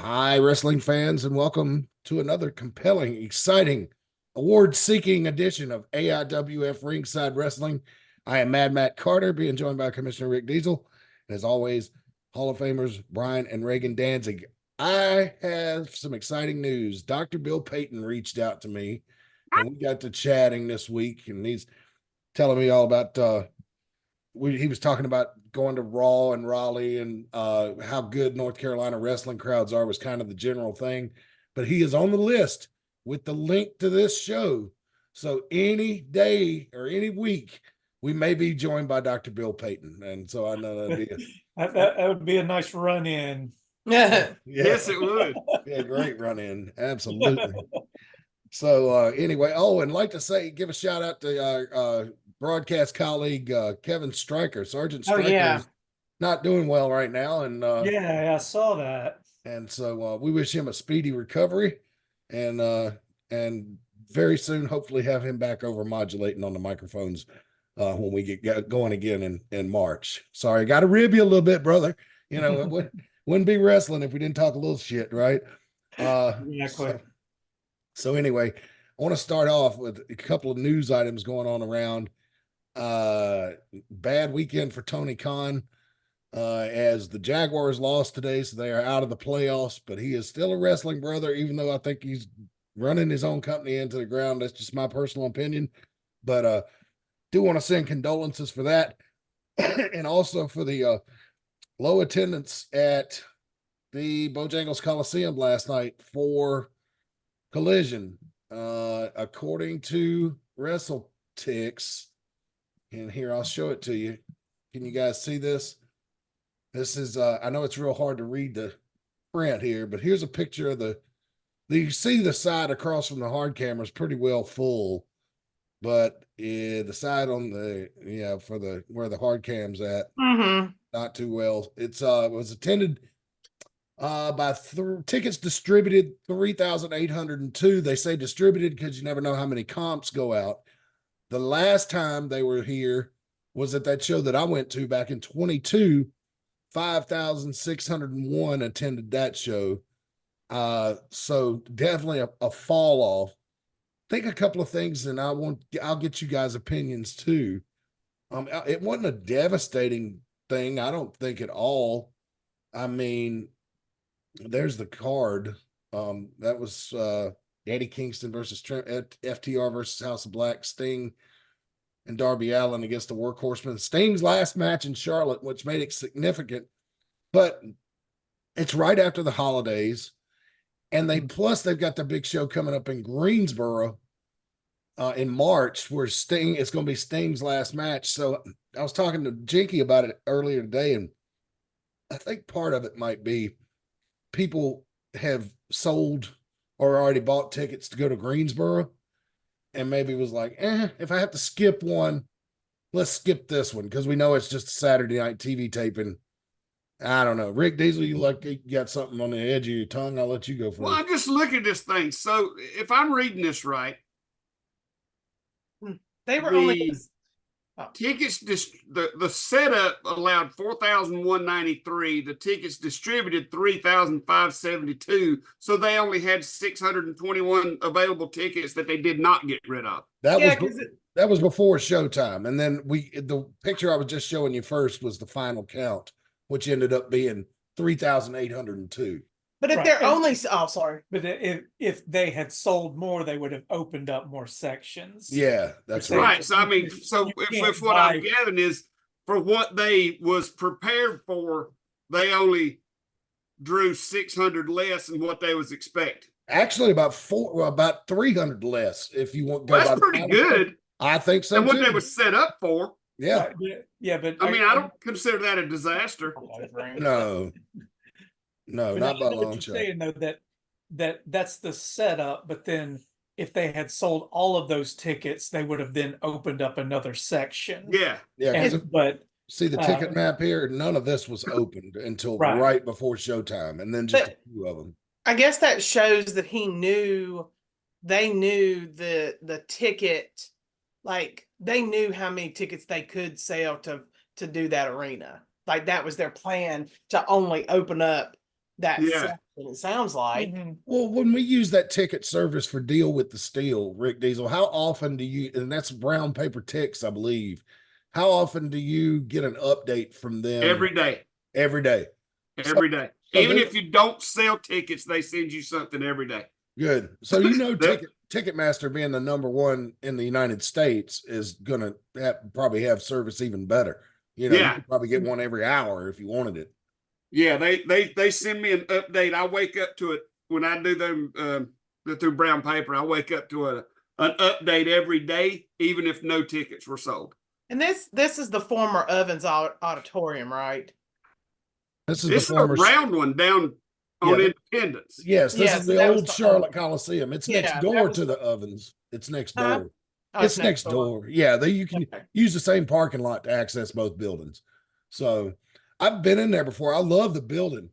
Hi, wrestling fans, and welcome to another compelling, exciting, award-seeking edition of AIWF Ringside Wrestling. I am Mad Matt Carter, being joined by Commissioner Rick Diesel, and as always, Hall of Famers Brian and Reagan Danzig. I have some exciting news. Dr. Bill Payton reached out to me, and we got to chatting this week, and he's telling me all about he was talking about going to Raw and Raleigh and how good North Carolina wrestling crowds are was kind of the general thing. But he is on the list with the link to this show. So any day or any week, we may be joined by Dr. Bill Payton. And so I know that'd be that would be a nice run in. Yeah. Yes, it would. Be a great run in. Absolutely. So anyway, and like to say, give a shout out to our broadcast colleague Kevin Stryker. Sergeant Stryker is not doing well right now, and yeah, I saw that. And so we wish him a speedy recovery, and very soon, hopefully, have him back over modulating on the microphones when we get going again in March. Sorry, got to rib you a little bit, brother. You know, it wouldn't be wrestling if we didn't talk a little shit, right? So anyway, I want to start off with a couple of news items going on around. Bad weekend for Tony Khan as the Jaguars lost today, so they are out of the playoffs, but he is still a wrestling brother, even though I think he's running his own company into the ground. That's just my personal opinion. But do want to send condolences for that. And also for the low attendance at the Bojangles Coliseum last night for Collision. According to WrestleTix, and here I'll show it to you. Can you guys see this? This is I know it's real hard to read the print here, but here's a picture of you see the side across from the hard camera is pretty well full, but the side on the for the where the hard cam's at, not too well. It's was attended by tickets distributed 3,802. They say distributed because you never know how many comps go out. The last time they were here was at that show that I went to back in 22. 5,601 attended that show. So definitely a fall off. Think a couple of things, and I'll get you guys' opinions too. It wasn't a devastating thing, I don't think at all. I mean, there's the card. That was Eddie Kingston versus FTR versus House of Black, Sting and Darby Allin against the Workhorsemen. Sting's last match in Charlotte, which made it significant, but it's right after the holidays, and they've got the big show coming up in Greensboro in March, where it's going to be Sting's last match. So I was talking to Jinky about it earlier today, and I think part of it might be people have sold or already bought tickets to go to Greensboro, and maybe was like, if I have to skip one, let's skip this one because we know it's just a Saturday night TV taping. I don't know. Rick Diesel, you got something on the edge of your tongue? I'll let you go first. Well, I'm just looking at this thing. So if I'm reading this right, they were only tickets. The setup allowed 4,193. The tickets distributed 3,572. So they only had 621 available tickets that they did not get rid of. That was before showtime, and then the picture I was just showing you first was the final count, which ended up being 3,802. But if they're only sorry. But if they had sold more, they would have opened up more sections. Yeah, that's right. So I mean, if what I'm gathering is for what they was prepared for, they only drew 600 less than what they was expecting. Actually, about 300 less. If you want, that's pretty good. I think so. And what they was set up for. Yeah. But I mean, I don't consider that a disaster. No, not by a long shot. Saying though that's the setup, but then if they had sold all of those tickets, they would have then opened up another section. Yeah. But see the ticket map here, none of this was opened until right before showtime, and then just a few of them. I guess that shows that they knew the ticket, like they knew how many tickets they could sell to do that arena. Like that was their plan, to only open up that Yeah. section, it sounds like. Mhm. Well, when we use that ticket service for Deal with the Steel, Rick Diesel, how often do you, and that's brown paper ticks, I believe. How often do you get an update from them? Every day. Every day. Every day. so Even they- if you don't sell tickets, they send you something every day. Good. So you know, That- Ticketmaster being the number one in the United States is gonna probably have service even better. You know, you Yeah. could probably get one every hour if you wanted it. Yeah, they send me an update. I wake up to it when I do them through brown paper. I wake up to an update every day, even if no tickets were sold. And this is the former Ovens Auditorium, right? This is This the is a former. round one down on Yeah. Independence. Yes, this Yeah, is so the that was old the Charlotte old- Coliseum. It's Yeah, next that door was to the- the Ovens. It's next Huh? door. Oh, It's next door. Yeah, you can Okay. use the same parking lot to access both buildings. So I've been in there before. I love the building.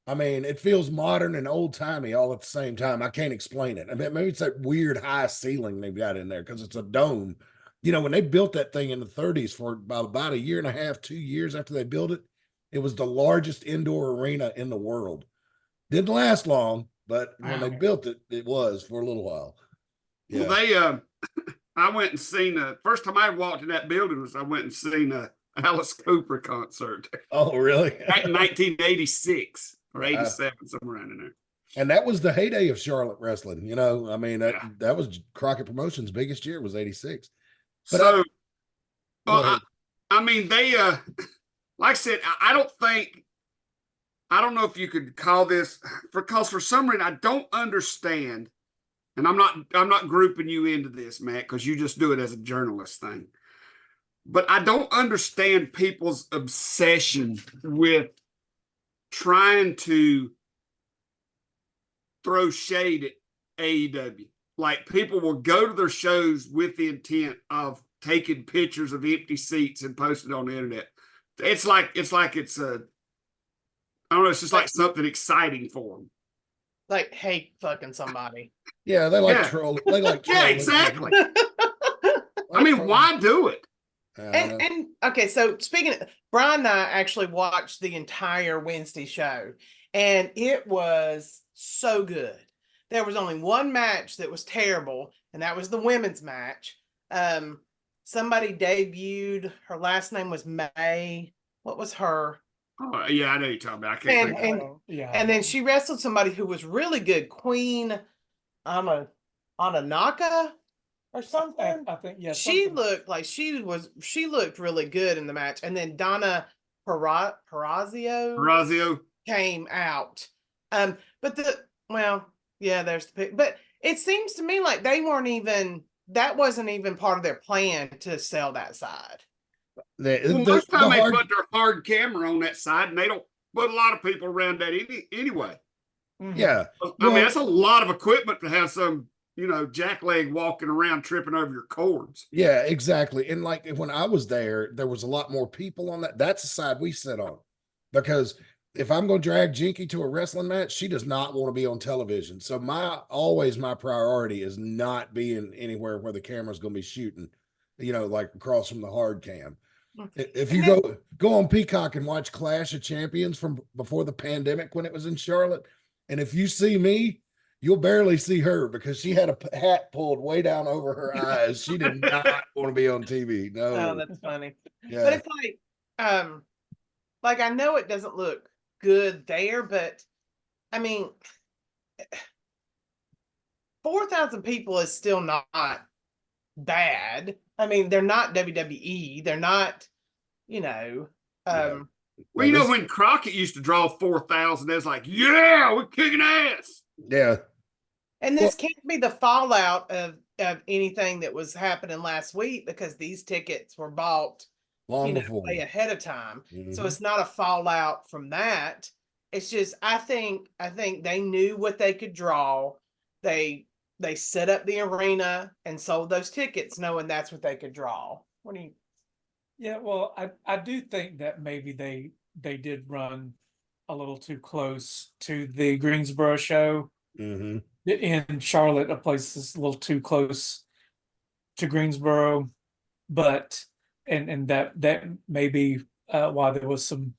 I mean, it feels modern and old timey all at the same time. I can't explain it. I mean, maybe it's that weird high ceiling they've got in there because it's a dome. You know, when they built that thing in the 30s for about a year and a half, 2 years after they built it, it was the largest indoor arena in the world. Didn't last long, but when they Wow. built it, it was for a little while. Yeah. Well, they I went and seen first time I walked in that building was I went and seen a Alice Cooper concert Oh, really? back in 1986 or Wow. 87, somewhere around in there. And that was the heyday of Charlotte wrestling. You know, I mean, Yeah. that was Crockett Promotions' biggest year was 86. But So, Go ahead. I mean, they like I said, I don't know if you could call this because for some reason I don't understand, and I'm not grouping you into this, Matt, because you just do it as a journalist thing. But I don't understand people's obsession with trying to throw shade at AEW. Like people will go to their shows with the intent of taking pictures of empty seats and posting it on the internet. It's like it's a I don't know, it's just like something exciting for them. Like hate fucking somebody. Yeah, they like Yeah. trolling. They like Yeah, trolling. exactly. Like I mean, trolling. why do it? I don't know. And okay, so speaking of, Brian and I actually watched the entire Wednesday show, and it was so good. There was only one match that was terrible, and that was the women's match. Somebody debuted, her last name was May. What was her? Oh, yeah, I know you're talking about. I can't And- think of it. Yeah. And then she wrestled somebody who was really good, Queen Ananaka or something. I think, yeah. She something- looked like she looked really good in the match. And then Donna Perazio Razio. came out. But there's the pic. But it seems to me like that wasn't even part of their plan to sell that side. Well, most time they put their hard camera on that side, and they don't put a lot of people around that anyway. Mhm. Yeah. I Well- mean, that's a lot of equipment to have some, jackleg walking around tripping over your cords. Yeah, exactly. And like when I was there was a lot more people on that. That's the side we sit on. Because if I'm going to drag Jinky to a wrestling match, she does not want to be on television. So my priority is not being anywhere where the camera's going to be shooting, like across from the hard cam. If you go on Peacock and watch Clash of Champions from before the pandemic when it was in Charlotte, and if you see me, you'll barely see her because she had a hat pulled way down over her eyes. She did not want to be on TV. No. Oh, that's funny. Yeah. But it's like I know it doesn't look good there, but I mean 4,000 people is still not bad. I mean, they're not WWE. They're not, Yeah. Well, this- when Crockett used to draw 4,000, it was like, yeah, we're kicking ass. Yeah. and this can't be the fallout of anything that was happening last week because these tickets were bought, Long before. way ahead of time. So Mhm. it's not a fallout from that. It's just I think they knew what they could draw. They set up the arena and sold those tickets knowing that's what they could draw. What do you Yeah, well, I do think that maybe they did run a little too close to the Greensboro show Mhm. in Charlotte, a place that's a little too close to Greensboro, but and that may be why there was some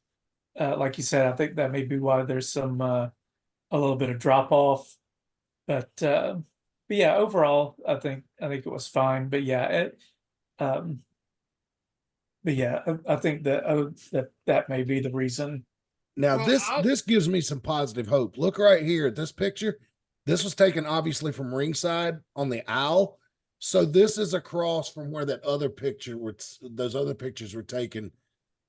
like you said, I think that may be why there's some a little bit of drop off. But yeah, overall, I think it was fine. But yeah, um, but yeah, I think that may be the reason. Now Well, this gives me some positive hope. Look right here at this picture. This was taken obviously from ringside on the aisle. So this is across from where that other picture those other pictures were taken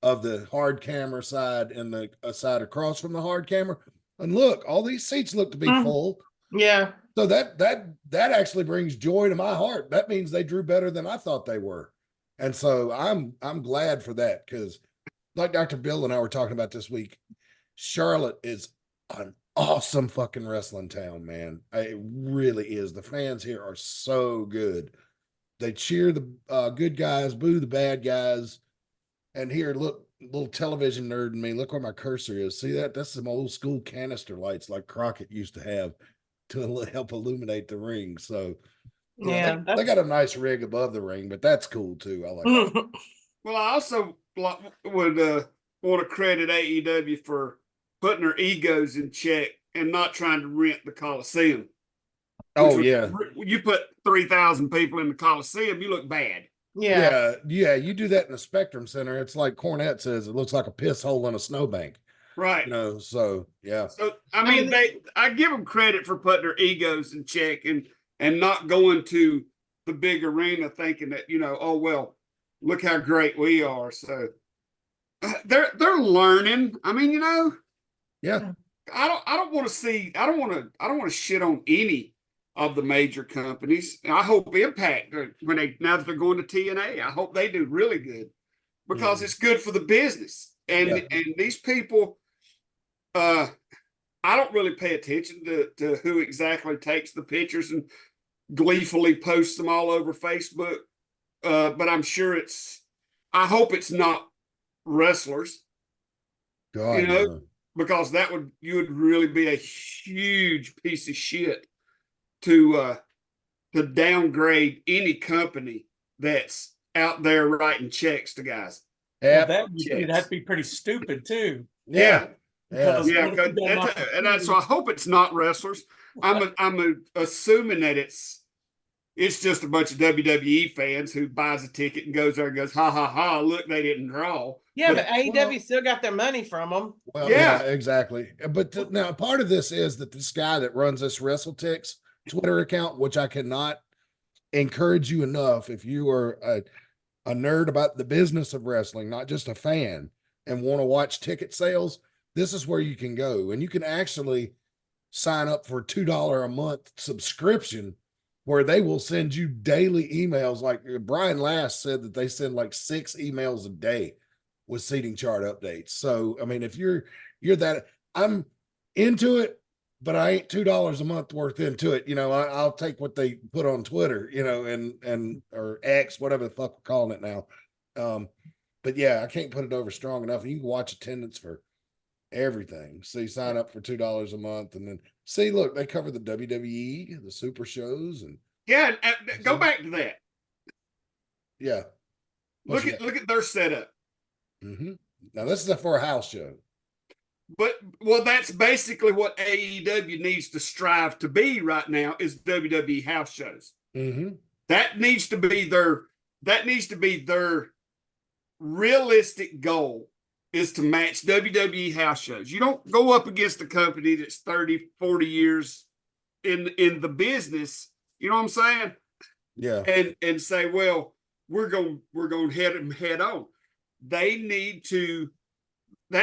of the hard camera side and the side across from the hard camera. And look, all these seats look to be full. Yeah. So that actually brings joy to my heart. That means they drew better than I thought they were. And so I'm glad for that, because like Dr. Bill and I were talking about this week, Charlotte is an awesome fucking wrestling town, man. It really is. The fans here are so good. They cheer the good guys, boo the bad guys. And here, look, little television nerd in me. Look where my cursor is. See that? That's some old school canister lights like Crockett used to have to help illuminate the ring. So Yeah. they got a nice rig above the ring, but that's cool too. I like that. Well, I also would want to credit AEW for putting their egos in check and not trying to rent the Coliseum. Oh yeah. You put 3,000 people in the Coliseum, you look bad. Yeah. Yeah. You do that in the Spectrum Center. It's like Cornette says, it looks like a piss hole in a snowbank. Right. So yeah. So I mean, I give them credit for putting their egos in check and not going to the big arena thinking that, oh well, look how great we are. So they're learning. I mean, Yeah. I don't want to shit on any of the major companies. I hope Impact, now that they're going to TNA, I hope they do really good, because it's good for the business. And these people, I don't really pay attention to who exactly takes the pictures and gleefully posts them all over Facebook. But I'm sure I hope it's not wrestlers. God, no. Because you would really be a huge piece of shit to downgrade any company that's out there writing checks to guys. Well, that'd be pretty stupid too. Yeah. Because And so I hope it's not wrestlers. I'm assuming that it's just a bunch of WWE fans who buys a ticket and goes there and goes, ha ha ha, look, they didn't draw. Yeah, but AEW still got their money from them. Well, yeah, exactly. But now part of this is that this guy that runs this WrestleTix Twitter account, which I cannot encourage you enough, if you are a nerd about the business of wrestling, not just a fan, and want to watch ticket sales, this is where you can go. And you can actually sign up for $2 a month subscription, where they will send you daily emails. Like Brian Last said that they send like 6 emails a day with seating chart updates. So, I mean, if you're that, I'm into it, but I ain't $2 a month worth into it. I'll take what they put on Twitter, and or X, whatever the fuck we're calling it now. But yeah, I can't put it over strong enough. You can watch attendance for everything. So you sign up for $2 a month, and then see, look, they cover the WWE, the super shows, and go back to that. Yeah. Look at their setup. Mm-hmm. Now this is for a house show. But that's basically what AEW needs to strive to be right now, is WWE house shows. Mm-hmm. That needs to be their realistic goal, is to match WWE house shows. You don't go up against a company that's 30, 40 years in the business. You know what I'm saying? Yeah. And say, well, we're going to head on. That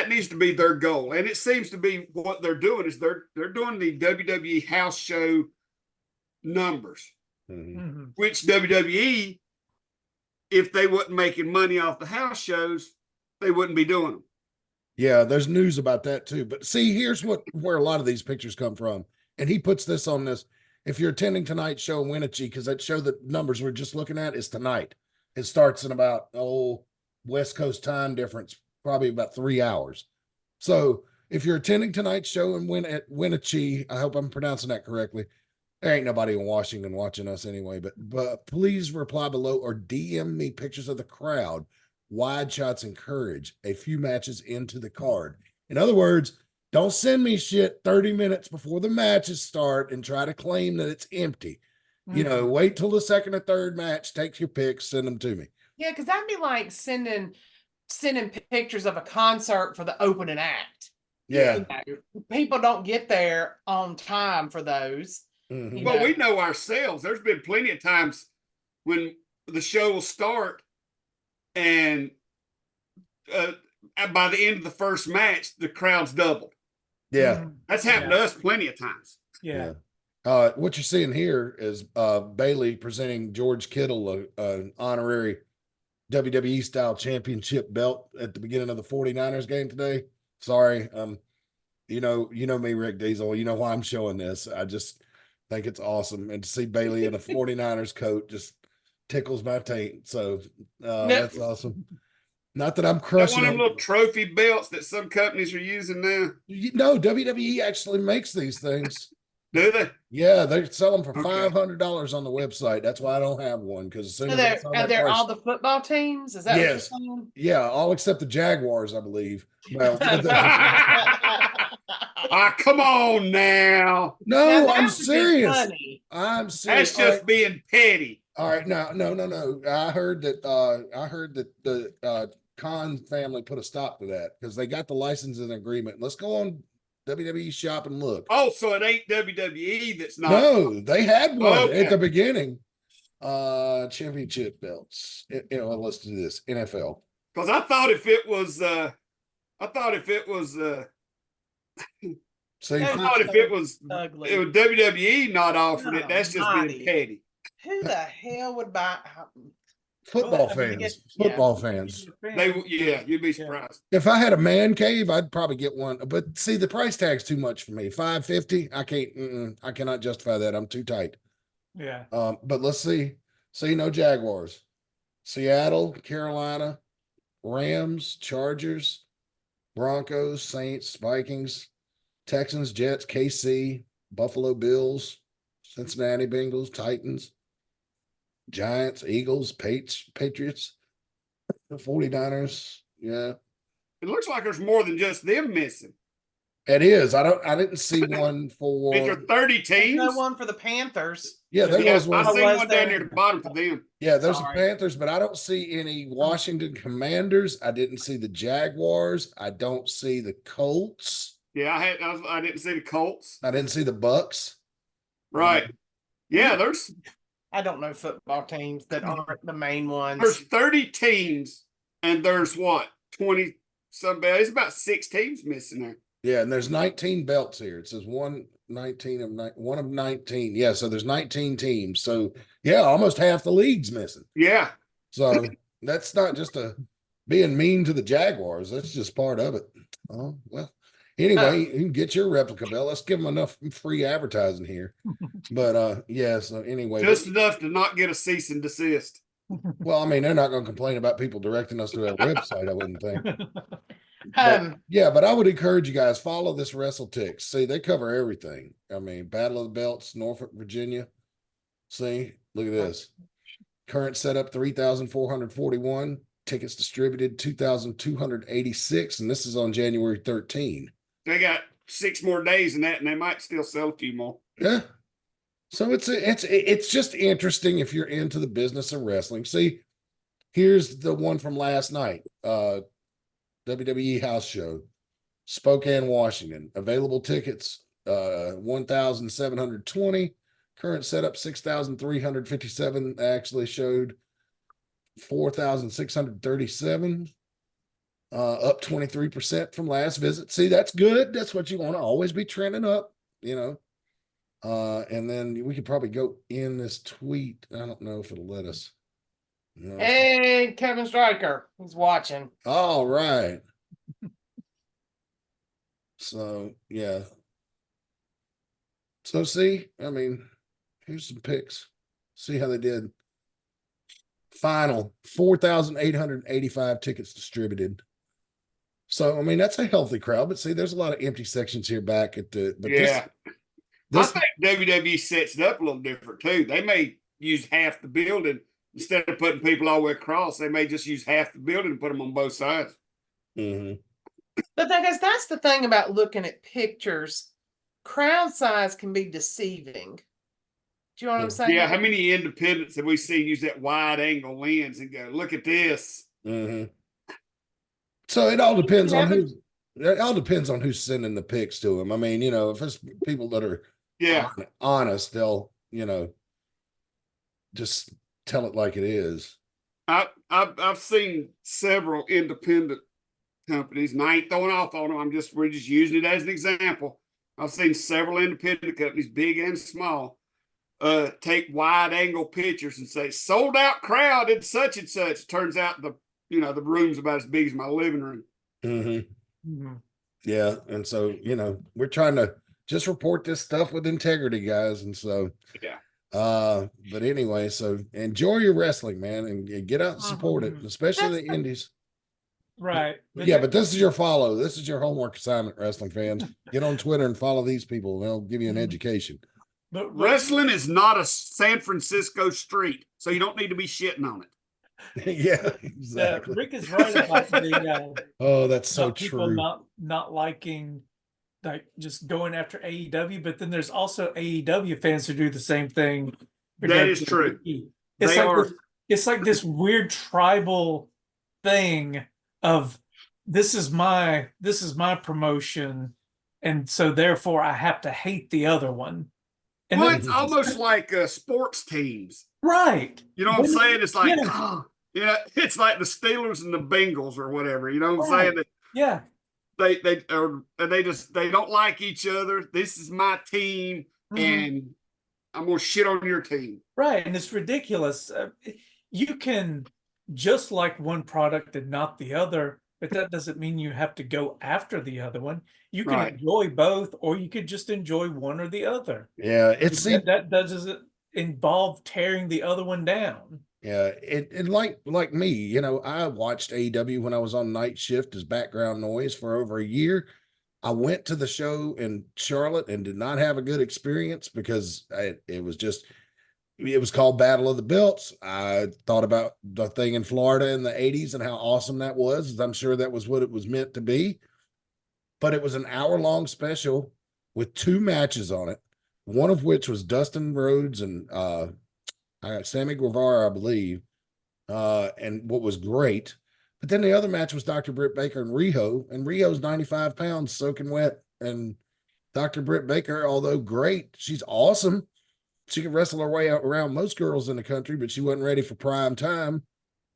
needs to be their goal. And it seems to be what they're doing, is they're doing the WWE house show numbers, which WWE, if they wasn't making money off the house shows, they wouldn't be doing them. Yeah, there's news about that too. But see, here's where a lot of these pictures come from. And he puts this on this. If you're attending tonight's show in Wenatchee, because that show, the numbers we're just looking at, is tonight. It starts in about, West Coast time difference, probably about 3 hours. So if you're attending tonight's show in Wenatchee, I hope I'm pronouncing that correctly. There ain't nobody in Washington watching us anyway, but please reply below or DM me pictures of the crowd. Wide shots encourage a few matches into the card. In other words, don't send me shit 30 minutes before the matches start and try to claim that it's empty. You know, wait till the second or third match, take your picks, send them to me. Yeah, because that'd be like sending pictures of a concert for the opening act. Yeah. You know, people don't get there on time for those. Mhm. Well, we know ourselves. There's been plenty of times when the show will start and by the end of the first match, the crowd's doubled. Yeah. That's happened to us plenty of times. Yeah. What you're seeing here is Bailey presenting George Kittle an honorary WWE style championship belt at the beginning of the 49ers game today. Sorry. You know me, Rick Diesel. You know why I'm showing this. I just think it's awesome. And to see Bailey in a 49ers coat just tickles my taint. So that's awesome. Not that I'm That crushing one of it. them little trophy belts that some companies are using now. No, WWE actually makes these things. Do they? Yeah, they sell them for Okay. $500 on the website. That's why I don't have one, because as soon So as I saw are that there price, all the football teams? Is that Yes. what you're saying? yeah, all except the Jaguars, I believe. Well, Come on now. no, Now, that I'm would be serious. funny. I'm serious. That's just being petty. All right, no. I heard that the Khan family put a stop to that because they got the licensing agreement. Let's go on WWE shop and look. Oh, so it ain't WWE that's not. No, they had one Okay. at the beginning. Championship belts. Let's do this. NFL. Because I thought if it was See, That I thought if it was Ugly. WWE not offering it, that's just being Almighty. petty. Who the hell would buy? football Well, I mean, fans. yeah. Football fans. You'd be surprised. If I had a man cave, I'd probably get one. But see, the price tag's too much for me. $550. I can't. I cannot justify that. I'm too tight. Yeah. But let's see. See, no Jaguars. Seattle, Carolina, Rams, Chargers, Broncos, Saints, Vikings, Texans, Jets, KC, Buffalo Bills, Cincinnati Bengals, Titans, Giants, Eagles, Patriots, the 49ers. Yeah. It looks like there's more than just them missing. It is. I didn't see one for. Is there 30 teams? No one for the Panthers. Yeah, there was one. I seen Was one there? down near the bottom for them. Yeah, there's Sorry. the Panthers, but I don't see any Washington Commanders. I didn't see the Jaguars. I don't see the Colts. Yeah, I didn't see the Colts. I didn't see the Bucks. Right. Yeah, there's I don't know football teams that aren't the main ones. 30 teams and there's what, 20 some belts. It's about 6 teams missing there. Yeah, and there's 19 belts here. It says one of 19. Yeah, so there's 19 teams. So yeah, almost half the league's missing. Yeah. So that's not just being mean to the Jaguars. That's just part of it. Oh, well. Anyway, you can get your replica belt. Let's give them enough free advertising here. But yeah, so anyway. Just enough to not get a cease and desist. Well, I mean, they're not going to complain about people directing us to our website, I wouldn't think. Um, But I would encourage you guys, follow this WrestleTix. See, they cover everything. I mean, Battle of the Belts, Norfolk, Virginia. See, look at this. Current setup 3,441. Tickets distributed 2,286. And this is on January 13. They got 6 more days in that, and they might still sell a few more. Yeah. So it's just interesting if you're into the business of wrestling. See, here's the one from last night. WWE house show, Spokane, Washington. Available tickets, 1,720. Current setup, 6,357. Actually showed 4,637. Up 23% from last visit. See, that's good. That's what you want to always be trending up, and then we could probably go in this tweet. I don't know if it'll let us. No. and Kevin Stryker is watching. All right. So yeah. So see, I mean, here's some picks. See how they did. Final 4,885 tickets distributed. So I mean, that's a healthy crowd, but see, there's a lot of empty sections here back at the. But Yeah. this I think WWE sets it up a little different too. They may use half the building instead of putting people all the way across. They may just use half the building and put them on both sides. Mhm. But that's the thing about looking at pictures. Crowd size can be deceiving. Do you know what I'm saying? Yeah, how many independents have we seen use that wide angle lens and go, look at this? Mm-hmm. So it all depends on who. It all depends on who's sending the pics to them. I mean, if it's people that are honest, they'll just tell it like it is. I've seen several independent companies, and I ain't throwing off on them. We're just using it as an example. I've seen several independent companies, big and small, take wide angle pictures and say sold out crowd in such and such. Turns out the room's about as big as my living room. Mm-hmm. Mm-hmm. Yeah, and so we're trying to just report this stuff with integrity, guys, and so yeah. But anyway, so enjoy your wrestling, man, and get out and support it, especially the indies. Right. But this is your follow. This is your homework assignment, wrestling fans. Get on Twitter and follow these people, and they'll give you an education. But wrestling is not a San Francisco street, so you don't need to be shitting on it. Yeah, exactly. Rick is right about the oh, that's so people true. Not liking, like, just going after AEW, but then there's also AEW fans who do the same thing. That is true. It's like this weird tribal thing of this is my promotion, and so therefore I have to hate the other one. And well, it's almost like sports teams, right? You know what I'm saying? It's like it's like the Steelers and the Bengals or whatever. You know what I'm saying? Yeah. They don't like each other. This is my team, and I'm gonna shit on your team. Right, and it's ridiculous. You can just like one product and not the other, but that doesn't mean you have to go after the other one. You can enjoy both, or you could just enjoy one or the other. Yeah, that doesn't involve tearing the other one down. Yeah, and like me, I watched AEW when I was on night shift as background noise for over a year. I went to the show in Charlotte and did not have a good experience because it was called Battle of the Belts. I thought about the thing in Florida in the 80s and how awesome that was. I'm sure that was what it was meant to be. But it was an hour-long special with 2 matches on it, one of which was Dustin Rhodes and Sammy Guevara, I believe, and what was great. But then the other match was Dr. Britt Baker and Riho, and Riho's 95 pounds soaking wet. And Dr. Britt Baker, although great, she's awesome. She could wrestle her way around most girls in the country, but she wasn't ready for prime time.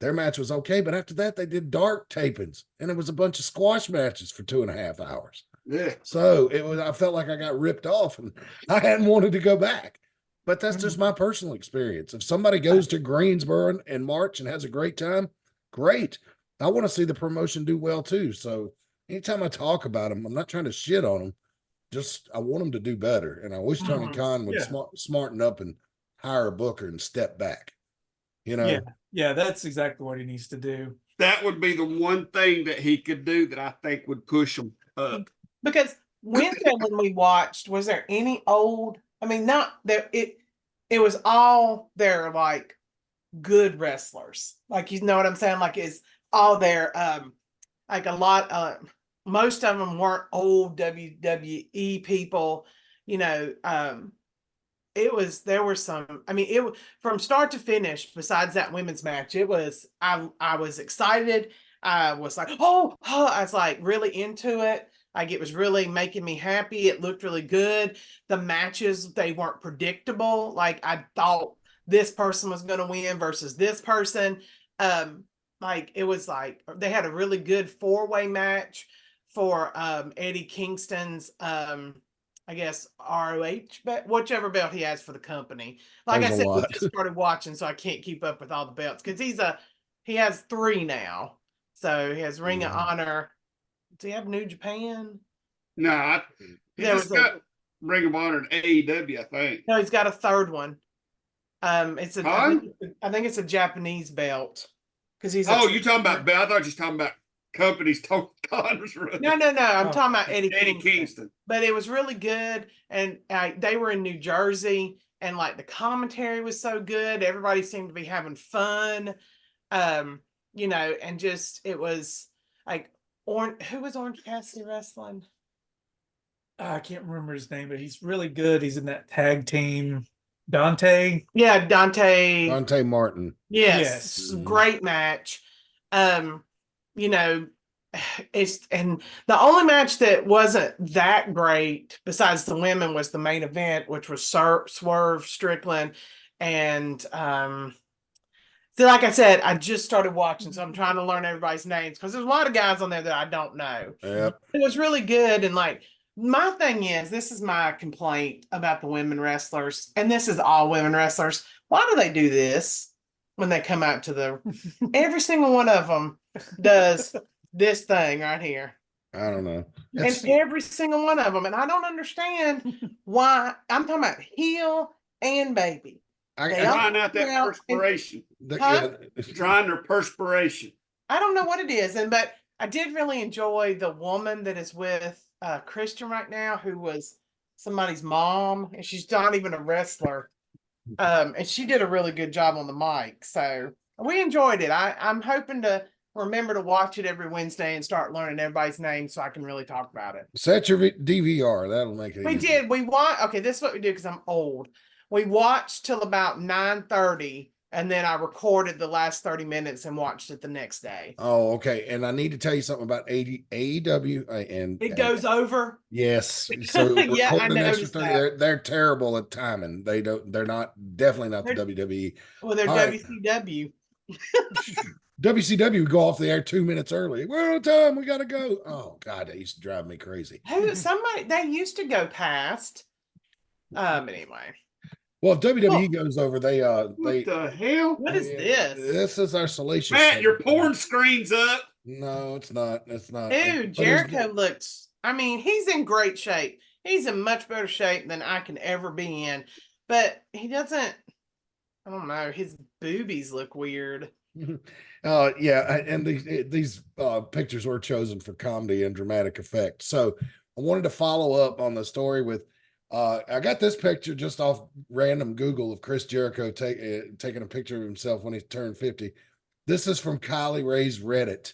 Their match was okay, but after that, they did dark tapings, and it was a bunch of squash matches for 2.5 hours. Yeah. So I felt like I got ripped off, and I hadn't wanted to go back. But that's just my personal experience. If somebody goes to Greensboro in March and has a great time, great. I want to see the promotion do well too. So anytime I talk about them, I'm not trying to shit on them. Just I want them to do better. And I wish Tony Khan would smarten up and hire a booker and step back. Yeah, that's exactly what he needs to do. That would be the one thing that he could do that I think would push him up. Because Wednesday when we watched, was there any old? I mean, not that it was all their like good wrestlers. Like, you know what I'm saying? Like, it's all their like a lot most of them weren't old WWE people, there were some, I mean, it from start to finish, besides that women's match, I was excited. I was like, I was like really into it. Like, it was really making me happy. It looked really good. The matches, they weren't predictable. Like, I thought this person was going to win versus this person. Like, it was like, they had a really good 4-way match for Eddie Kingston's, I guess, ROH, but whichever belt he has for the company. Like I said, we just started watching, so I can't keep up with all the belts because he has 3 now. So he has Ring of Honor. Does he have New Japan? No, he just got Ring of Honor and AEW, I think. No, he's got a 3rd one. I think it's a Japanese belt because he's. You talking about belt? I thought you were talking about companies. Tony Khan's running. No. I'm talking about Eddie Kingston. But it was really good, and they were in New Jersey, and like the commentary was so good. Everybody seemed to be having fun, and just it was like Who was Orange Cassidy wrestling? I can't remember his name, but he's really good. He's in that tag team. Dante. Yeah, Dante. Dante Martin. Yes, Yes. great match. You know, and the only match that wasn't that great besides the women was the main event, which was Swerve Strickland and so like I said, I just started watching, so I'm trying to learn everybody's names because there's a lot of guys on there that I don't know. Yep. It was really good, and like my thing is, this is my complaint about the women wrestlers, and this is all women wrestlers. Why do they do this when they come out to the? Every single one of them does this thing right here, I don't know. and every single one of them, and I don't understand why. I'm talking about heel and baby. Drying out that perspiration. Drying their perspiration. I don't know what it is, but I did really enjoy the woman that is with Christian right now, who was somebody's mom, and she's not even a wrestler. And she did a really good job on the mic. So we enjoyed it. I'm hoping to remember to watch it every Wednesday and start learning everybody's name so I can really talk about it. Set your DVR. That'll make it We easy. did. We watched. Okay, this is what we do because I'm old. We watched till about 9:30, and then I recorded the last 30 minutes and watched it the next day. Oh, okay. And I need to tell you something about AEW and It goes over. Yes. So Yeah, I recording an extra noticed 30, that. they're terrible at timing. They're not definitely not the WWE. Well, they're All right. WCW. WCW would go off the air 2 minutes early. We're on time. We gotta go. Oh God, that used to drive me crazy. Somebody they used to go past. Anyway. Well, if WWE goes over, they What the hell? What is this? This is our salacious. Matt, your segment. porn screen's up. No, it's not. It's not. Dude, Jericho looks, I mean, he's in great shape. He's in much better shape than I can ever be in. But he doesn't, I don't know, his boobies look weird. Yeah, and these pictures were chosen for comedy and dramatic effect. So I wanted to follow up on the story with I got this picture just off random Google of Chris Jericho taking a picture of himself when he turned 50. This is from Kylie Ray's Reddit.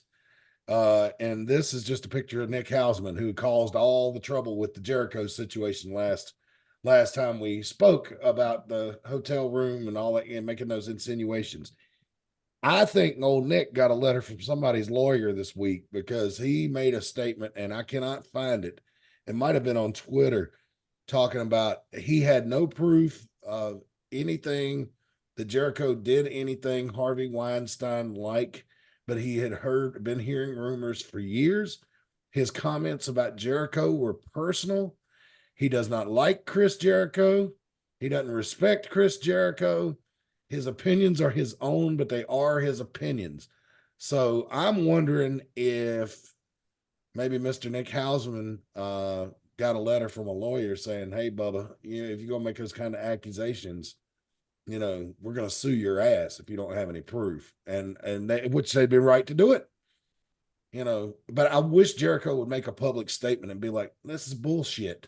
And this is just a picture of Nick Hausman, who caused all the trouble with the Jericho situation last time we spoke about the hotel room and all that, and making those insinuations. I think old Nick got a letter from somebody's lawyer this week because he made a statement, and I cannot find it. It might have been on Twitter, talking about he had no proof of anything that Jericho did anything Harvey Weinstein like, but he had been hearing rumors for years. His comments about Jericho were personal. He does not like Chris Jericho. He doesn't respect Chris Jericho. His opinions are his own, but they are his opinions. So I'm wondering if maybe Mr. Nick Hausman got a letter from a lawyer saying, "Hey, Bubba, if you're gonna make those kind of accusations, we're gonna sue your ass if you don't have any proof," and which they'd be right to do it. But I wish Jericho would make a public statement and be like, "This is bullshit."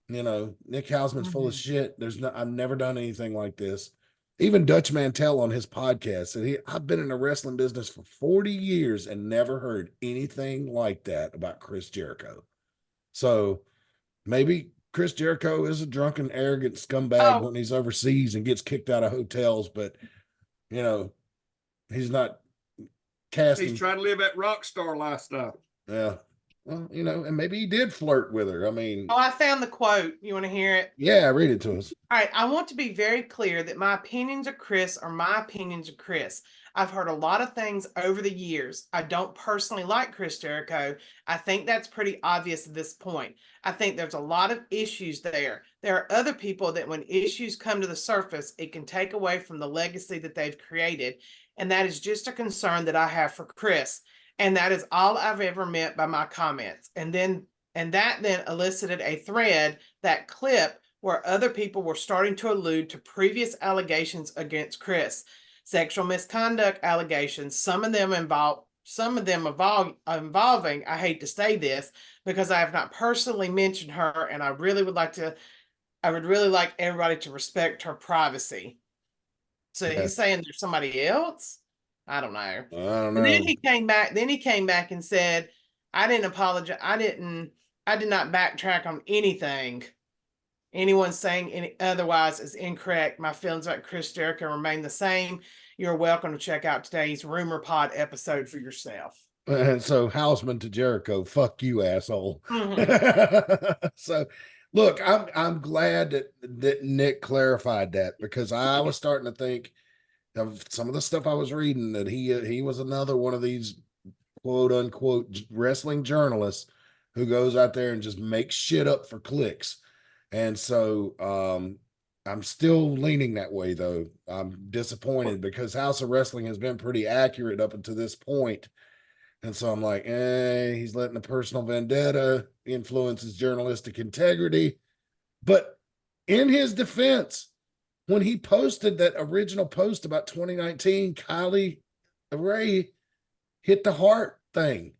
Nick Hausman's full of shit. I've never done anything like this. Even Dutch Mantel on his podcast said, I've been in the wrestling business for 40 years and never heard anything like that about Chris Jericho. So maybe Chris Jericho is a drunken, arrogant scumbag when he's overseas and gets kicked out of hotels, but he's not casting. He's trying to live that rock star lifestyle. Yeah. Well, and maybe he did flirt with her. I mean, I found the quote. You want to hear it? Yeah, read it to us. All right. I want to be very clear that my opinions of Chris are my opinions of Chris. I've heard a lot of things over the years. I don't personally like Chris Jericho. I think that's pretty obvious at this point. I think there's a lot of issues there. There are other people that when issues come to the surface, it can take away from the legacy that they've created. And that is just a concern that I have for Chris. And that is all I've ever meant by my comments. And that then elicited a thread, that clip where other people were starting to allude to previous allegations against Chris. Sexual misconduct allegations, some of them involving, I hate to say this, because I have not personally mentioned her, and I would really like everybody to respect her privacy. So he's saying there's somebody else? I don't know. I don't know. And then he came back and said, I didn't apologize. I did not backtrack on anything. Anyone saying any otherwise is incorrect. My feelings about Chris Jericho remain the same. You're welcome to check out today's Rumor Pod episode for yourself. And so Houseman to Jericho, fuck you, asshole. Mhm. So look, I'm glad that Nick clarified that, because I was starting to think of some of the stuff I was reading that he was another one of these quote unquote wrestling journalists who goes out there and just makes shit up for clicks. And so I'm still leaning that way, though. I'm disappointed because House of Wrestling has been pretty accurate up until this point. And so I'm like, he's letting a personal vendetta influence his journalistic integrity. But in his defense, when he posted that original post about 2019, Kylie Ray hit the heart thing.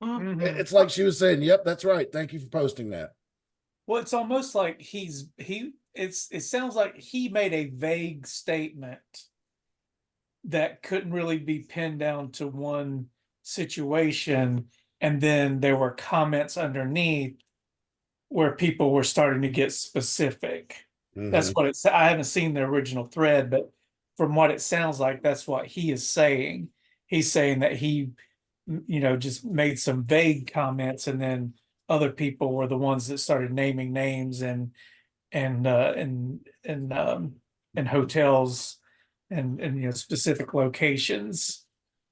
Mhm. It's like she was saying, yep, that's right. Thank you for posting that. Well, it's almost like it sounds like he made a vague statement that couldn't really be pinned down to one situation, and then there were comments underneath where people were starting to get specific. That's what it's. I haven't seen the original thread, but from what it sounds like, that's what he is saying. He's saying that he, just made some vague comments, and then other people were the ones that started naming names and hotels and specific locations.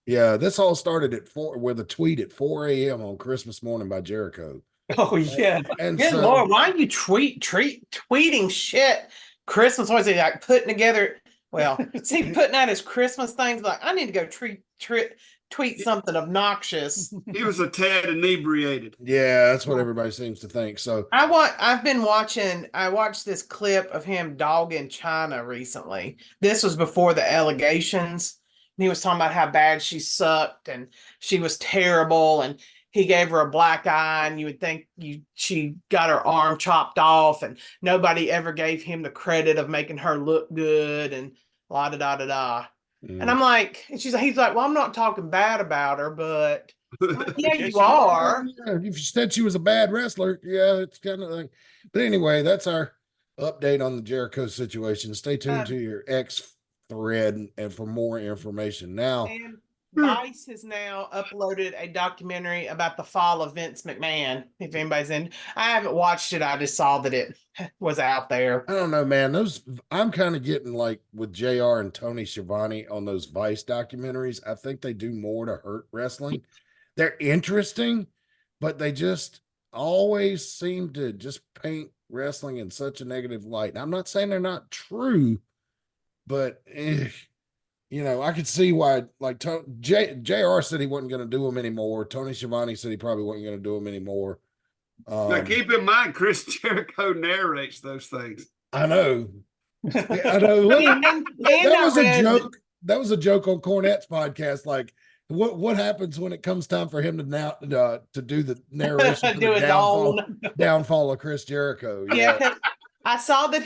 Yeah, this all started at 4 with a tweet at 4 a.m. on Christmas morning by Jericho. Oh yeah. And Good so, Lord, why are you tweeting shit? Christmas, was he like putting together? Well, is he putting out his Christmas things? Like, I need to go tweet something obnoxious. He was a tad inebriated. yeah, that's what everybody seems to think. So I watched this clip of him dogging China recently. This was before the allegations. And he was talking about how bad she sucked and she was terrible, and he gave her a black eye, and you would think she got her arm chopped off, and nobody ever gave him the credit of making her look good, and la da da da da. And I'm like, and he's like, well, I'm not talking bad about her, but yeah, Yes, you are. yeah, if you said she was a bad wrestler, yeah, it's kind of like. But anyway, that's our update on the Jericho situation. Stay tuned to your X thread and for more information. Now, And Vice has now uploaded a documentary about the fall of Vince McMahon. If anybody's in, I haven't watched it. I just saw that it was out there. I don't know, man. I'm kind of getting like with JR and Tony Schiavone on those Vice documentaries. I think they do more to hurt wrestling. They're interesting, but they just always seem to just paint wrestling in such a negative light. And I'm not saying they're not true, but I could see why. Like JR said he wasn't going to do them anymore. Tony Schiavone said he probably wasn't going to do them anymore. Now keep in mind, Chris Jericho narrates those things. I know. I know. Look, that was a joke. That was a joke on Cornette's podcast. Like, what happens when it comes time for him to now to do the narration for the downfall of Chris Jericho? Yeah, I saw that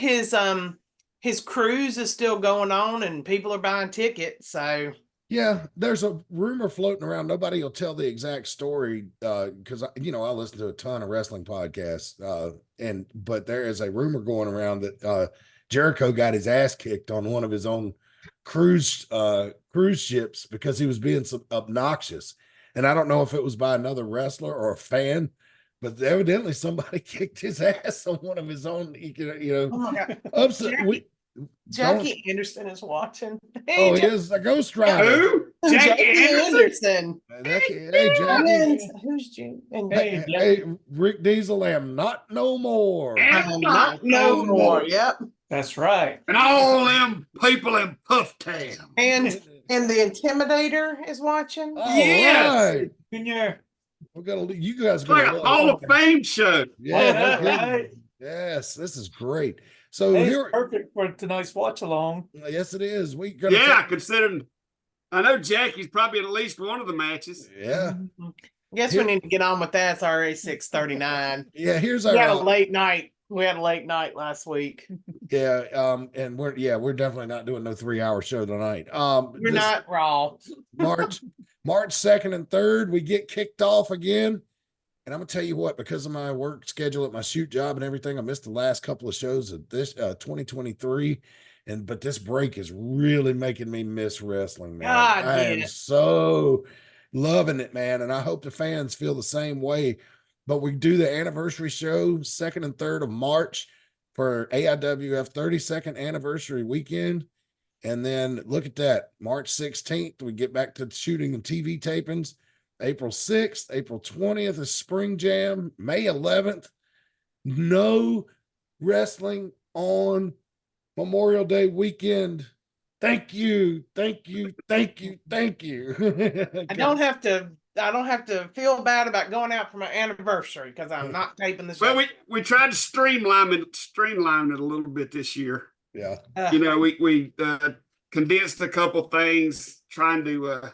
his cruise is still going on and people are buying tickets. So yeah, there's a rumor floating around. Nobody will tell the exact story because I listen to a ton of wrestling podcasts, but there is a rumor going around that Jericho got his ass kicked on one of his own cruise ships because he was being obnoxious, and I don't know if it was by another wrestler or a fan, but evidently somebody kicked his ass on one of his own. oh my God. Upset. Jackie Anderson is watching. Hey, he is a Ghost Rider. Who? Jackie Anderson. Hey, Jackie. Who's Jim? Hey, Rick Diesel, I am not no more. I'm not no more. Yep. That's right. And all them people in Pufftown. And the Intimidator is watching. All Yes. right. You guys It's like a Hall of Fame show. Yeah, no right. kidding. Yes, this is great. So Hey, here, it's perfect for tonight's watch along. yes, it is. Considering I know Jackie's probably in at least one of the matches. Yeah, Guess we need to get on with that. It's already 6:39. yeah. Here's We had a our late night. We had a late night last week. and we're definitely not doing no 3-hour show tonight. We're not raw. March 2nd and 3rd, we get kicked off again And I'm gonna tell you what, because of my work schedule at my shoot job and everything, I missed the last couple of shows of this 2023. But this break is really making me miss wrestling, man. God, I am yeah. so loving it, man. And I hope the fans feel the same way. But we do the anniversary show 2nd and 3rd of March for AIWF 32nd anniversary weekend. And then look at that, March 16th, we get back to shooting and TV tapings. April 6th, April 20th is Spring Jam. May 11th, no wrestling on Memorial Day weekend. Thank you, thank you, thank you, thank you. I don't have to feel bad about going out for my anniversary because I'm not taping the show. Well, we tried to streamline it a little bit this year. Yeah. You know, we condensed a couple things, trying to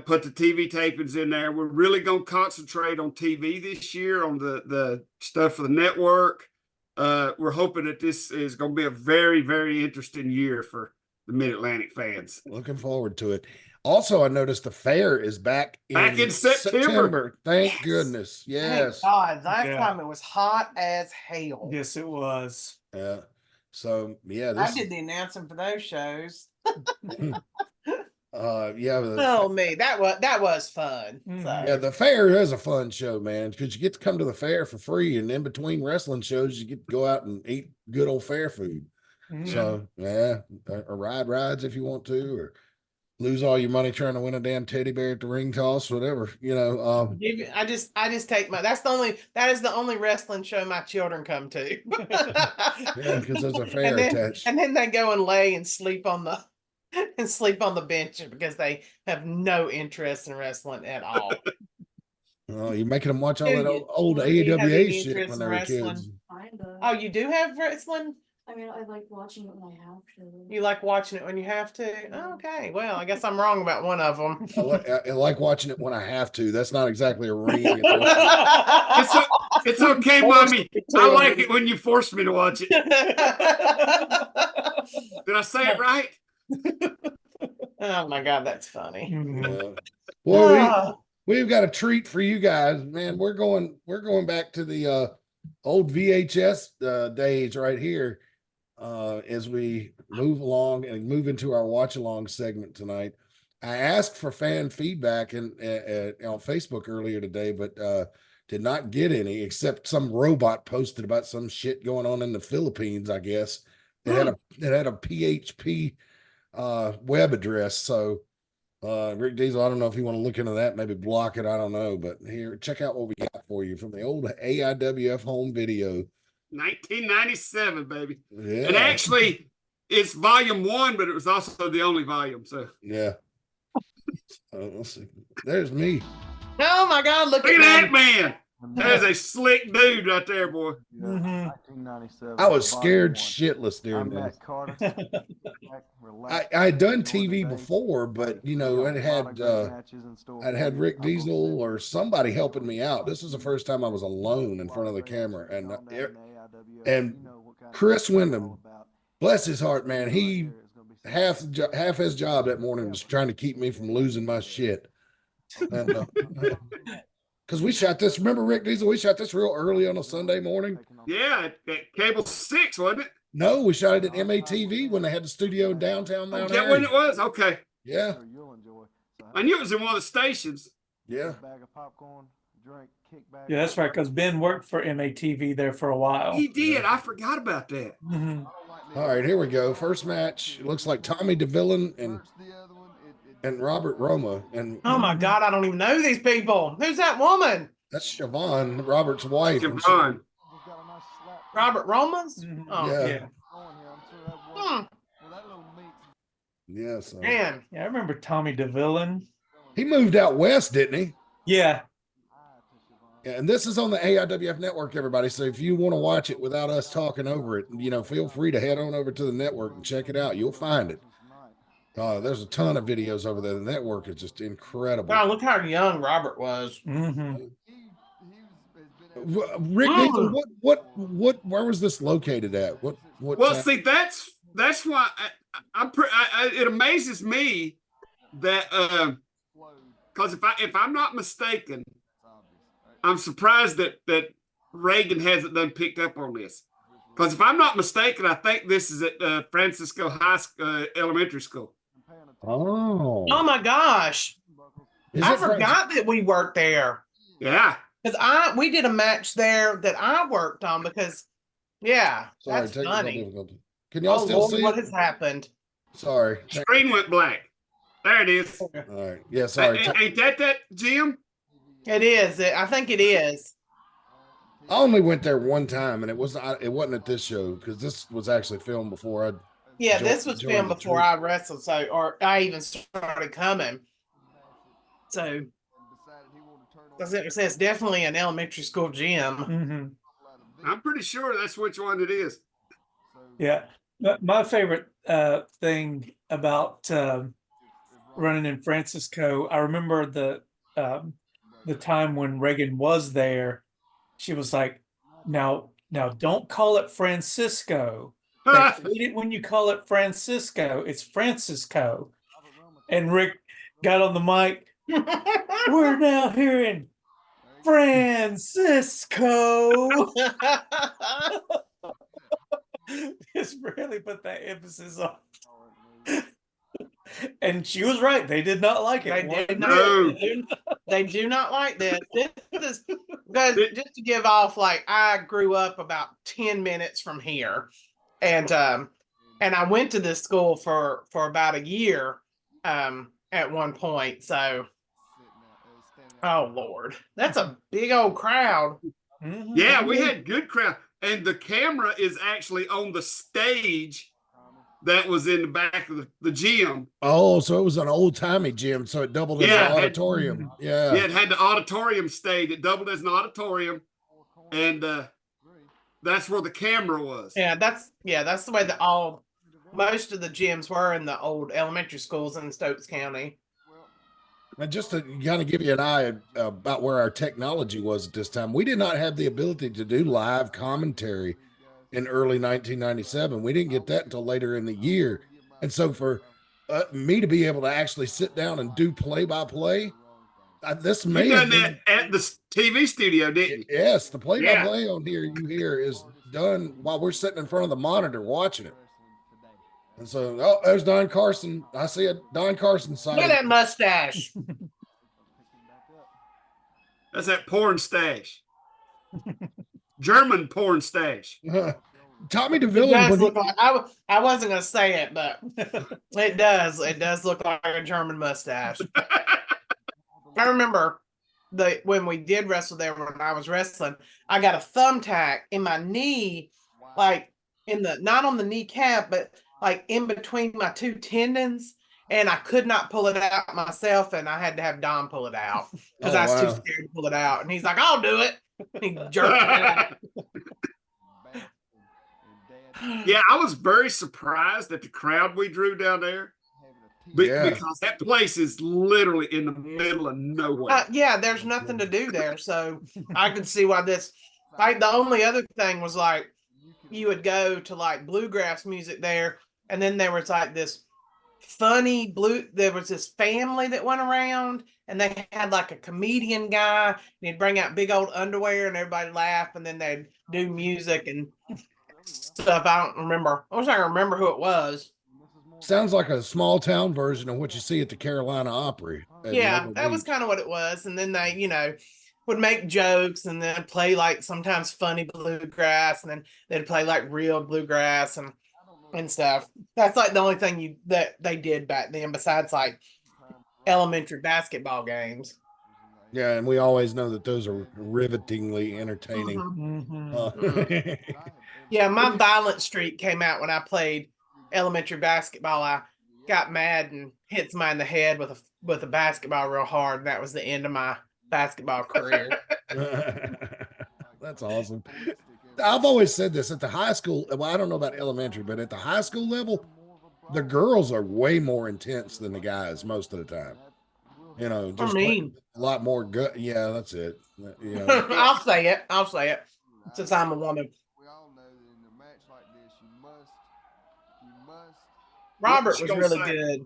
put the TV tapings in there. We're really going to concentrate on TV this year, on the stuff for the network. We're hoping that this is going to be a very, very interesting year for the Mid Atlantic fans. Looking forward to it. Also, I noticed the fair is back in September. Thank Yes. goodness. Yes. Thank God. Last Yeah. time it was hot as hell. Yes, it was. Yeah. So yeah, I this did the announcing for those shows. yeah, Oh me, that was fun. Mhm. So. yeah, the fair is a fun show, man, because you get to come to the fair for free, and in between wrestling shows, you get to go out and eat good old fair food. Mhm. So yeah, or ride rides if you want to, or lose all your money trying to win a damn teddy bear at the ring toss, whatever, I just take that is the only wrestling show my children come to. Yeah, because there's a fair and then, attached. And then they go and lay and sleep on the bench because they have no interest in wrestling at all. Oh, you're making them watch all Do that you? old Do you have AWA any shit interest when in they were wrestling? kids. Kinda. Oh, you do have wrestling? I mean, I like watching it when I have to. You like watching it when you have to? Oh, okay. Well, I guess I'm wrong about one of them. I like watching it when I have to. That's not exactly a ring. It's okay, mommy. I like it when you force me to watch it. Did I say it right? Oh my God, that's funny. Mhm. Well, we've got a treat for you guys, man. We're going back to the old VHS days right here as we move along and move into our watch along segment tonight. I asked for fan feedback on Facebook earlier today, but did not get any, except some robot posted about some shit going on in the Philippines, I guess. It had a PHP web address. So Rick Diesel, I don't know if you want to look into that, maybe block it, I don't know. But here, check out what we got for you from the old AIWF home video. 1997, baby. Yeah. And actually, it's volume 1, but it was also the only volume. So yeah. Let's see. There's me. Oh my God, look look at at that man. That is a slick dude right there, boy. Mhm. 1997. I was scared Volume shitless one. during I'm this. Matt Carter. I had done TV before, but it had I'd had Rick Diesel or somebody helping me out. This was the first time I was alone in front of the camera, and Chris Wyndham, bless his heart, man, he half his job that morning was trying to keep me from losing my shit. And because we shot this, remember Rick Diesel? We shot this real early on a Sunday morning. Yeah, at Cable 6, wasn't it? No, we shot it at MATV when they had the studio in downtown Mount Is that Airy. when it was? Okay. Yeah. I knew it was in one of the stations. Yeah. Yeah, that's right. Because Ben worked for MATV there for a while. He did. I forgot about that. Mhm. All right, here we go. First match. It looks like Tommy DeVillin and Robert Roma. And Oh my God, I don't even know these people. Who's that woman? that's Siobhan, Robert's wife. Siobhan. Robert Romans? Mhm. Oh, Yeah. Yeah. Yeah, so man. Yeah, I remember Tommy DeVillin. he moved out west, didn't he? Yeah. Yeah, and this is on the AIWF Network, everybody. So if you want to watch it without us talking over it, feel free to head on over to the network and check it out. You'll find it. There's a ton of videos over there. The network is just incredible. Wow, look how young Robert was. Mhm. Rick Diesel, where was this located at? What Well, see, that's why it amazes me that because if I'm not mistaken, I'm surprised that Reagan hasn't done picked up on this. Because if I'm not mistaken, I think this is at Francisco Elementary School. Oh. Oh my gosh. Is I it Francis? forgot that we worked there. Yeah. Because we did a match there that I worked on because yeah, Sorry, that's technical funny. difficulty. Can y'all Oh still Lord, see what it? has happened? Sorry. Screen went black. There it is. All right. Yeah, sorry. Ain't that Jim? It is. I think it is. I only went there one time, and it wasn't at this show because this was actually filmed before I. Yeah, joined- this was joined filmed the before troop. I wrestled, or I even started coming. So it says definitely an elementary school gym. Mm-hmm. I'm pretty sure that's which one it is. Yeah. My favorite thing about running in Francisco, I remember the time when Reagan was there. She was like, now don't call it Francisco. They hate it when you call it Francisco. It's Francisco. And Rick got on the mic. We're now hearing Francisco. Just really put that emphasis on. And she was right. They did not like it. They did not. No. They do not like this. This is because just to give off, like I grew up about 10 minutes from here, and I went to this school for about a year, at one point. So, oh Lord, that's a big old crowd. Mhm. Yeah, we had good crowd. And the camera is actually on the stage that was in the back of the gym. Oh, so it was an old timey gym, so it doubled as Yeah, an auditorium. Yeah, it had the auditorium stage. It doubled as an auditorium. And that's where the camera was. Yeah, that's the way that most of the gyms were in the old elementary schools in Stokes County. And just to kind of give you an eye about where our technology was at this time, we did not have the ability to do live commentary in early 1997. We didn't get that until later in the year. And so for me to be able to actually sit down and do play-by-play, this You may done have that at the TV studio, didn't you? Yes, the play-by-play on here you hear is done while we're sitting in front of the monitor watching it. And so, oh, there's Don Carson. I see a Don Carson side. Look at that mustache. That's that porn stash. German porn stash. Tommy It DeVille. does look like I wasn't gonna say it, but it does. It does look like a German mustache. I remember when we did wrestle there when I was wrestling, I got a thumbtack in my knee, like not on the kneecap, but like in between my two tendons, and I could not pull it out myself, and I had to have Don pull it out because I was too scared to pull it out. And he's like, "I'll do it." He jerked it out. Yeah, I was very surprised at the crowd we drew down there. Because that place is literally in the middle of nowhere. Yeah, there's nothing to do there. So I could see why this. Like the only other thing was like you would go to like bluegrass music there, and then there was like this funny there was this family that went around, and they had like a comedian guy, and he'd bring out big old underwear, and everybody laugh, and then they'd do music and stuff. I don't remember. I wish I remember who it was. Sounds like a small town version of what you see at the Carolina Opry. Yeah, that was kind of what it was. And then they, would make jokes and then play like sometimes funny bluegrass, and then they'd play like real bluegrass and stuff. That's like the only thing that they did back then, besides like elementary basketball games. Yeah, and we always know that those are rivetingly entertaining. Mm-hmm. Yeah, my violent streak came out when I played elementary basketball. I got mad and hit somebody in the head with a basketball real hard, and that was the end of my basketball career. That's awesome. I've always said this at the high school. Well, I don't know about elementary, but at the high school level, the girls are way more intense than the guys most of the time. Just a lot more gut. Yeah, that's it. I'll say it since I'm a woman. Robert was really good.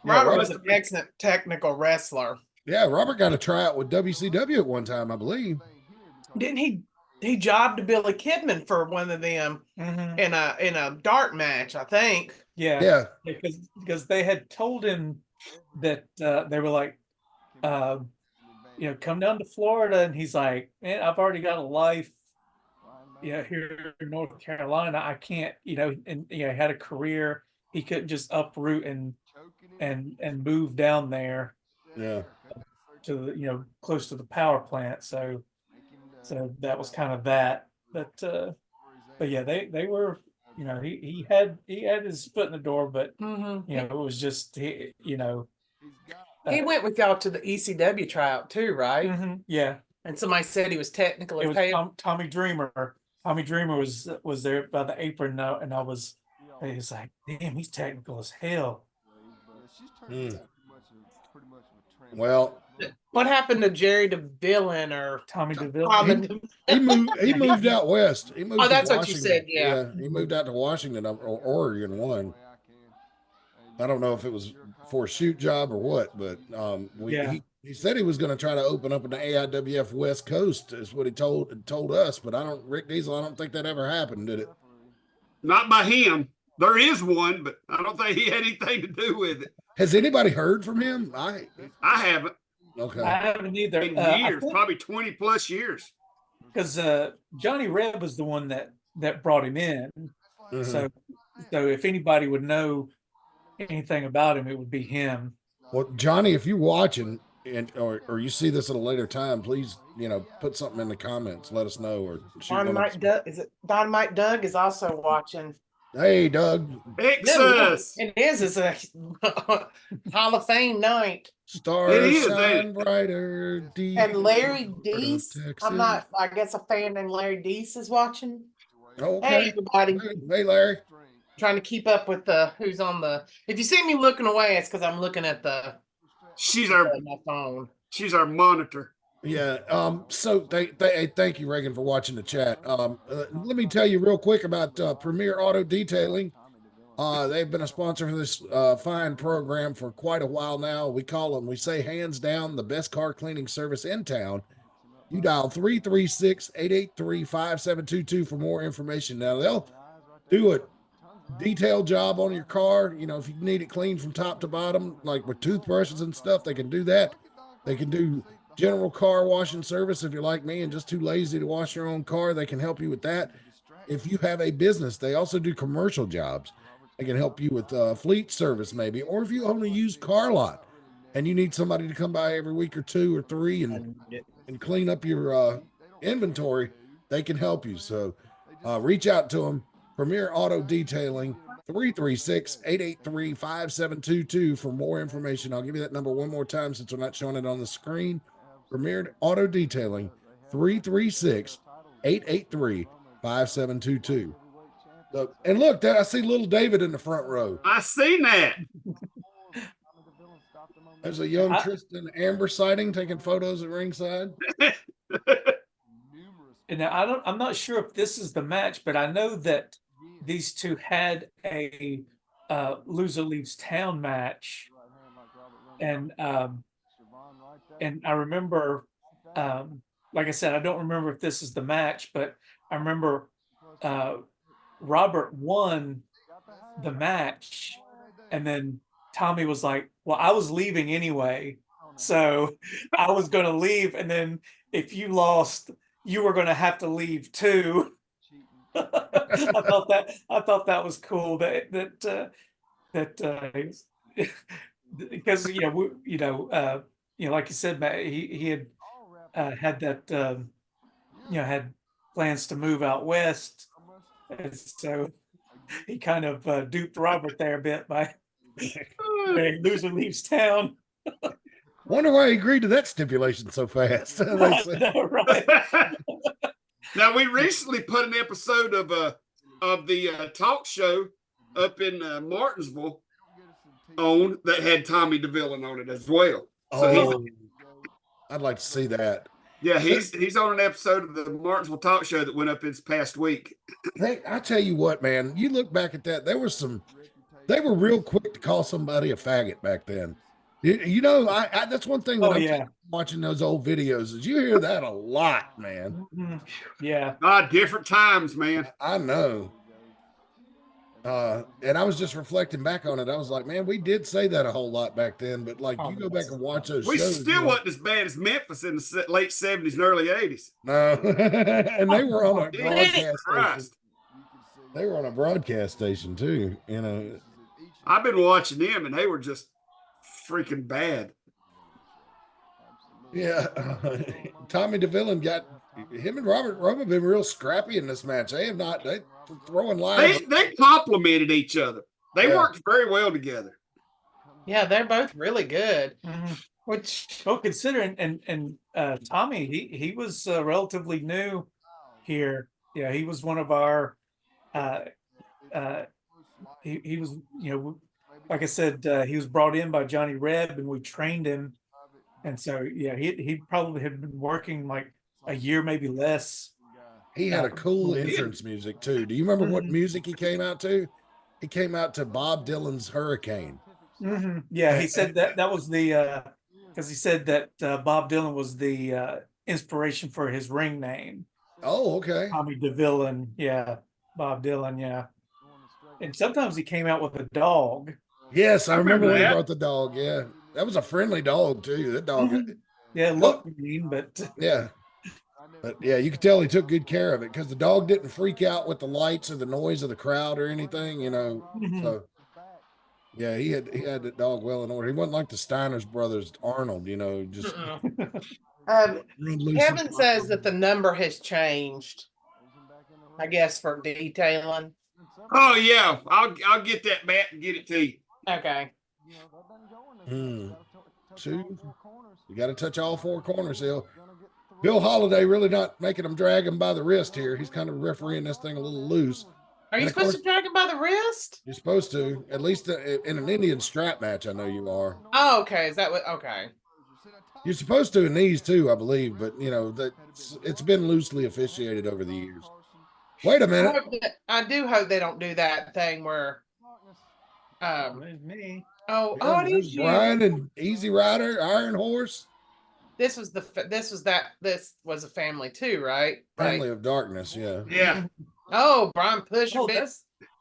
Robert was an excellent technical wrestler. Yeah, Robert got a tryout with WCW at one time, I believe. Didn't he jobbed Billy Kidman for one of them Mhm. in a dart match, I think. Yeah, Yeah. because they had told him that they were like, come down to Florida, and he's like, man, I've already got a life, here in North Carolina. I can't, and he had a career. He couldn't just uproot and move down there Yeah. to the, close to the power plant. So that was kind of that. But yeah, they were, he had his foot in the door, but it was just He went with y'all to the ECW tryout too, right? yeah. And somebody said he was technical It as was hell. Tommy Dreamer. Tommy Dreamer was there by the apron now, and I was like, damn, he's technical as hell. Well, What happened to Jerry DeVillin or Tommy DeVille. he moved out west. He moved Oh, to that's what you Washington. said, yeah. He moved out to Washington or Oregon one. I don't know if it was for a shoot job or what, but he said he was going to try to open up in the AIWF West Coast, is what he told us. But Rick Diesel, I don't think that ever happened, did it? Not by him. There is one, but I don't think he had anything to do with it. Has anybody heard from him? I haven't. Okay. I haven't either. In years, probably 20 plus years. Because Johnny Reb was the one that brought him in. Mhm. So if anybody would know anything about him, it would be him. Well, Johnny, if you're watching or you see this at a later time, please, put something in the comments. Let us know, or shoot one of us. Dynamite Doug is also watching. Hey, Doug. Texas. It is. It's a Hall of Fame night. Stars shine brighter. Deep And Larry Deese. Texas. I guess a fan named Larry Deese is watching. Oh, okay. Hey, everybody. Hey, Larry. Trying to keep up with who's on the. If you see me looking away, it's because I'm looking at my phone. She's our monitor. Yeah. So thank you, Reagan, for watching the chat. Let me tell you real quick about Premier Auto Detailing. They've been a sponsor for this fine program for quite a while now. We say hands down the best car cleaning service in town. You dial 336-883-5722 for more information. Now they'll do a detailed job on your car. If you need it cleaned from top to bottom, like with toothbrushes and stuff, they can do that. They can do general car washing service. If you're like me and just too lazy to wash your own car, they can help you with that. If you have a business, they also do commercial jobs. They can help you with fleet service maybe, or if you own a used car lot and you need somebody to come by every week or 2 or 3 and clean up your inventory, they can help you. So reach out to them. Premier Auto Detailing, 336-883-5722 for more information. I'll give you that number one more time since we're not showing it on the screen. Premier Auto Detailing, 336-883-5722. And look, I see little David in the front row. I seen that. There's a young Tristan Amber sighting taking photos at ringside. And now I'm not sure if this is the match, but I know that these two had a loser leaves town match, and I remember, like I said, I don't remember if this is the match, but I remember Robert won the match, and then Tommy was like, well, I was leaving anyway, so I was going to leave, and then if you lost, you were going to have to leave too. I thought that was cool because like you said, Matt, he had had that had plans to move out west, and so he kind of duped Robert there a bit by loser leaves town. Wonder why he agreed to that stipulation so fast. Right. Now we recently put an episode of the talk show up in Martinsville on that had Tommy DeVillin on it as well. So I'd like to see that. Yeah, he's on an episode of the Martinsville talk show that went up this past week. I tell you what, man, you look back at that, they were real quick to call somebody a faggot back then. You know, I that's one thing that Oh, I'm yeah. watching those old videos is you hear that a lot, man. Mhm. Yeah. Different times, man. I know. And I was just reflecting back on it. I was like, man, we did say that a whole lot back then, but like Oh, you go back and watch those We shows. still wasn't as bad as Memphis in the late 70s and early 80s. No, and they were on a Jesus broadcast station. Christ. They were on a broadcast station too, you know. I've been watching them and they were just freaking bad. Yeah. Tommy DeVille got him and Robert Rome have been real scrappy in this match. They throwing live. They complemented each other. They Yeah. worked very well together. Yeah, they're both really good. Mhm. Which Well, considering and Tommy, he was relatively new here. Yeah, he was one of our. He was, like I said, he was brought in by Johnny Reb, and we trained him, and so yeah, he probably had been working like a year, maybe less. He had a cool Yeah. entrance music too. Do you remember what Mhm. music he came out to? He came out to Bob Dylan's Hurricane. Yeah, he said that was the because he said that Bob Dylan was the inspiration for his ring name. Oh, okay. Tommy DeVille, and yeah, Bob Dylan, yeah. And sometimes he came out with a dog. Yes, I remember when he that. brought the dog. Yeah, that was a friendly dog too. That dog. Yeah, it looked mean, but Yeah. But yeah, you could tell he took good care of it because the dog didn't freak out with the lights or the noise of the crowd or anything, you know. So yeah, he had that dog well in order. He wasn't like the Steiner's brothers, Arnold, you know, just run loose. Kevin says that the number has changed. I guess for detailing. Oh yeah, I'll get that bat and get it to you. Okay. Two. You got to touch all four corners, Hill. Bill Holiday really not making him drag him by the wrist here. He's kind of refereeing this thing a little loose. Are you And of supposed course- to drag him by the wrist? You're supposed to, at least in an Indian strap match. I know you are. Oh, okay. Is that what? Okay. You're supposed to in these too, I believe, but you know that it's been loosely officiated over the years. Wait a minute. I do hope they don't do that thing where. me. Oh, Yeah, it there's is you. Brian and Easy Rider, Iron Horse, This was a family too, right? Family Like, of Darkness. Yeah. Yeah. oh, Brian Pusher. Oh,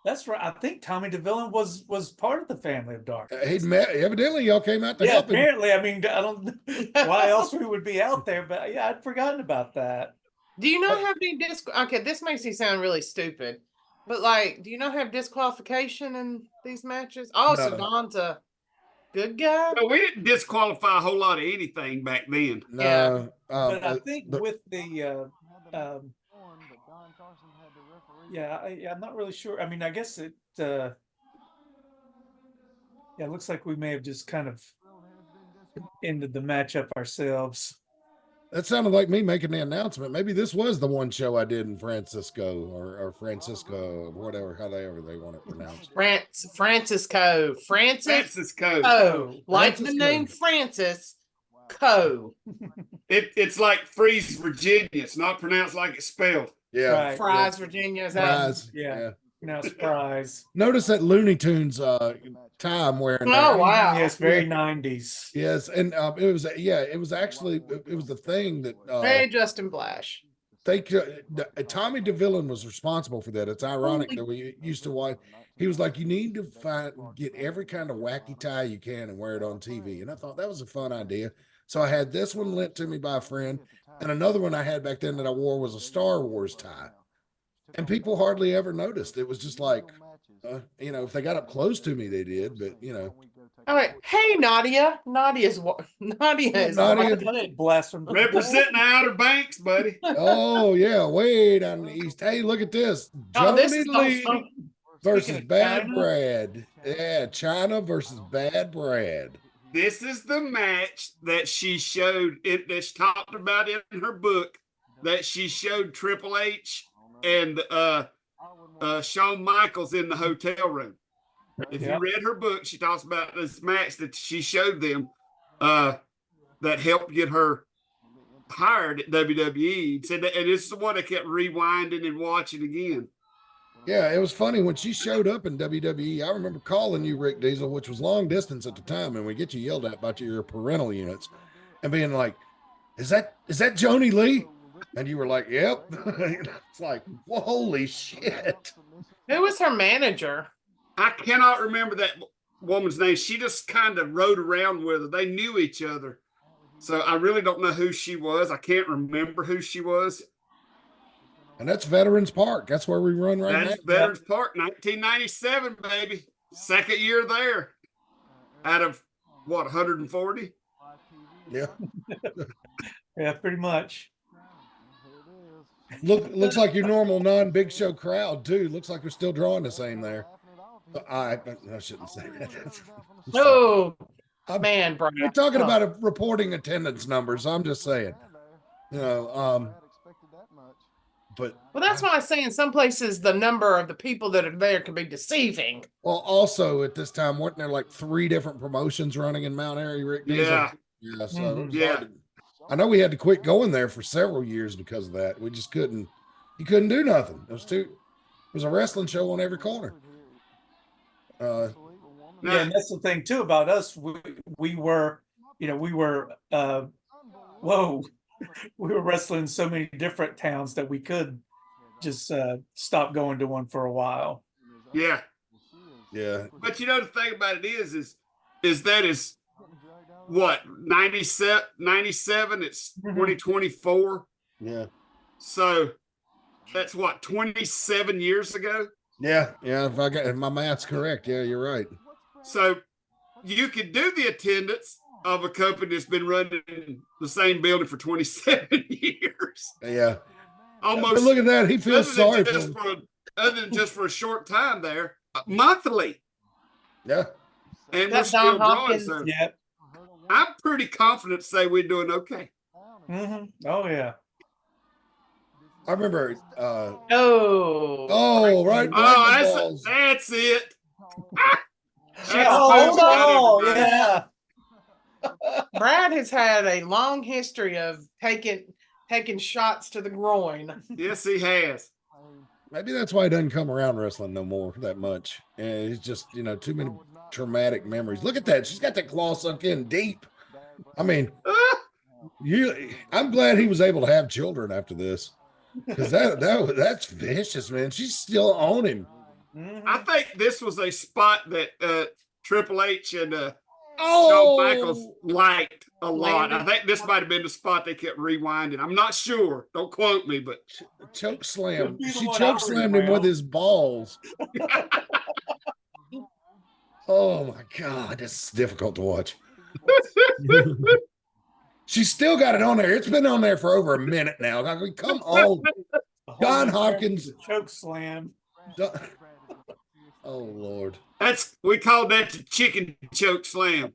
that's right. I think Tommy DeVille was part of the Family of Dark. He'd met, evidently y'all came out to Yeah, help him. apparently. I mean, I don't why else we would be out there, but yeah, I'd forgotten about that. Do you not have any Okay, this makes me sound really stupid, but like, do you not have disqualification in these matches? Oh, so No. Don's a good guy. Well, we didn't disqualify a whole lot of anything back then. No. But I think with the I'm not really sure. I mean, I guess it it looks like we may have just kind of ended the matchup ourselves. that sounded like me making the announcement. Maybe this was the one show I did in Francisco or Francisco, or whatever, however they want it pronounced. Francisco. Francis Code. Oh, like the Francisco. name Francis Co. It's like Freeze, Virginia. It's not pronounced like it's spelled. Yeah. Right. Fries, Virginia. Is that? Fries. Yeah. Now surprise. Notice that Looney Tunes tie I'm wearing. Oh, there. wow. Yes, very 90s. Yes, and it was actually the thing that Hey, Justin Blash. Tommy DeVille was responsible for that. It's ironic that we used to watch. He was like, you need to get every kind of wacky tie you can and wear it on TV. And I thought that was a fun idea. So I had this one lent to me by a friend, and another one I had back then that I wore was a Star Wars tie. And people hardly ever noticed. It was just like, if they got up close to me, they did. But All right. Hey, Nadia. Nadia is Nadia. Blasphemy. Representing the Outer Banks, buddy. Oh yeah, way down the east. Hey, look at this. Oh, this Joni is Lee awesome. versus Speaking of Bad China. Brad. Yeah, China versus Bad Brad. This is the match that she showed, that she talked about in her book, that she showed Triple H and Shawn Michaels in the hotel room. If you read her book, she talks about this match that she showed them that helped get her hired at WWE. Said that, and this is the one I kept rewinding and watching again. Yeah, it was funny when she showed up in WWE. I remember calling you Rick Diesel, which was long distance at the time, and we get you yelled at about your parental units, and being like, "Is that Joni Lee?" And you were like, "Yep." It's like, well, holy shit. Who was her manager? I cannot remember that woman's name. She just kind of rode around with her. They knew each other. So I really don't know who she was. I can't remember who she was. And that's Veterans Park. That's where we run right That's now. Veterans Park, 1997, baby. Second year there. Out of what, 140? Yeah. Yeah, pretty much. Looks like your normal non-big show crowd too. Looks like we're still drawing the same there. I shouldn't say that. Oh, I'm- man, Brad. We're talking Oh. about reporting attendance numbers. I'm just saying, but Well, that's why I was saying some places the number of the people that are there can be deceiving. well, also at this time, weren't there like 3 different promotions running in Mount Airy, Rick Diesel? Yeah. Yeah. So it was Yeah. hard to- I know we had to quit going there for several years because of that. We just couldn't. You couldn't do nothing. It was a wrestling show on every corner. Yeah, and that's the thing too about us. We were wrestling in so many different towns that we could just stop going to one for a while. Yeah. Yeah. But you know, the thing about it is what, 97, it's 2024. Yeah. So that's what, 27 years ago. Yeah. Yeah. If my math's correct, yeah, you're right. So you could do the attendance of a company that's been running in the same building for 27 years. Yeah. Almost. But look at that. He feels sorry for him. Other than just for a short time there, monthly. Yeah. And we're That's still Don drawing. Hopkins. So Yeah. I'm pretty confident to say we're doing okay. Oh yeah. I remember. Oh, Right. Oh, that's it. That's hold the on. everybody. Yeah. Brad has had a long history of taking shots to the groin. Yes, he has. Maybe that's why he doesn't come around wrestling no more that much. And he's just, too many traumatic memories. Look at that. She's got that claw sunk in deep. I mean, I'm glad he was able to have children after this. Because that's vicious, man. She's still on him. I think this was a spot that Triple H and Shawn Oh, Michaels liked a lot. I Landed. think this might have been the spot they kept rewinding. I'm not sure. Don't quote me, but choke slam. Could be the She one choke I slammed him with remember. his balls. Oh my God, this is difficult to watch. She's still got it on there. It's been on there for over a minute now. I mean, come on. Don Hopkins. Choke slam. Oh Lord. we called that the chicken choke slam.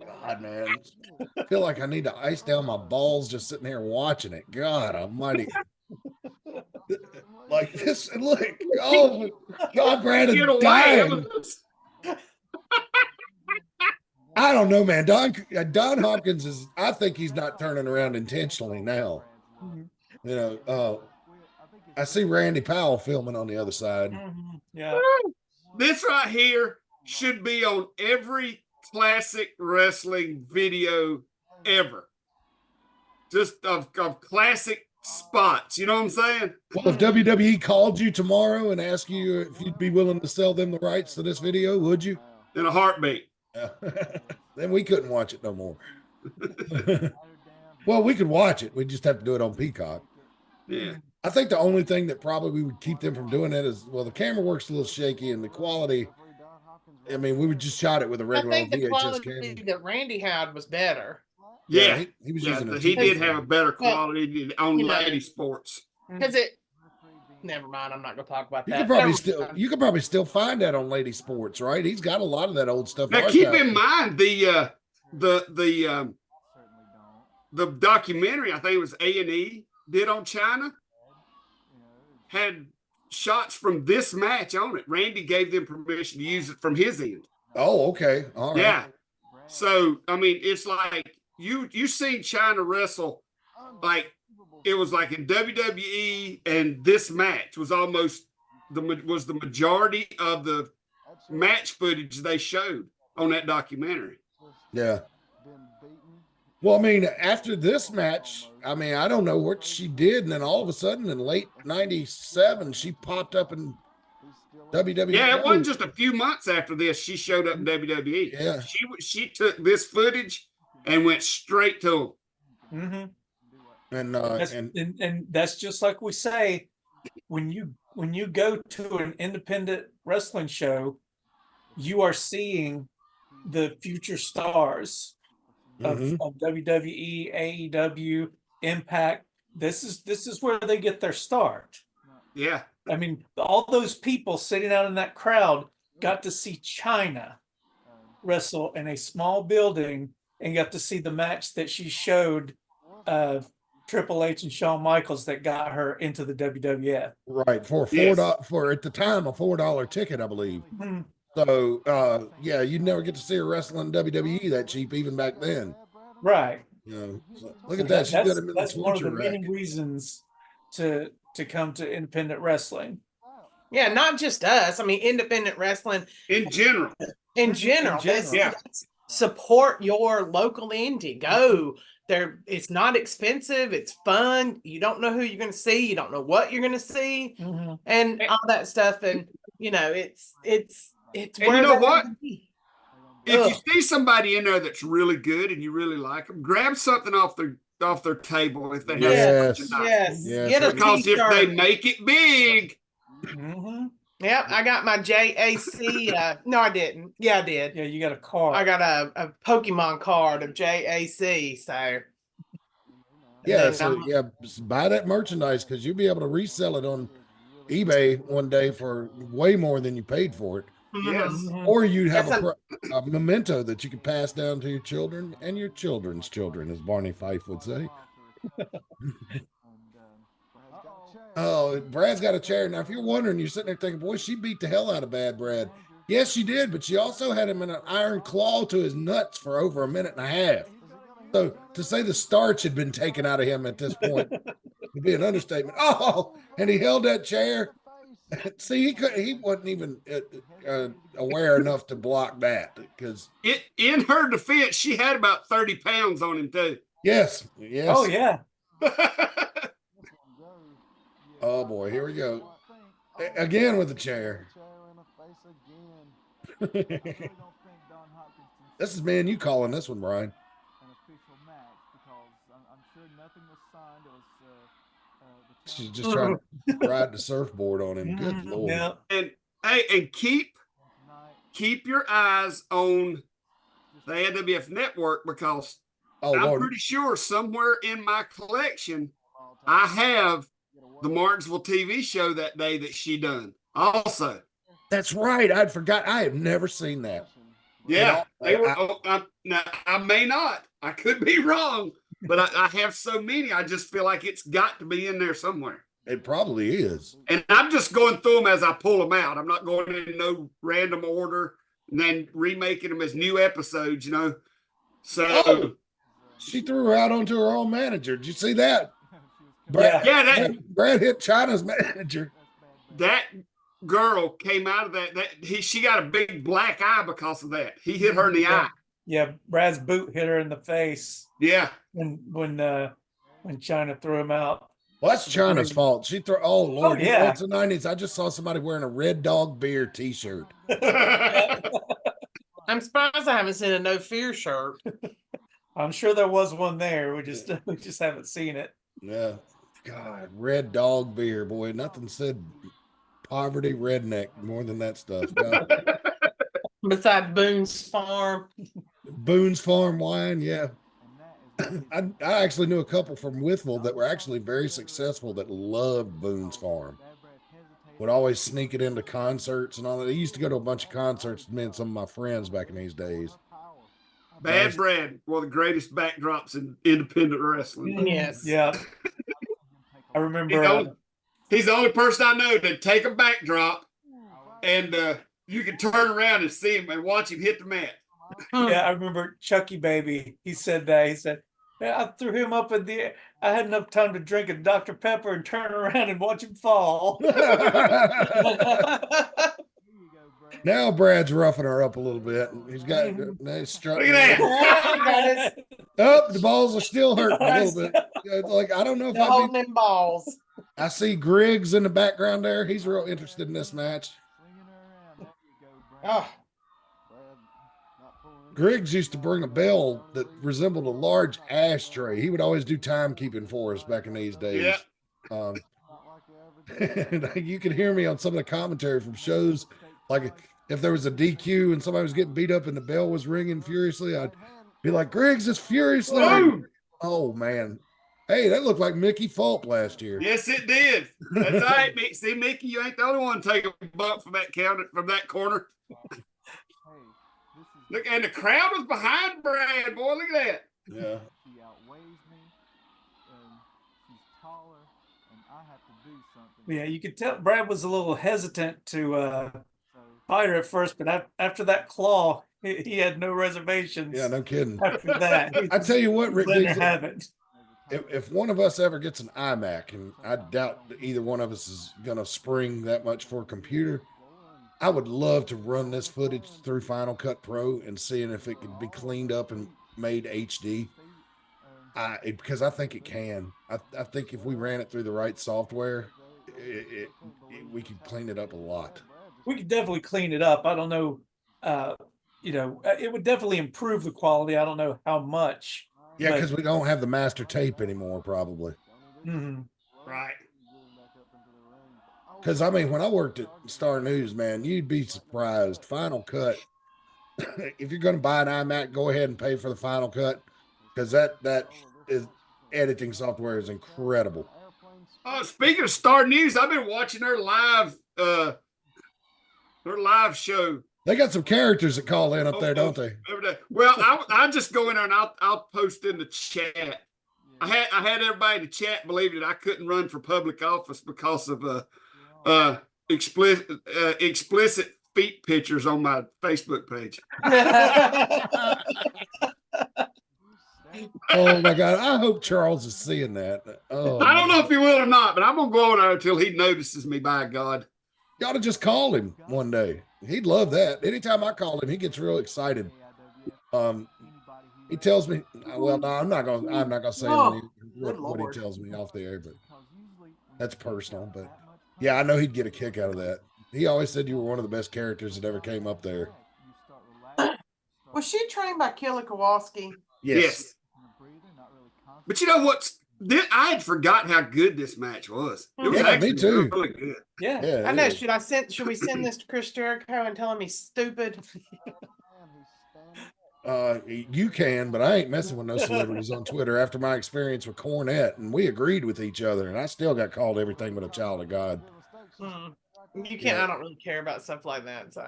God, man. I feel like I need to ice down my balls just sitting here watching it. God almighty. Like this, look. Oh, God, Brad is Get away. dying. I don't know, man. Don Hopkins is, I think he's not turning around intentionally now. I see Randy Powell filming on the other side. Yeah. This right here should be on every classic wrestling video ever. Just of classic spots. You know what I'm saying? Well, if WWE called you tomorrow and asked you if you'd be willing to sell them the rights to this video, would you? In a heartbeat. Yeah. Then we couldn't watch it no more. Well, we could watch it. We just have to do it on Peacock. Yeah. I think the only thing that probably would keep them from doing that is, well, the camera works a little shaky and the quality. I mean, we would just shot it with a I regular think the VHS quality camera. that Randy had was better. Yeah. he was Yeah, using a he cheap did one. have a better quality on lady sports. Because never mind, I'm not gonna talk about You that. could probably Never still mind. you could probably still find that on Lady Sports, right? He's got a lot of that old stuff. Now keep archived. in mind the documentary, I think it was A&E did on China, had shots from this match on it. Randy gave them permission to use it from his end. Oh, okay. All right. Yeah. So I mean, it's like you seen China wrestle like it was like in WWE, and this match was almost the majority of the match footage they showed on that documentary. Yeah. Well, I mean, after this match, I mean, I don't know what she did, and then all of a sudden, in late '97, she popped up in WWE. Yeah, it wasn't just a few months after this she showed up in WWE. Yeah. She took this footage and went straight to Mm-hmm. And And that's just like we say, when you go to an independent wrestling show, you are seeing the future stars of WWE, AEW, Impact. This is where they get their start. Yeah. I mean, all those people sitting out in that crowd got to see China wrestle in a small building and got to see the match that she showed Triple H and Shawn Michaels that got her into the WWF. right, for for at the time a $4 ticket, I believe. Mm-hmm. So yeah, you'd never get to see her wrestling WWE that cheap even back then. Right. You know, so look at that. She's got him in That's the one of the future many rack. reasons to come to independent wrestling. Yeah, not just us. I mean, independent wrestling In general. in general. Yeah. Support your local indie. Go there. It's not expensive. It's fun. You don't know who you're going to see. You don't know what you're going to see, Mm-hmm. and all that stuff. And you know, it's And where you know they what? need to be. If you see somebody in there that's really good and you really like them, grab something off their table if they have Yes. merchandise. Yes, get a Because if t-shirt. they make it big, Mm-hmm. Yep, I got my JAC. No, I didn't. Yeah, I did. Yeah, you got a card. I got a Pokemon card of JAC. So Yeah, then so yeah, buy that merchandise because you'll be able to resell it on eBay one day for way more than you paid for it. yes. Mhm. Or you'd have That's a memento that you could pass down to your children and your children's children, as Barney Fife would say. Oh, Brad's got a chair. Now, if you're wondering, you're sitting there thinking, boy, she beat the hell out of Bad Brad. Yes, she did, but she also had him in an iron claw to his nuts for over a minute and a half. So to say the starch had been taken out of him at this point would be an understatement. Oh, and he held that chair. See, he wasn't even aware enough to block that because In her defense, she had about 30 pounds on him too. yes. Oh yeah. Oh boy, here we go again with the chair. This is me and you calling this one, Brian. She's just trying to ride the surfboard on him. Good Lord. Yeah. And keep your eyes on the AIWF Network because Oh I'm Lord. pretty sure somewhere in my collection I have the Martinsville TV show that day that she done. Also, That's right. I'd forgot. I have never seen that. yeah, You know, now, I may not. I could be wrong, but I have so many. I just feel like it's got to be in there somewhere. It probably is. And I'm just going through them as I pull them out. I'm not going in no random order and then remaking them as new episodes, you know. So Oh. She threw her out onto her own manager. Did you see that? Brad, yeah, Brad hit China's manager. that girl came out of she got a big black eye because of that. He hit her in the eye. Yeah, Brad's boot hit her in the face Yeah. when China threw him out. Well, that's China's fault. She threw. Oh Lord, Oh, yeah. It's the '90s. I just saw somebody wearing a Red Dog Beer T-shirt. I'm surprised I haven't seen a No Fear shirt. I'm sure there was one there. We just haven't seen it. Yeah, God, Red Dog Beer, boy. Nothing said poverty redneck more than that stuff. God. Besides Boone's Farm. Boone's Farm wine, yeah. I actually knew a couple from Withville that were actually very successful that loved Boone's Farm. Would always sneak it into concerts and all that. I used to go to a bunch of concerts with me and some of my friends back in these days. Bad Brad, one of the greatest backdrops in independent wrestling. Yes. Yeah. I remember. He's the only person I know that take a backdrop and you can turn around and see him and watch him hit the mat. Yeah, I remember Chucky Baby. He said that. He said, Yeah, I threw him up in the air. I had enough time to drink a Dr. Pepper and turn around and watch him fall. Now Brad's roughing her up a little bit. And he's got nice strutting. Look at that. Got his Oh, the balls are still hurting a little bit. It's like, I don't know if holding them balls. I see Griggs in the background there. He's real interested in this match. Oh, Griggs used to bring a bell that resembled a large ashtray. He would always do timekeeping for us back in these days. Yeah. And you could hear me on some of the commentary from shows. Like if there was a DQ and somebody was getting beat up and the bell was ringing furiously, I'd be like, Griggs is furiously. Whoa! Oh, man. Hey, that looked like Mickey Fulp last year. Yes, it did. That's all right, Mickey. See, Mickey, you ain't the only one taking a bump from that counter, from that corner. Look, and the crowd was behind Brad, boy. Look at that. Yeah. She outweighs me, and she's taller, and I have to do something. Yeah, you could tell Brad was a little hesitant to So fight her at first, but after that claw, he had no reservations. Yeah, no kidding. After that, he I tell you what, Rick, let her Biggs, have it. if one of us ever gets an iMac, and I doubt that either one of us is going to spring that much for a computer, I would love to run this footage through Final Cut Pro and seeing if it could be cleaned up and made HD. Because I think it can. I think if we ran it through the right software, we could clean it up a lot. We could definitely clean it up. I don't know. It would definitely improve the quality. I don't know how much. Yeah, but- because we don't have the master tape anymore, probably. Mhm. Right. Because, I mean, when I worked at Star News, man, you'd be surprised. Final Cut, if you're going to buy an iMac, go ahead and pay for the Final Cut, because that is editing software is incredible. Oh, speaking of Star News, I've been watching their live show. They got some characters that call in up there, don't they? Every day. Well, I'll just go in there and I'll post in the chat. I had everybody in the chat believe that I couldn't run for public office because of explicit feet pictures on my Facebook page. Oh my God! I hope Charles is seeing that. Oh, I don't know if he will or not, but I'm gonna go over there until he notices me. By God, you ought to just call him one day. He'd love that. Anytime I call him, he gets real excited. He tells me, well, no, I'm not gonna say what he tells me off the air, but that's personal. But yeah, I know he'd get a kick out of that. He always said you were one of the best characters that ever came up there. Was she trained by Kelly Kowalski? yes. But you know what? I had forgot how good this match was. It was Yeah, actually me too. really good. Yeah. Yeah, I know. yeah. Should we send this to Chris Jericho and tell him he's stupid? You can, but I ain't messing with no celebrities on Twitter after my experience with Cornette, and we agreed with each other, and I still got called everything but a child of God. You can't. Yeah. I don't really care about stuff like that. So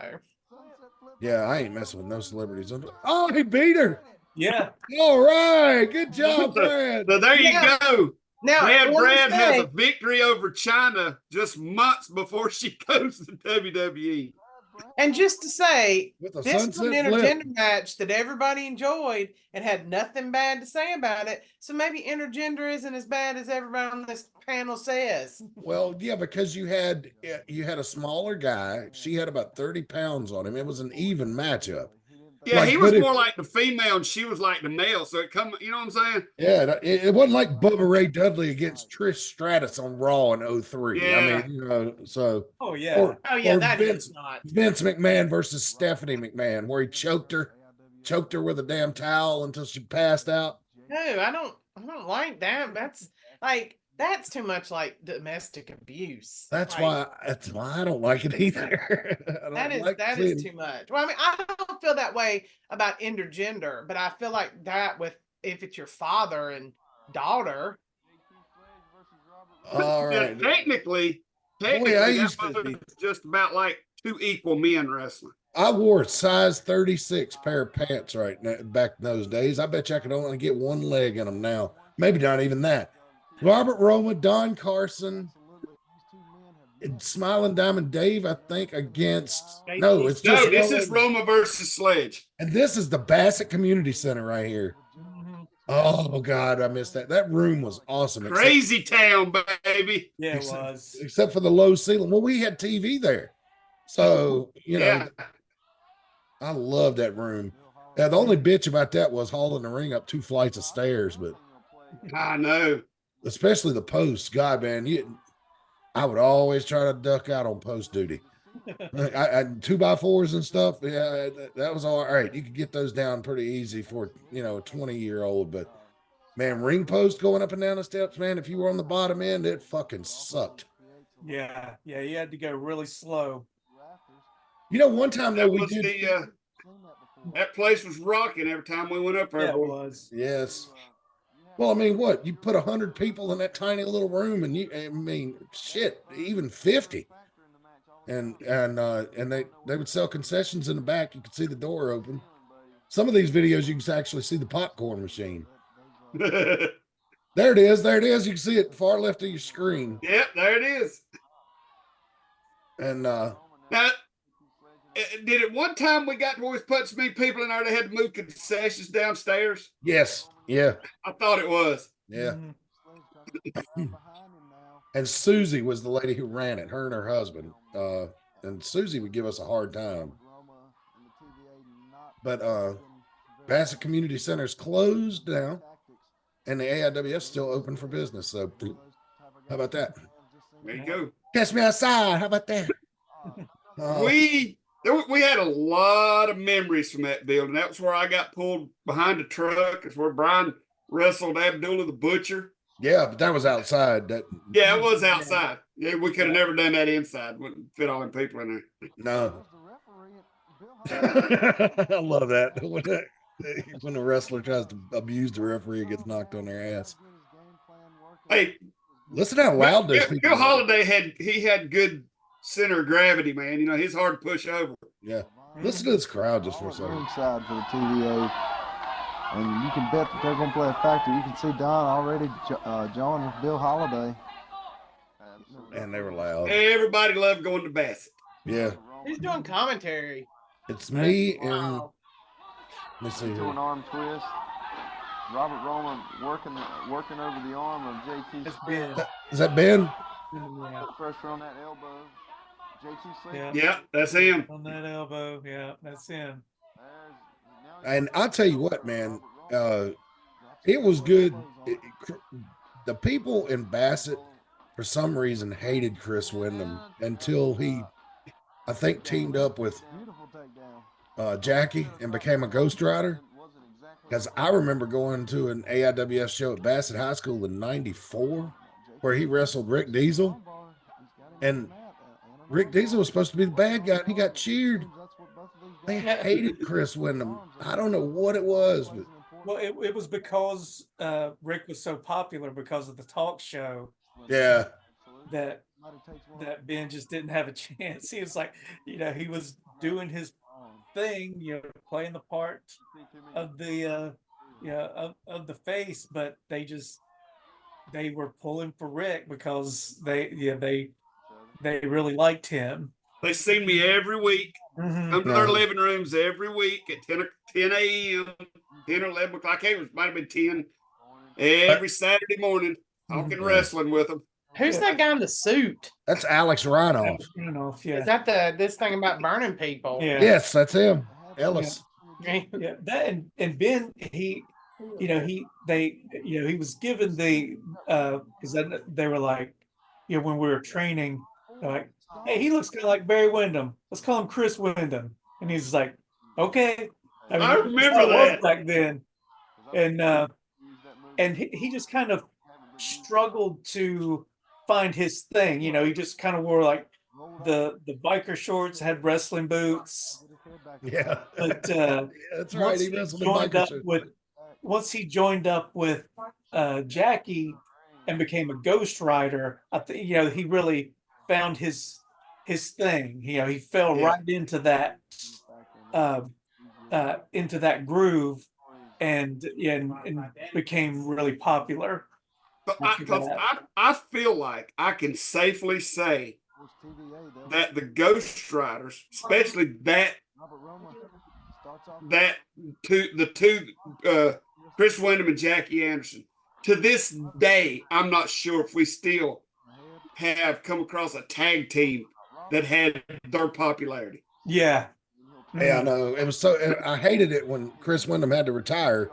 Yeah, I ain't messing with no celebrities. Oh, he beat her. Yeah. All right, good job, Brad. So there you Yeah. go. now, I wanna Brad has say- a victory over China just months before she goes to WWE. and just to say, With a this was an sunset flip. intergender match that everybody enjoyed and had nothing bad to say about it. So maybe intergender isn't as bad as everybody on this panel says. Well, yeah, because you had a smaller guy. She had about 30 pounds on him. It was an even matchup. Yeah, Like, he was but more like the female and she was like the male. So you know what I'm saying? Yeah, it wasn't like Bubba Ray Dudley against Trish Stratus on Raw in 03. Yeah. I mean, so Oh yeah. or Oh yeah, or that Vince, is not. Vince McMahon versus Stephanie McMahon, where he choked her with a damn towel until she passed out. No, I don't like that. That's too much like domestic abuse. That's Like, why I don't like it either. I that don't is like that seeing- is too much. Well, I mean, I don't feel that way about intergender, but I feel like that with if it's your father and daughter. All Yeah, right. technically, I that used to was be- just about like two equal men wrestling. I wore a size 36 pair of pants right now, back in those days. I bet you I could only get one leg in them now. Maybe not even that. Robert Roma, Don Carson, and Smiling Diamond Dave, I think, against. No, it's just. No, this is Roma versus Sledge. And this is the Bassett Community Center right here. Oh God, I missed that. That room was awesome. Crazy town, baby. Yeah, it except- was. Except for the low ceiling. Well, we had TV there. So, Yeah. I love that room. Yeah, the only bitch about that was hauling the ring up 2 flights of stairs, but I know. especially the posts. God, man, I would always try to duck out on post duty. I 2x4s and stuff. Yeah, that was all right. You could get those down pretty easy for a 20-year-old, but man, ring post going up and down the steps, man. If you were on the bottom end, it fucking sucked. Yeah, you had to go really slow. One time though That we was did. that place was rocking every time we went up there. Yeah, it boy. was. Yes. Well, I mean, what you put 100 people in that tiny little room, and shit, even 50. And they would sell concessions in the back. You could see the door open. Some of these videos, you can actually see the popcorn machine. There it is. There it is. You can see it far left of your screen. Yep, there it is. And Now, did it one time we got to always put so many people in there they had to move concessions downstairs? yes, yeah, I thought it was. yeah. Mhm. And Susie was the lady who ran it, her and her husband. And Susie would give us a hard time. But Bassett Community Center's closed now, and the AIWF still open for business. So how about that? There you go. Catch me outside. How about that? We had a lot of memories from that building. That was where I got pulled behind the truck. It's where Brian wrestled Abdullah the Butcher. Yeah, but that was outside. Yeah, it was outside. Yeah, we could have never done that inside. Wouldn't fit all them people in there. No. I love that. When the wrestler tries to abuse the referee and gets knocked on their ass. Hey, Listen how loud those people Bill are. Holiday had good center of gravity, man. He's hard to push over. Yeah. Listen to this crowd just for a second. Ringside for the TVA. And you can bet that they're going to play a factor. You can see Don already joined with Bill Holiday. Man, they were loud. Everybody loved going to Bassett. Yeah. Who's doing commentary? It's me and Wow. let me see Into here. an arm twist. Robert Roman working over the arm of JT It's Smith. Ben. Is that Ben? Yeah. Put pressure on that elbow. JT Smith. Yeah. Yeah, that's him. On that elbow. Yeah, that's him. And I'll tell you what, man, it was good. The people in Bassett, for some reason, hated Chris Wyndham until he, I think, teamed up with Jackie and became a Ghost Rider. Because I remember going to an AIWF show at Bassett High School in '94 where he wrestled Rick Diesel. And Rick Diesel was supposed to be the bad guy. And he got cheered. They hated Chris Wyndham. I don't know what it was, but Well, it was because Rick was so popular because of the talk show yeah. that Ben just didn't have a chance. He was like, he was doing his thing, playing the part of the of the face, but they were pulling for Rick because they really liked him. They seen me every week. Mhm. Come to their living rooms every week at 10 a.m., 10 or 11 o'clock. It might have been 10 every Saturday morning, talking wrestling with them. Who's that guy in the suit? That's Alex Rhinoff. Yeah. Is that this thing about burning people? Yeah. Yes, that's him. Ellis. Yeah, that and Ben, he was given the because then they were like, when we were training, they're like, hey, he looks kind of like Barry Windham. Let's call him Chris Windham. And he's like, okay. I that's remember how it was that. back then. And he just kind of struggled to find his thing. He just kind of wore like the biker shorts, had wrestling boots. Yeah. But Yeah, that's right. once He he wrestled in joined biker up suits. once he joined up with Jackie and became a Ghost Rider, I think he really found his thing. He fell right into that groove and became really popular. But I feel like I can safely say that the Ghost Riders, especially the two Chris Wyndham and Jackie Anderson. To this day, I'm not sure if we still have come across a tag team that had their popularity. Yeah. Yeah, I know. It was so. I hated it when Chris Wyndham had to retire.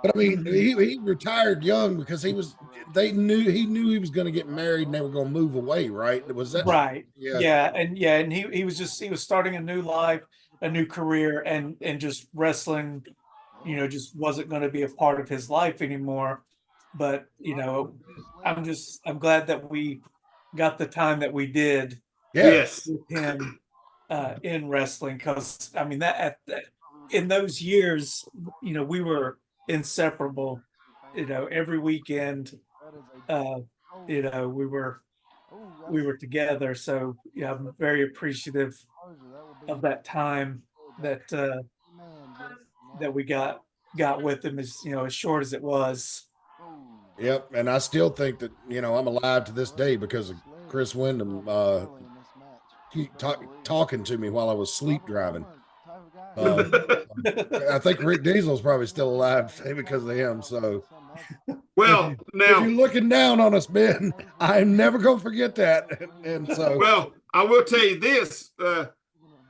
But I mean, he retired young because he knew he was going to get married and they were going to move away, right? Was that Right. Yeah. And he was starting a new life, a new career, and just wrestling, just wasn't going to be a part of his life anymore. But I'm glad that we got the time that we did Yeah. Yes. with him in wrestling, because I mean in those years, we were inseparable. Every weekend, we were together. So yeah, I'm very appreciative of that time that we got with him, as short as it was. Yep. And I still think that, I'm alive to this day because of Chris Wyndham keep talking to me while I was sleep driving. I think Rick Diesel's probably still alive today because of him. So, Well, if you're looking down on us, Ben, I'm never gonna forget that. And so, well, I will tell you this: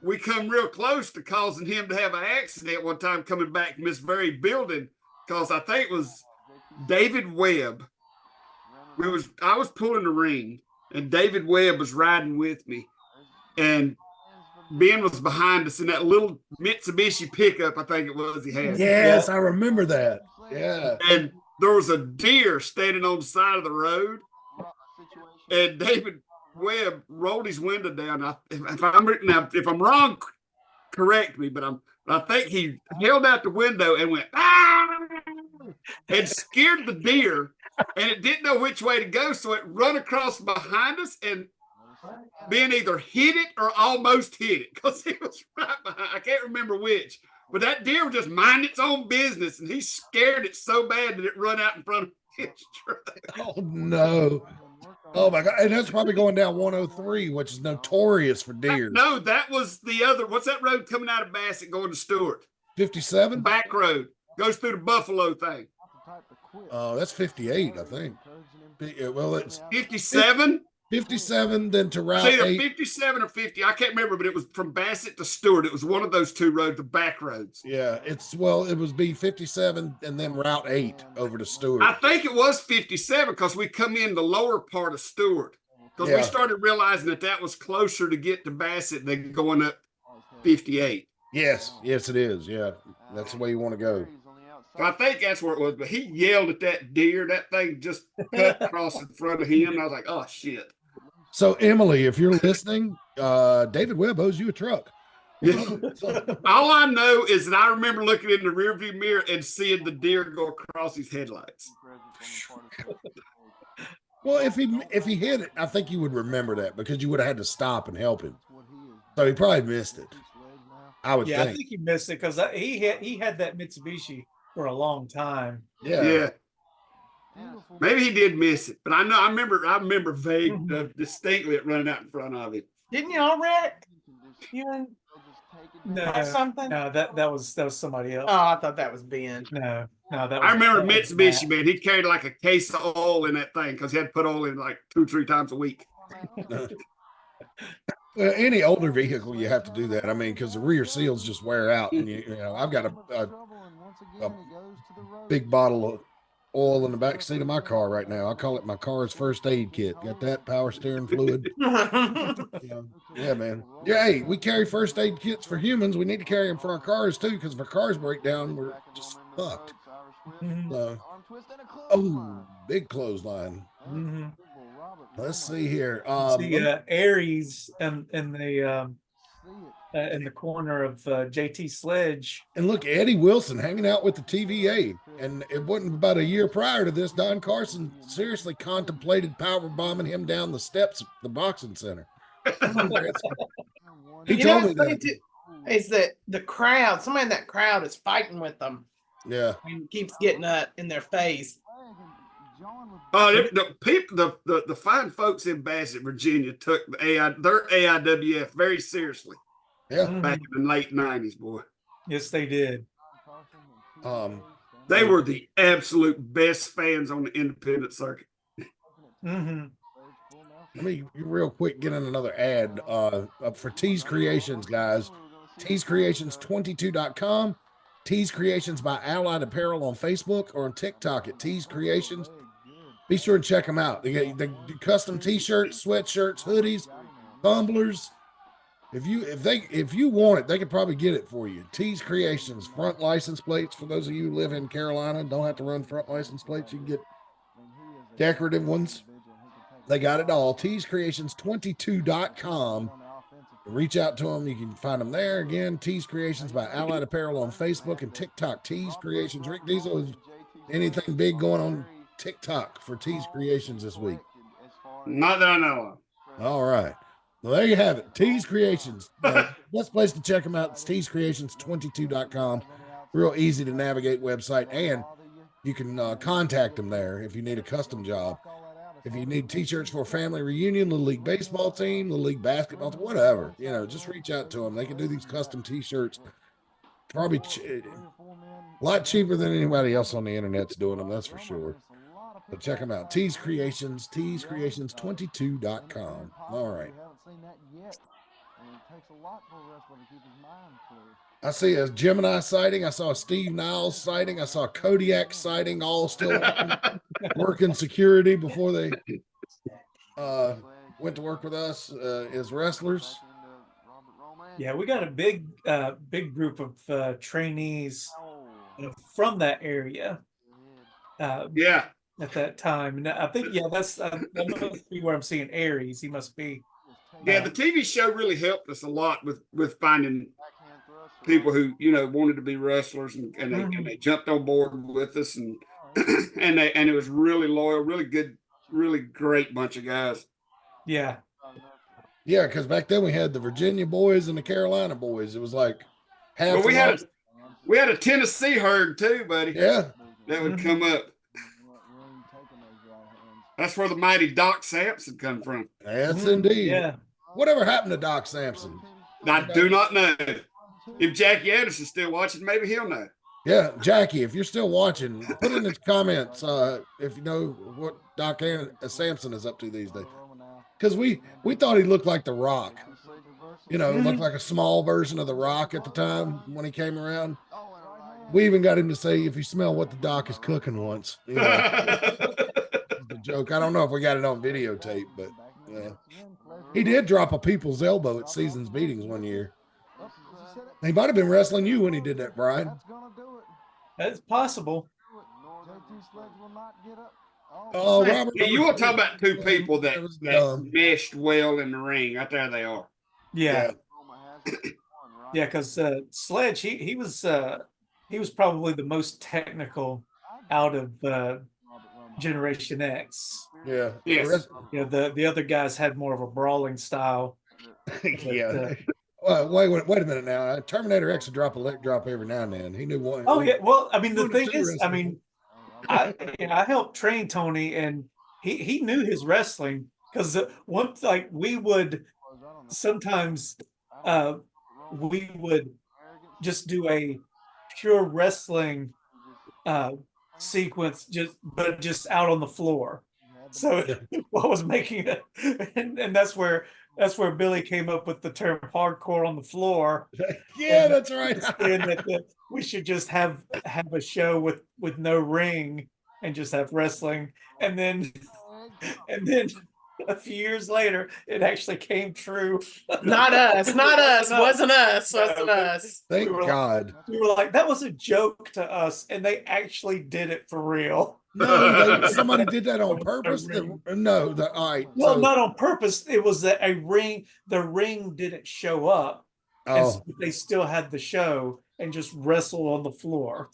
we come real close to causing him to have an accident one time coming back from this very building, because I think it was David Webb. I was pulling the ring, and David Webb was riding with me, and Ben was behind us in that little Mitsubishi pickup, I think it was he had. yes, I remember that. Yeah. And there was a deer standing on the side of the road, and David Webb rolled his window down. If I'm wrong, correct me, but I think he held out the window and went, ah, and scared the deer, and it didn't know which way to go, so it run across behind us, and Ben either hit it or almost hit it, because he was right behind. I can't remember which, but that deer would just mind its own business, and he scared it so bad that it run out in front of his truck. Oh no. Oh my God. And that's probably going down 103, which is notorious for deer. No, that was the other. What's that road coming out of Bassett going to Stewart? 57? Back road. Goes through the Buffalo thing. Oh, that's 58, I think. Well, it's 57? 57, then to Route It's either 8. 57 or 50. I can't remember, but it was from Bassett to Stewart. It was one of those two roads, the back roads. Yeah, it was be 57 and then Route 8 over to Stewart. I think it was 57 because we come in the lower part of Stewart, because we started realizing that was closer to get to Bassett than going up 58. Yes, it is. Yeah, that's the way you want to go. So I think that's where it was, but he yelled at that deer. That thing just cut across in front of him, and I was like, oh, shit. So, Emily, if you're listening, David Webb owes you a truck. All I know is that I remember looking in the rearview mirror and seeing the deer go across his headlights. Well, if he hit it, I think you would remember that because you would have had to stop and help him. So he probably missed it. I would think. I think he missed it because he had that Mitsubishi for a long time. Yeah. Maybe he did miss it, but I remember vague, distinctly it running out in front of him. Didn't y'all wreck? You No, something? No, that was somebody else. Oh, I thought that was Ben. No, that was. I remember Mitsubishi, man. He carried like a case of oil in that thing because he had to put oil in like 2-3 times a week. Well, any older vehicle, you have to do that. I mean, because the rear seals just wear out, and I've got a big bottle of oil in the back seat of my car right now. I call it my car's first aid kit. Got that power steering fluid. Yeah, man. Yeah, hey, we carry first aid kits for humans. We need to carry them for our cars too, because if our cars break down, we're just fucked. Big clothesline. Let's see here. Aries in the corner of JT Sledge. And look, Eddie Wilson hanging out with the TVA. And it wasn't about a year prior to this, Don Carson seriously contemplated power bombing him down the steps of the boxing center. He told me that. Is that the crowd, somebody in that crowd is fighting with them. Yeah. And keeps getting in their face. The fine folks in Bassett, Virginia took their AIWF very seriously. Yeah. Back in the late 90s, boy. Yes, they did. Now They were the absolute best fans on the independent circuit. Mm-hmm. Let me real quick get in another ad for Tees Creations, guys. TeesCreations22.com. Tees Creations by Allied Apparel on Facebook or on TikTok at Tees Creations. Be sure and check them out. They do custom t-shirts, sweatshirts, hoodies, tumblers. If you want it, they could probably get it for you. Tees Creations, front license plates. For those of you who live in Carolina, don't have to run front license plates. You can get decorative ones. They got it all. TeesCreations22.com. Reach out to them. You can find them there. Again, Tees Creations by Allied Apparel on Facebook and TikTok. Tees Creations. Rick Diesel, is anything big going on TikTok for Tees Creations this week? Not that I know of. All right. Well, there you have it. Tees Creations. Best place to check them out is teescreations22.com. Real easy to navigate website, and you can contact them there if you need a custom job. If you need t-shirts for a family reunion, Little League baseball team, Little League basketball, whatever, just reach out to them. They can do these custom t-shirts. Probably a lot cheaper than anybody else on the internet's doing them, that's for sure. But check them out. Tees Creations, teescreations22.com. All right. I see a Gemini sighting. I saw a Steve Niles sighting. I saw a Kodiak sighting, all still working security before they went to work with us as wrestlers. Yeah, we got a big group of trainees from that area. Yeah. At that time, and I think that must be where I'm seeing Aries. He must be. Yeah, the TV show really helped us a lot with finding people who wanted to be wrestlers, and they jumped on board with us, and and it was really loyal, really good, really great bunch of guys. Yeah, because back then we had the Virginia boys and the Carolina boys. It was like half. Well, we had a Tennessee herd too, buddy. Yeah, that would come up. That's where the mighty Doc Sampson come from. Yes, indeed. Yeah. Whatever happened to Doc Sampson? I do not know. If Jackie Anderson's still watching, maybe he'll know. Yeah, Jackie, if you're still watching, put in the comments if you know what Doc Sampson is up to these days. Because we thought he looked like The Rock. Looked like a small version of The Rock at the time when he came around. We even got him to say, if you smell what the Doc is cooking once. The joke. I don't know if we got it on videotape, but he did drop a people's elbow at Seasons meetings one year. He might have been wrestling you when he did that, Brian. That's possible. Oh, Robert. Yeah, you want to talk about two people that meshed well in the ring. Right there they are. Yeah. Yeah, because Sledge, he was probably the most technical out of Generation X. Yeah. Yes. The other guys had more of a brawling style. Yeah. Wait a minute now. Terminator X would drop a leg drop every now and then. He knew one. Oh yeah. Well, I mean, the thing is, I helped train Tony, and he knew his wrestling, because we would sometimes we would just do a pure wrestling sequence, just out on the floor. So what was making it, and that's where Billy came up with the term hardcore on the floor. Yeah, that's right. And that we should just have a show with no ring and just have wrestling, and then a few years later it actually came true. Not us, wasn't us. Thank God. We were like, that was a joke to us, and they actually did it for real. No, somebody did that on purpose. All right. Well, not on purpose. It was that the ring didn't show up. And so they still had the show and just wrestle on the floor.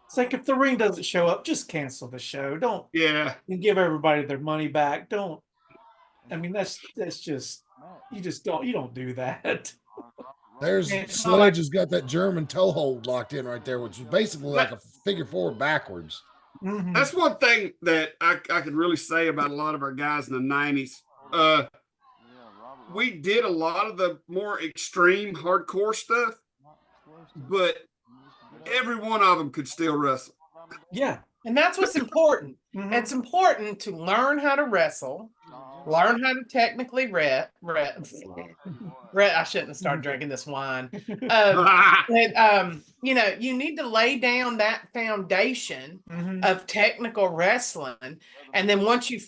It's like, if the ring doesn't show up, just cancel the show. Don't. Yeah. And give everybody their money back. Don't. I mean, that's just, you don't do that. There's Sledge has got that German toe hold locked in right there, which is basically like a figure four backwards. Mm-hmm. That's one thing that I could really say about a lot of our guys in the 90s. We did a lot of the more extreme hardcore stuff, but every one of them could still wrestle. Yeah. And that's what's important. Mhm. It's important to learn how to wrestle, learn how to technically I shouldn't have started drinking this wine. You know, you need to lay down that foundation Mhm. of technical wrestling. And then once you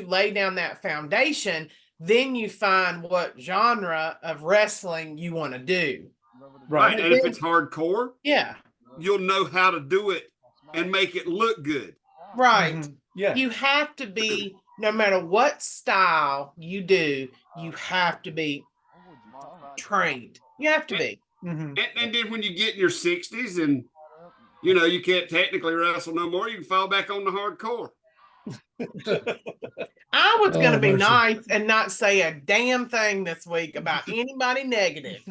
lay down that foundation, then you find what genre of wrestling you want to do. Right. And if it's hardcore, Yeah, you'll know how to do it and make it look good. right. Mhm. Yeah. You have to be, no matter what style you do, you have to be trained. You have to be. Mhm. And then when you get in your 60s and you know you can't technically wrestle no more, you can fall back on the hardcore. I was going to be mercy. nice and not say a damn thing this week about anybody negative.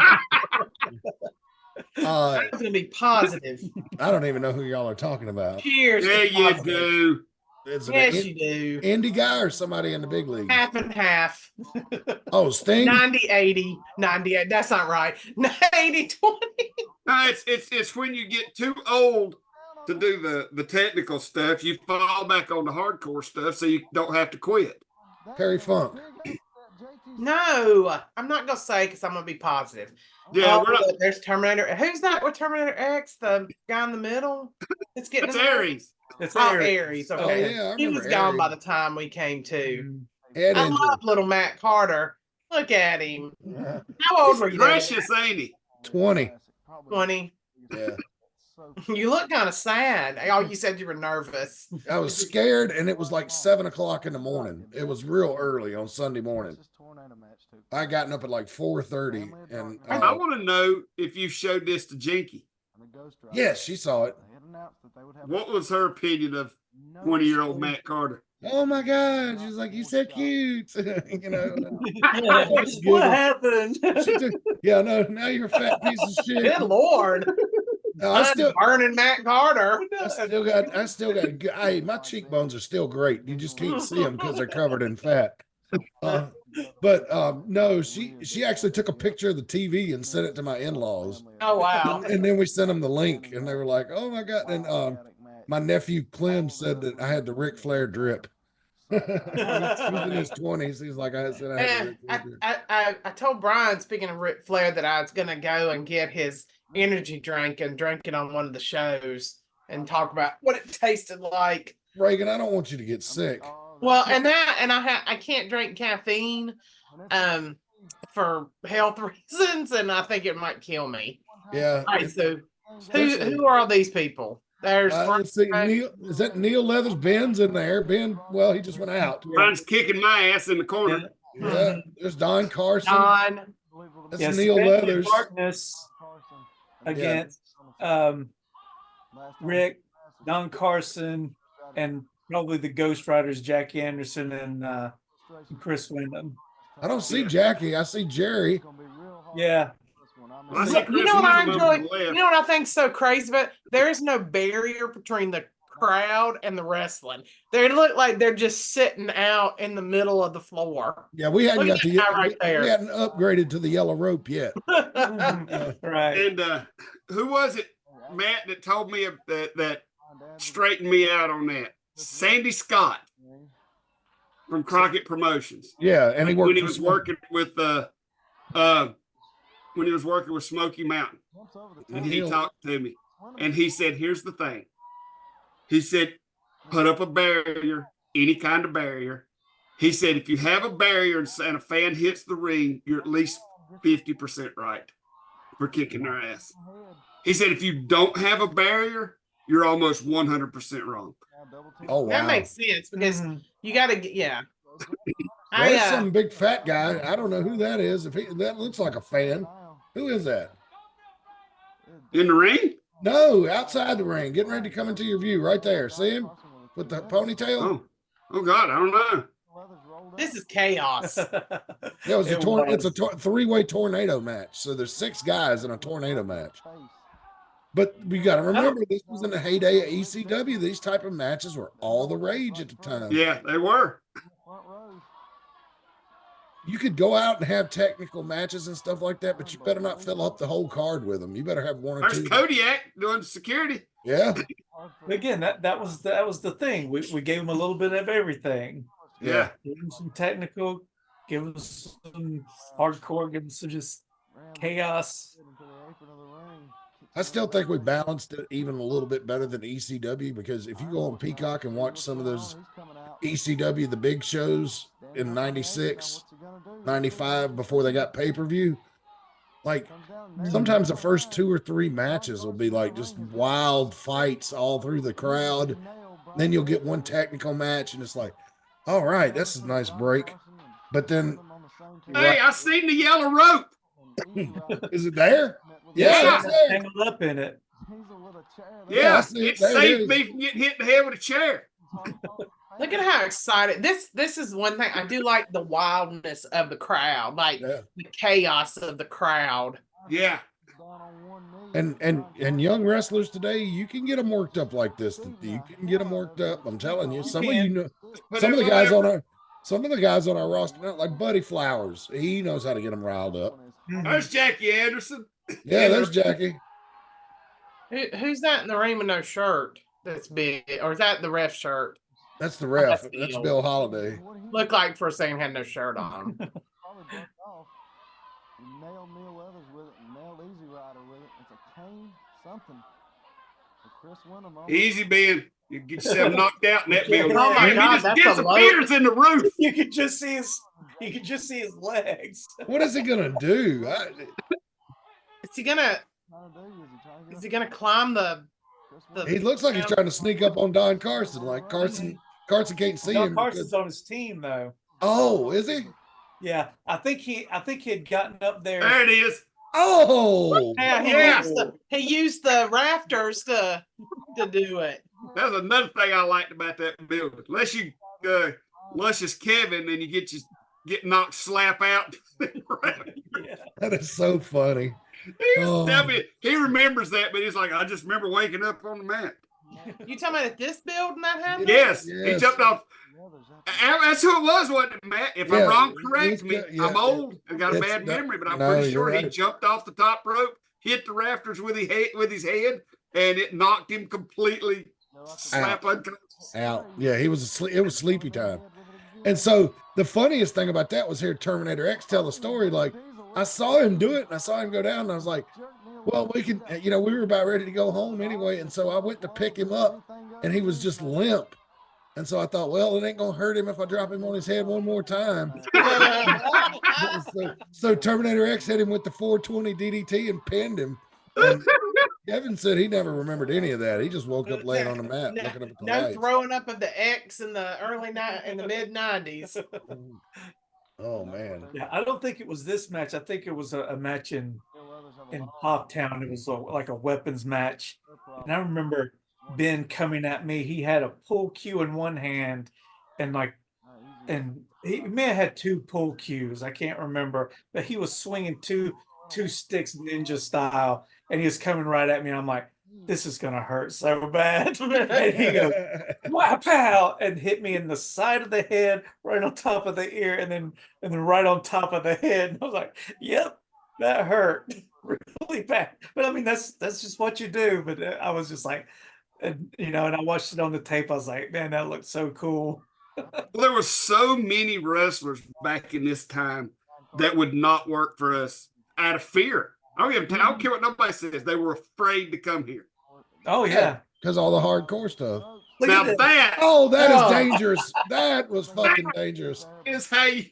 I was going to be positive. I don't even know who y'all are talking about. Cheers. to Yeah, you positive. do. Is it Yes, an you do. indie guy or somebody in the big league? Half and half. Oh, Sting. 90-80, 98. That's not right. 80-20. No, it's when you get too old to do the technical stuff, you fall back on the hardcore stuff so you don't have to quit. Perry Funk. No, I'm not going to say because I'm going to be positive. Yeah, Oh, we're not. look, there's Terminator. Who's that with Terminator X? The guy in the middle? It's getting It's in there? Aries. It's Oh, Aries. Aries. Oh Okay. yeah, I He remember was gone Aries. by the time we came to. Mhm. Head I injury. love little Matt Carter. Look at him. Yeah. How old were He's you? then? precious, ain't he? 20. 20. Yeah. You look kind of sad. Oh, you said you were nervous. I was scared, and it was like 7 o'clock in the morning. It was real early on Sunday morning. I gotten up at like 4:30, and I want to know if you showed this to Jinky. yes, she saw it. What was her opinion of 20-year-old Matt Carter? Oh my God, she's like, "He's so cute," you know. What happened? She took, yeah, no, now you're a fat piece of shit. Good Lord. No, I still Burning Matt Carter. I still got hey, my cheekbones are still great. You just can't see them because they're covered in fat. But no, she actually took a picture of the TV and sent it to my in-laws. Oh, wow. And then we sent them the link, and they were like, "Oh my God!" And my nephew Clem said that I had the Ric Flair drip. He's in his 20s. He's like, I said, I had the Ric Flair drip. I told Brian, speaking of Ric Flair, that I was going to go and get his energy drink and drink it on one of the shows and talk about what it tasted like. Reagan, I don't want you to get sick. Well, and I can't drink caffeine for health reasons, and I think it might kill me. Yeah. All right, so who are all these people? There's Let's see, Neil, is that Neil Leathers? Ben's in there. Ben, well, he just went out. Mine's kicking my ass in the corner. Yeah, there's Don Carson. Don. That's Yes, Neil Bentley Leathers. Darkness against Rick, Don Carson, and probably the Ghost Riders, Jack Anderson and Chris Wyndham. I don't see Jackie. I see Jerry. Yeah. Well, I see You know what I Chris Wyndham over enjoy? the left. You know what I think's so crazy about? There is no barrier between the crowd and the wrestling. They look like they're just sitting out in the middle of the floor. Yeah, we hadn't Look got at the that guy right there. we hadn't upgraded to the yellow rope yet. Right. And who was it, Matt, that told me that straightened me out on that? Sandy Scott from Crockett Promotions. Yeah, and he worked when he for was Smoky. working with when he was working with Smoky Mountain, and he talked to me, and he said, "Here's the thing." He said, "Put up a barrier, any kind of barrier." He said, "If you have a barrier and a fan hits the ring, you're at least 50% right for kicking their ass." He said, "If you don't have a barrier, you're almost 100% wrong." Oh wow, That makes sense because you got to get, yeah. Well, there's some big fat guy. I don't know who that is. That looks like a fan. Who is that? In the ring? No, outside the ring, getting ready to come into your view, right there. See him with the ponytail? Oh God, I don't know. This is chaos. Yeah, it's a three-way tornado match. So there's 6 guys in a tornado match. But we got to remember, this was in the heyday of ECW. These type of matches were all the rage at the time. Yeah, they were. You could go out and have technical matches and stuff like that, but you better not fill up the whole card with them. You better have 1 or There's 2. Kodiak doing security. Yeah. Again, that was the thing. We gave him a little bit of everything. Yeah. Give him some technical, give him some hardcore, give him some just chaos. I still think we balanced it even a little bit better than ECW, because if you go on Peacock and watch some of those ECW, the big shows in 96, 95, before they got pay-per-view, like sometimes the first 2 or 3 matches will be like just wild fights all through the crowd. Then you'll get one technical match and it's like, all right, this is a nice break. But then, Hey, I seen the yellow rope. is it there? Yeah. it's there. Tangled up in it. Yeah, I see it it. There it saved is. me from getting hit in the head with a chair. Look at how excited this is one thing I do like, the wildness of the crowd, like Yeah. the chaos of the crowd. Yeah. And young wrestlers today, you can get them worked up like this. You can get them worked up. I'm telling you. Some of you know, But some of the it guys will on our roster, like Buddy Flowers, he knows how to get them riled up. There's Jackie Anderson. Yeah, there's Jackie. Who's that in the ring with no shirt that's big? Or is that the ref shirt? That's the ref. That's That's Bill. Bill Holiday. Looked like for a second had no shirt on. Nailed Neil Leathers with it, and nailed Easy Rider with it. It's a cane something. For Chris Wyndham. Easy, Ben. You get yourself knocked out in that building. Oh my He God, just that's a low- disappears in the roof. You could just see his legs. What is he gonna do? Is he gonna climb the He looks like he's trying to sneak up on Don Carson. Like Carson can't see Don him. Carson's on his team though. Oh, is he? Yeah, I think he had gotten up there. There it is. Oh, Yeah, he used the rafters to do it. That's another thing I liked about that building. Unless you luscious Kevin, then you get knocked slap out. Yeah. that is so funny. Tell me, he remembers that, but he's like, I just remember waking up on the mat. You talking about at this building that happened? Yes, he Yes. jumped off. That's who it was, wasn't it, Matt? If Yeah, I'm wrong, it correct was me. good, yeah. I'm old and got a It's bad not- memory, but I'm no, pretty you're sure he right. jumped off the top rope, hit the rafters with his head, and it knocked him completely slap unconscious. Out. Yeah, he was asleep. It was sleepy time. And so the funniest thing about that was hear Terminator X tell a story. Like, I saw him do it and I saw him go down and I was like, well, we can, we were about ready to go home anyway. And so I went to pick him up and he was just limp. And so I thought, well, it ain't going to hurt him if I drop him on his head one more time. so Terminator X hit him with the 420 DDT and pinned him. And Kevin said he never remembered any of that. He just woke up laying on the mat looking up at the No lights. throwing up of the X in the mid 90s. Oh man. Yeah, I don't think it was this match. I think it was a match in Hoptown. It was like a weapons match. And I remember Ben coming at me. He had a pull cue in one hand and he may have had 2 pull cues. I can't remember, but he was swinging two sticks ninja style and he was coming right at me. And I'm like, this is going to hurt so bad. And he goes, wow, pow, and hit me in the side of the head, right on top of the ear, and then right on top of the head. And I was like, yep, that hurt really bad. But I mean, that's just what you do. But I was just like, and I watched it on the tape. I was like, man, that looked so cool. Well, there were so many wrestlers back in this time that would not work for us out of fear. I don't care what nobody says. They were afraid to come here. Oh yeah, because all the hardcore stuff. Look Now at this. that Oh, that is dangerous. That was fucking dangerous. is how you.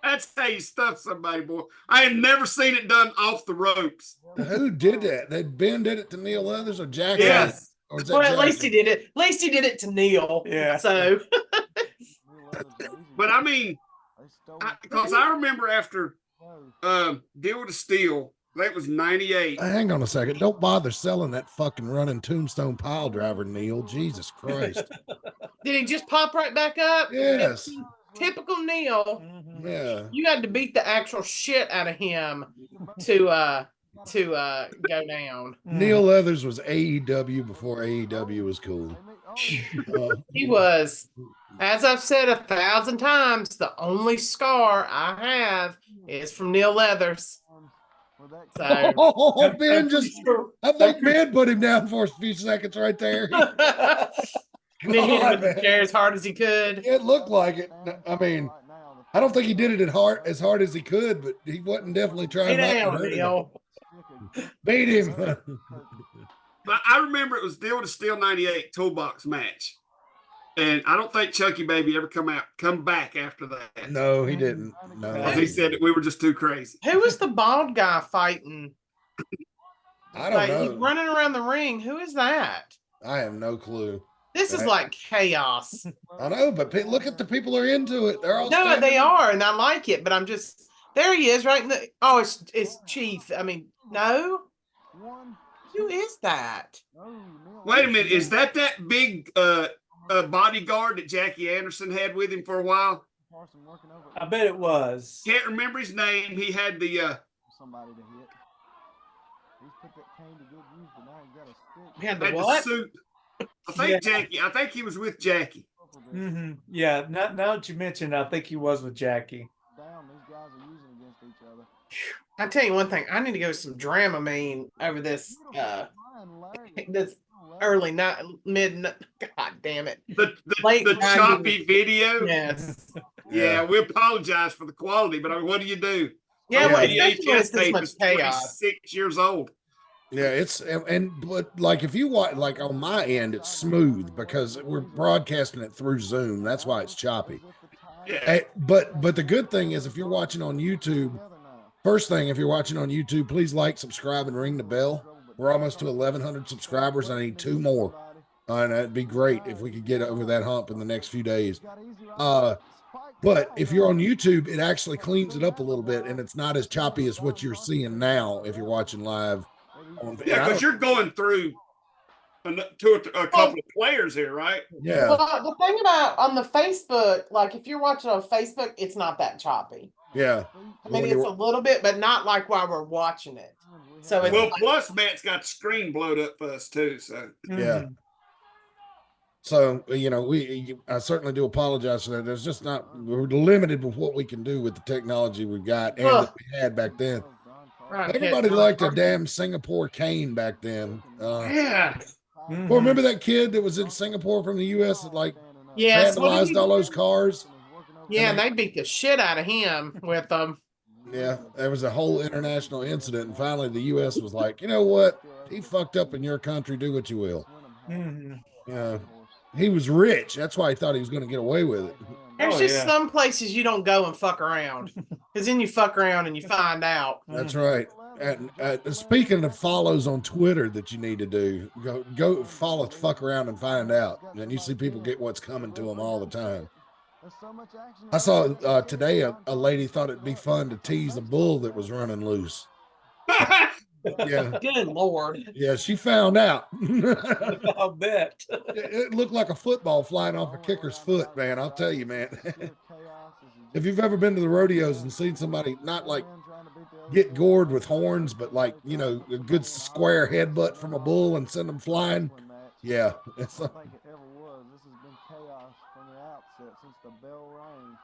That's how you stuff somebody, boy. I had never seen it done off the ropes. Who did that? That Ben did it to Neil Leathers or Jack? Yes. Or is that Well, at least Jackie? he did it. At least he did it to Neil. Yeah. So But I mean, because I remember after Deal with the Steel, that was 98. Hang on a second. Don't bother selling that fucking running tombstone pile driver, Neil. Jesus Christ. did he just pop right back up? Yes. Typical Neil. Mhm. Yeah. You had to beat the actual shit out of him to go down. Neil Leathers was AEW before AEW was cool. He was, as I've said 1,000 times, the only scar I have is from Neil Leathers. Well, that So Oh, I'm Ben pretty just, sure- I think Ben put him down for a few seconds right there. and then hit him with God, the man. chair as hard as he could. It looked like it. I mean, I don't think he did it as hard as he could, but he wasn't definitely Hey trying not to down, hurt him. Neil. Beat him. But I remember it was Deal to Steel 98 toolbox match. And I don't think Chucky Baby ever come back after that. No, he didn't. No, Because he said that we were just too crazy. Who was the bald guy fighting? I don't He's know. running around the ring. Who is that? I have no clue. This is like chaos. I know, but look at the people who are into it. They're all No, standing they there. are, and I like it, but I'm just there. He is right in the. Oh, it's Chief. I mean, no. Who is that? Wait a minute. Is that big bodyguard that Jackie Anderson had with him for a while? I bet it was. Can't remember his name. He had the Somebody to hit. He's put that cane to good use, but now he got a stick. He had the had the what? suit. I think Jackie. I think he was with Jackie. Yeah. Now that you mentioned, I think he was with Jackie. Down, these guys are using against each other. I tell you one thing. I need to go some Dramamine over this. This early night, mid. God damn it! The Late the 90s. choppy video. Yes. Yeah, we apologize for the quality, but I mean, what do you do? Yeah. Well, The especially when it's VHS this tape much is chaos. 26 years old. Yeah, but like if you watch, like on my end, it's smooth because we're broadcasting it through Zoom. That's why it's choppy. Yeah. But the good thing is if you're watching on YouTube, first thing, if you're watching on YouTube, please like, subscribe, and ring the bell. We're almost to 1,100 subscribers. I need 2 more. And that'd be great if we could get over that hump in the next few days. But if you're on YouTube, it actually cleans it up a little bit, and it's not as choppy as what you're seeing now if you're watching live. Yeah, because you're going through a couple of players here, right? Yeah. Well, the thing about on the Facebook, like if you're watching on Facebook, it's not that choppy. Yeah. I mean, it's a little bit, but not like while we're watching it. So it's Well, plus Matt's got the screen blowed up for us too. So yeah. So, I certainly do apologize for that. There's just we're limited with what we can do with the technology we've got and that we had back then. Right, Everybody liked a damn Singapore cane back then. yeah. Well, remember that kid that was in Singapore from the U.S. that yes, vandalized all those cars? yeah, and they beat the shit out of him with them. Yeah, there was a whole international incident, and finally the U.S. was like, you know what? He fucked up in your country. Do what you will. Yeah, he was rich. That's why he thought he was going to get away with it. There's some places you don't go and fuck around, because then you fuck around and you find out. That's right. And speaking of follows on Twitter that you need to do, go follow, fuck around, and find out. And you see people get what's coming to them all the time. I saw today a lady thought it'd be fun to tease a bull that was running loose. Yeah. Good Lord. Yeah, she found out. I'll bet. It looked like a football flying off a kicker's foot, man. I'll tell you, man. If you've ever been to the rodeos and seen somebody not like get gored with horns, but like, a good square headbutt from a bull and send them flying. Yeah. It's I don't think it ever was. This has been chaos from the outset since the bell rang.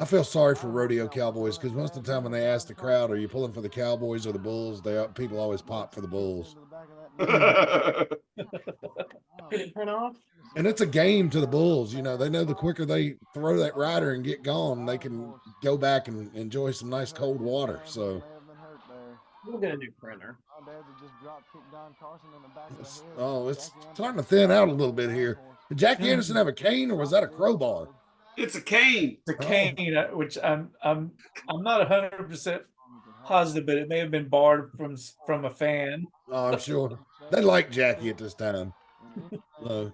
I feel sorry for rodeo cowboys because most of the time when they ask the crowd, "Are you pulling for the Cowboys or the Bulls?" People always pop for the Bulls. And it's a game to the Bulls. They know the quicker they throw that rider and get gone, they can go back and enjoy some nice cold water. So We'll get a new printer. it's starting to thin out a little bit here. Did Jackie Anderson have a cane or was that a crowbar? It's a cane. The cane, which I'm not 100% positive, but it may have been borrowed from a fan. Oh, I'm sure they like Jackie at this time. I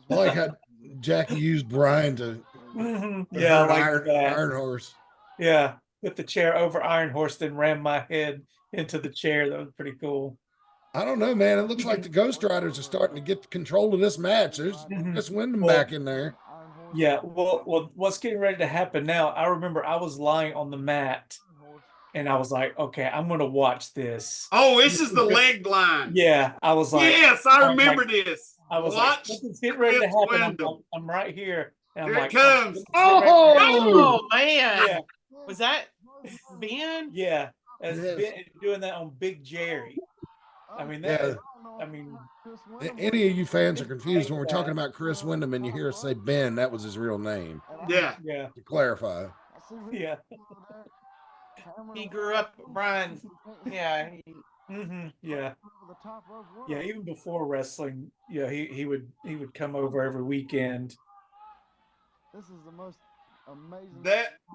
like how Jackie used Brian to Yeah, like Iron Horse. Yeah, put the chair over Iron Horse, then ram my head into the chair. That was pretty cool. I don't know, man. It looks like the Ghost Riders are starting to get control of this match. There's just Wyndham back in there. Yeah, well, what's getting ready to happen now? I remember I was lying on the mat, and I was like, "Okay, I'm going to watch this." Oh, this is the leg line. Yeah, I was like, yes, I remember this. I was Watch like, "This is getting ready to Chris happen." Wyndham. I'm right here, And I'm Here it like, comes. Oh man, Yeah. was that Ben? Yeah, as Yes. been doing that on Big Jerry. I mean, Yeah. Any of you fans are confused when we're talking about Chris Wyndham and you hear us say Ben, that was his real name. Yeah. Yeah, To clarify. yeah. He grew up, Brian. Yeah, Yeah. Yeah, even before wrestling, yeah, he would come over every weekend. This is the most amazing.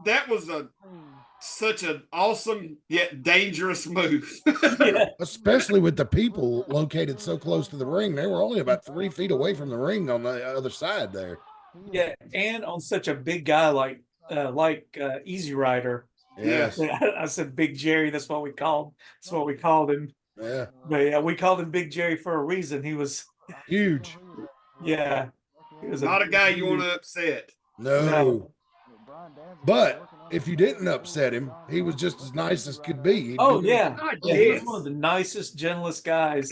That was such an awesome yet dangerous move. Yeah. Especially with the people located so close to the ring. They were only about 3 feet away from the ring on the other side there. Yeah, and on such a big guy like Easy Rider. Yes. I said Big Jerry. That's what we called. That's what we called him. Yeah. But yeah, we called him Big Jerry for a reason. He was Huge. yeah. He was Not a guy you want to upset. No. But if you didn't upset him, he was just as nice as could be. Oh yeah, God, yeah. He was yes. one of the nicest, gentlest guys.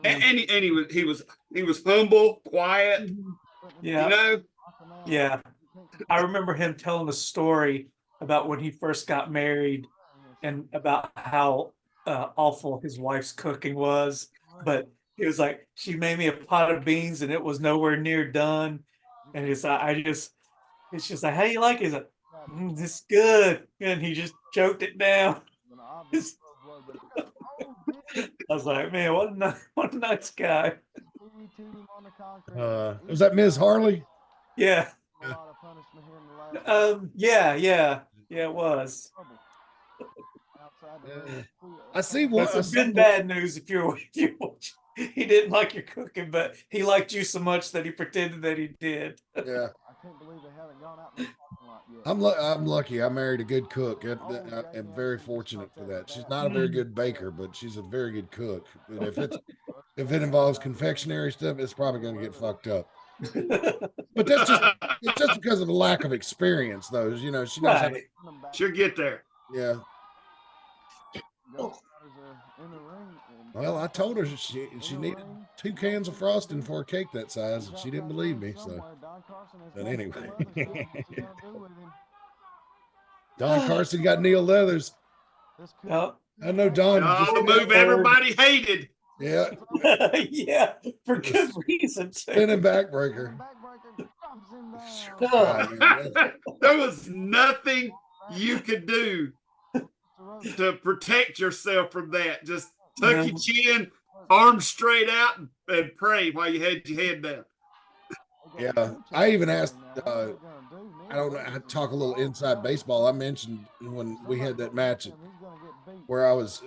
And he was humble, quiet. Yeah, You know. yeah. I remember him telling a story about when he first got married and about how awful his wife's cooking was. But he was like, she made me a pot of beans and it was nowhere near done. And it's just like, how you like it? He's like, it's good. And he just choked it down. I was like, man, what a nice guy. Was that Ms. Harley? Yeah. Yeah, it was. I see what That's been bad news if you're watching. He didn't like your cooking, but he liked you so much that he pretended that he did. Yeah. I can't believe they haven't gone out in the parking lot yet. I'm lucky. I married a good cook. I am very fortunate for that. She's not a very good baker, but she's a very good cook. But if it involves confectionery stuff, it's probably going to get fucked up. But it's just because of the lack of experience, though. You know, she knows how to. She'll get there. Yeah. Well, I told her she needed 2 cans of frosting for a cake that size, and she didn't believe me. So, but anyway, Don Carson got Neil Leathers. Oh, I know Don. The move everybody hated. Yeah. yeah, for good reason. Spinning backbreaker. There was nothing you could do to protect yourself from that. Just tuck your chin, arms straight out, and pray while you had your head down. Yeah, I even asked. I don't know. I talk a little inside baseball. I mentioned when we had that match where I was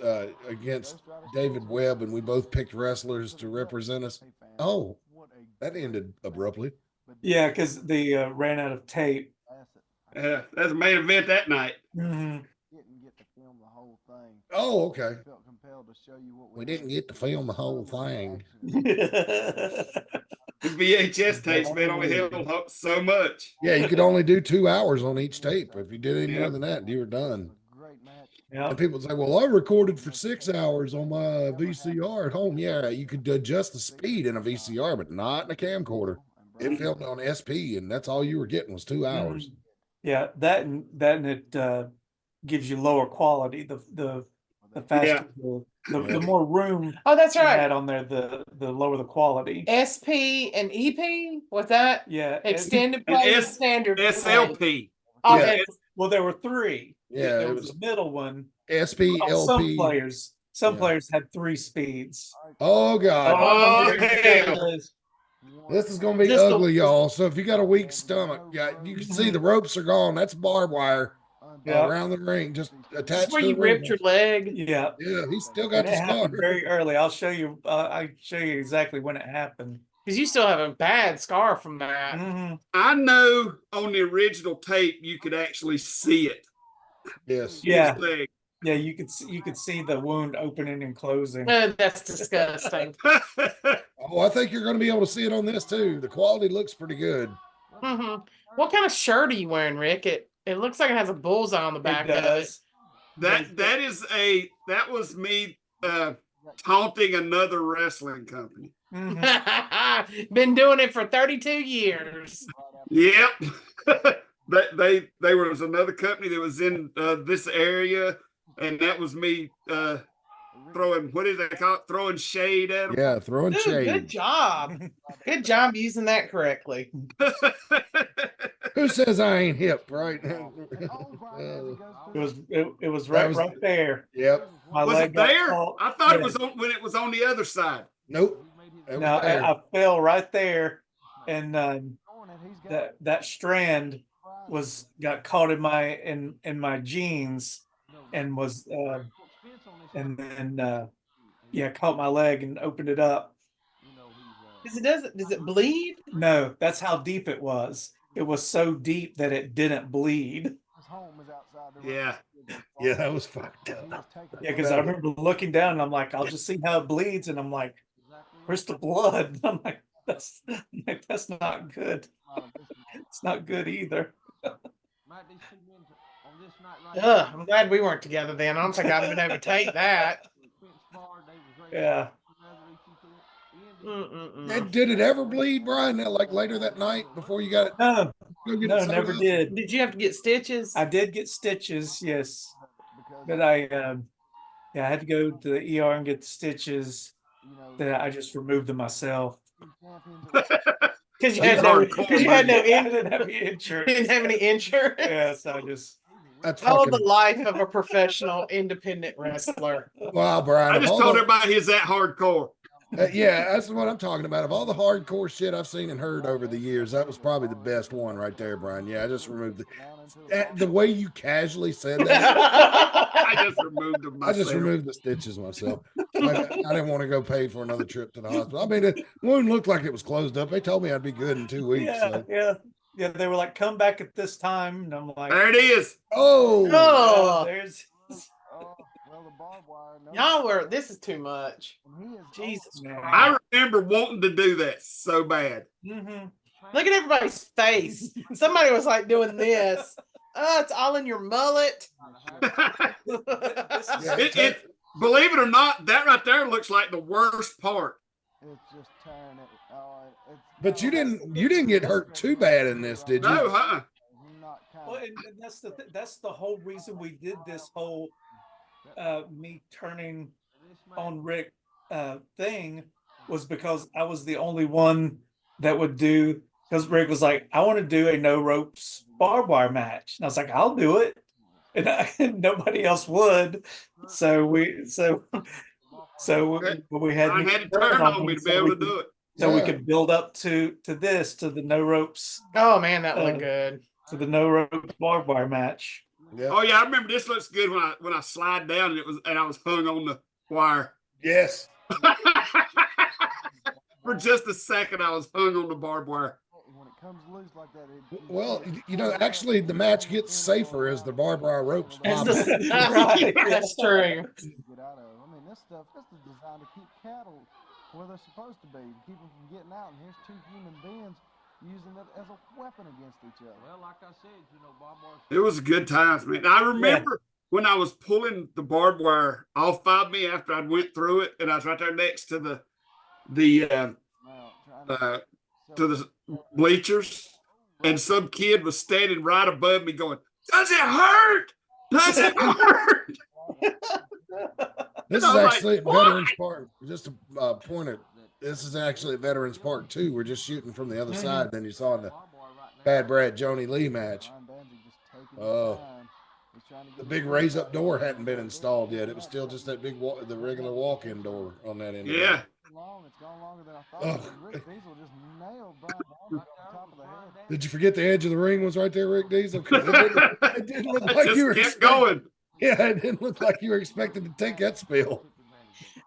against David Webb, and we both picked wrestlers to represent us. Oh, that ended abruptly. Yeah, because they ran out of tape. That's a main event that night. Oh, okay. We didn't get to film the whole thing. The VHS tapes, man, only held so much. Yeah, you could only do 2 hours on each tape. If you did any more than that, you were done. Yeah. And people say, well, I recorded for 6 hours on my VCR at home. Yeah, you could adjust the speed in a VCR, but not in a camcorder. It filmed on SP, and that's all you were getting was 2 hours. Yeah, that and it gives you lower quality. The faster the more room. Oh, that's you right. had on there, the lower the quality. SP and EP, what's that? Yeah, Extended play and standard play. SLP. Oh, Yeah. well, there were 3. Yeah, there it was was a middle one. SP, Well, LP. Some Yeah. players had 3 speeds. Oh, God. Oh, hell. This is going to be Just the- ugly, y'all. So if you got a weak stomach, you can see the ropes are gone. That's barbed wire Yeah. around the ring, just This attached is where to you the ring. ripped your leg. Yeah, Yeah, he's still got and the it scar. happened very early. I'll show you. I show you exactly when it happened. Because you still have a bad scar from that. Mhm. I know on the original tape you could actually see it. Yes. Yeah. His leg. Yeah, you could see the wound opening and closing. That's disgusting. Oh, I think you're going to be able to see it on this too. The quality looks pretty good. What kind of shirt are you wearing, Rick? It looks like it has a bullseye on the back It of it. does. that was me taunting another wrestling company. Mhm. Been doing it for 32 years. Yep. They was another company that was in this area, and that was me throwing, what is that called? Throwing shade at them. Yeah, throwing Dude, good shade. job. Good job using that correctly. Who says I ain't hip, right? It was That right was- right there. Yep. My Was leg it got there? caught. I thought it Yeah. was when it was on the other side. Nope. It was No, there. I fell right there, and that strand got caught in my jeans, and was and then caught my leg and opened it up. Does it bleed? No, that's how deep it was. It was so deep that it didn't bleed. Yeah. Yeah, that was fucked up. Yeah, because I remember looking down and I'm like, I'll just see how it bleeds, and I'm like, where's the blood? I'm like, that's not good. It's not good either. Ugh, I'm glad we weren't together then. I don't think I'd have been able to take that. Yeah. Did it ever bleed, Brian? Like later that night before you got it? No, Go get it no, sewn never up? did. Did you have to get stitches? I did get stitches, yes, but I had to go to the ER and get the stitches. That I just removed them myself. Because you He's had no, hardcore, because you had no I in, didn't have any you insurance. didn't have any insurance. Yeah, so I just That's Oh, fucking the life of a professional independent wrestler. wow, Brian. I of just all told the- everybody he's that hardcore. yeah, that's what I'm talking about. Of all the hardcore shit I've seen and heard over the years, that was probably the best one right there, Brian. Yeah, I just removed the way you casually said that. I just removed them I myself. just removed the stitches myself. I didn't want to go pay for another trip to the hospital. I mean, the wound looked like it was closed up. They told me I'd be good in 2 weeks. yeah. They were like, come back at this time, and I'm like, There it is. Oh, Oh, there's y'all were, this is too much. Jesus Yeah. Christ. I remember wanting to do that so bad. Mhm. Look at everybody's face. Somebody was like doing this. Oh, it's all in your mullet. Yeah, It believe it or not, that right there looks like the worst part. It's just tearing it. but you didn't get hurt too bad in this, did you? No, huh? Well, and that's the whole reason we did this whole me turning on Rick thing, was because I was the only one that would do, because Rick was like, I want to do a no ropes barbed wire match, and I was like, I'll do it, and nobody else would, so we had I me had to turn on me to be able to do it. so we Yeah. could build up to the no ropes, Oh man, that looked good. to the no ropes barbed wire match. Yeah. Oh yeah, I remember this looks good when I slide down and I was hung on the wire. Yes. For just a second, I was hung on the barbed wire. When it comes loose like that, Well, actually, the match gets safer as the barbed wire ropes That's, pop. Right. that's true. get out of. I mean, this is designed to keep cattle where they're supposed to be, to keep them from getting out. And here's two human beings using it as a weapon against each other. Well, like I said, barbed wire. It was a good times, man. I remember when I was pulling the barbed wire off of me after I went through it, and I was right there next to the bleachers, and some kid was standing right above me going, "Does it hurt? Does it hurt?" This is I'm like, actually "What?" Veterans Park. Just to point it, this is actually Veterans Park 2. We're just shooting from the other side than you saw in the Bad Brad Joni Lee match. Oh. The big raise up door hadn't been installed yet. It was still just that big the regular walk-in door on that end. Yeah. It's gone longer than I thought. Oh. Rick Diesel just nailed Brian Barber on top of the head. Did you forget the edge of the ring was right there, Rick Diesel? 'Cause it didn't look I like just you were kept going. Yeah, it didn't look like you were expected to take that spill.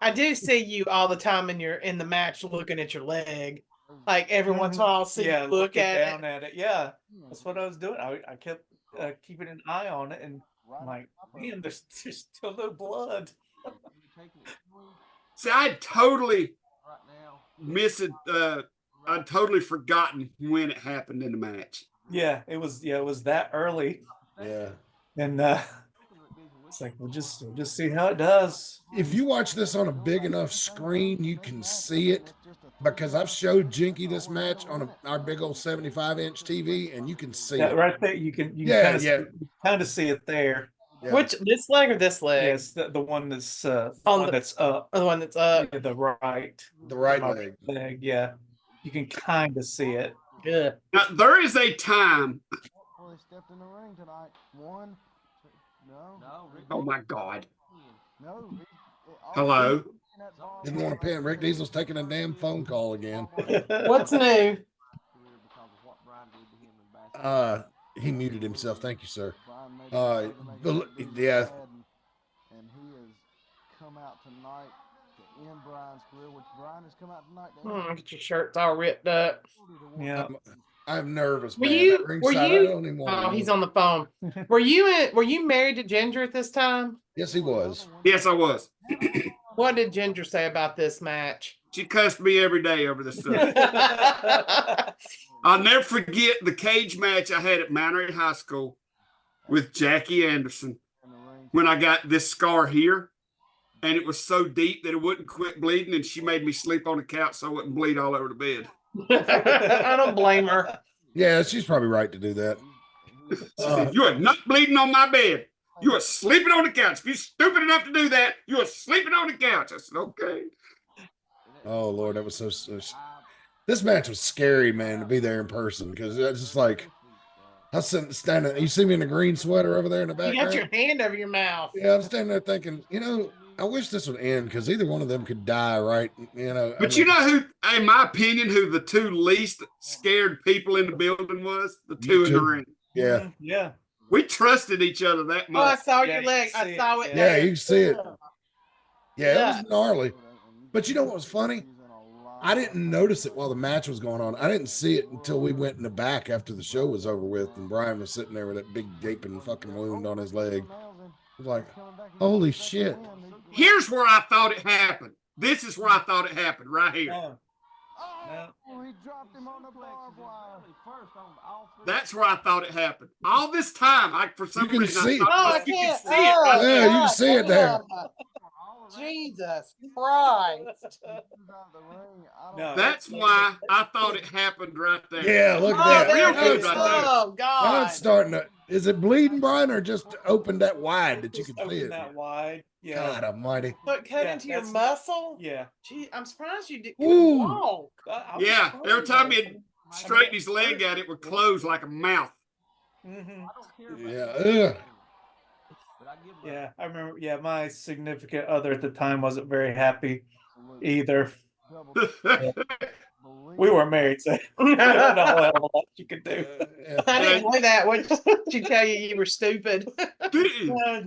I do see you all the time in the match looking at your leg. Like every once in a while, I'll see you look looking at down it. at it. Yeah, that's what I was doing. I kept keeping an eye on it, and I'm like, man, there's still no blood. See, I'd totally miss it. I'd totally forgotten when it happened in the match. Yeah, it was that early, Yeah. and it's like we'll just see how it does. If you watch this on a big enough screen, you can see it. because I've showed Jinky this match on our big old 75-inch TV, and you can see Yeah, it. right there. You can Yeah, kind of see it there. Yeah. Which this leg or this leg? Yes, the one that's On the- that's up. Oh, the one that's up. Yeah, the right. The right my leg. leg. Yeah, you can kind of see it. Good. Now, there is a time. Well, they stepped in the ring tonight. One, two, no. Oh my God. No. Hello. Didn't want to pin. Rick Diesel's taking a damn phone call again. What's new? He muted himself. Thank you, sir. Yeah. And he has come out tonight to end Brian's career, which Brian has come out tonight to Get your shirt's all ripped up. Yeah. I'm nervous, Were man. you- At were ringside, I you- don't even want Oh, to he's know. on the phone. Were you married to Ginger at this time? Yes, he was. Yes, I was. What did Ginger say about this match? She cussed me every day over this stuff. I'll never forget the cage match I had at Mount Airy High School with Jackie Anderson when I got this scar here. And it was so deep that it wouldn't quit bleeding. And she made me sleep on the couch so I wouldn't bleed all over the bed. I don't blame her. Yeah, she's probably right to do that. She said, "You are not bleeding on my bed. You are sleeping on the couch. If you're stupid enough to do that, you are sleeping on the couch." I said, "Okay." Oh Lord, that was so. This match was scary, man, to be there in person because it's just like I was standing. You see me in a green sweater over there in the You background. got your hand over your mouth. Yeah, I'm standing there thinking, I wish this would end because either one of them could die, right? But you know who, in my opinion, who the two least scared people in the building was? The two in the two. ring. Yeah, Yeah. We trusted each other that Oh, I much. saw Yeah, your you leg. can I see it. saw it. yeah, there. you can see it. Yeah, Yeah. it was gnarly. But you know what was funny? I didn't notice it while the match was going on. I didn't see it until we went in the back after the show was over with, and Brian was sitting there with that big gaping fucking wound on his leg. I was like, holy shit. Here's where I thought it happened. This is where I thought it happened, right here. No. Oh, he dropped him on the barbed wire. That's where I thought it happened. All this time, for some You can reason, see it. I Oh, I thought you can can't. see it. Oh, Right Yeah, there. you can see it there. Jesus Christ. No. That's why I thought it happened right there. Yeah, look Oh, at that. real Now good it's right starting- there. Oh, now God. it's starting to. Is it bleeding, Brian, or just opened that wide that you Just can see open it? that wide. Yeah. God Almighty! But cut Yeah, into your that's- muscle? Yeah. Gee, I'm surprised you didn't Ooh. walk. I was Yeah, surprised. every time he'd straighten his leg out, it would close like a mouth. Mhm. Yeah, Yeah, I remember. Yeah, my significant other at the time wasn't very happy either. We were married, so we don't know a hell of a lot you could do. I didn't say that. What did you tell you were stupid? I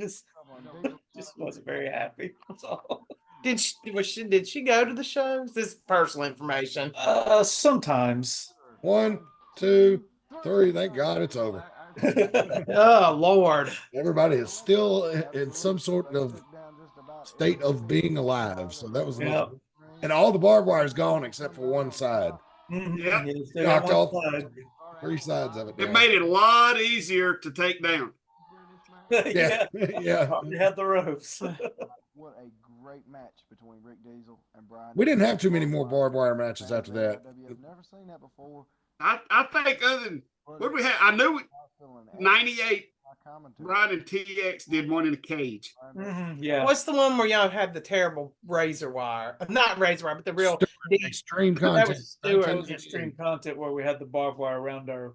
just wasn't very happy. That's all. Did she go to the shows? This is personal information. Sometimes. 1, 2, 3. Thank God it's over. Oh Lord. Everybody is still in some sort of state of being alive. So that was Yeah. and all the barbed wire is gone except for one side. Mhm. Yeah. Yeah, still got Knocked one off side. 3 sides of it. It down. made it a lot easier to take down. Yeah, yeah. Probably had the ropes. What a great match between Rick Diesel and Brian. We didn't have too many more barbed wire matches after that. I've never seen that before. I think other than what we had, I knew 98, Brian and TX did one in a cage. Mhm, yeah. What's the one where y'all had the terrible razor wire? Not razor wire, but the real Extreme that content. was Stewart. That was extreme content where we had the barbed wire around our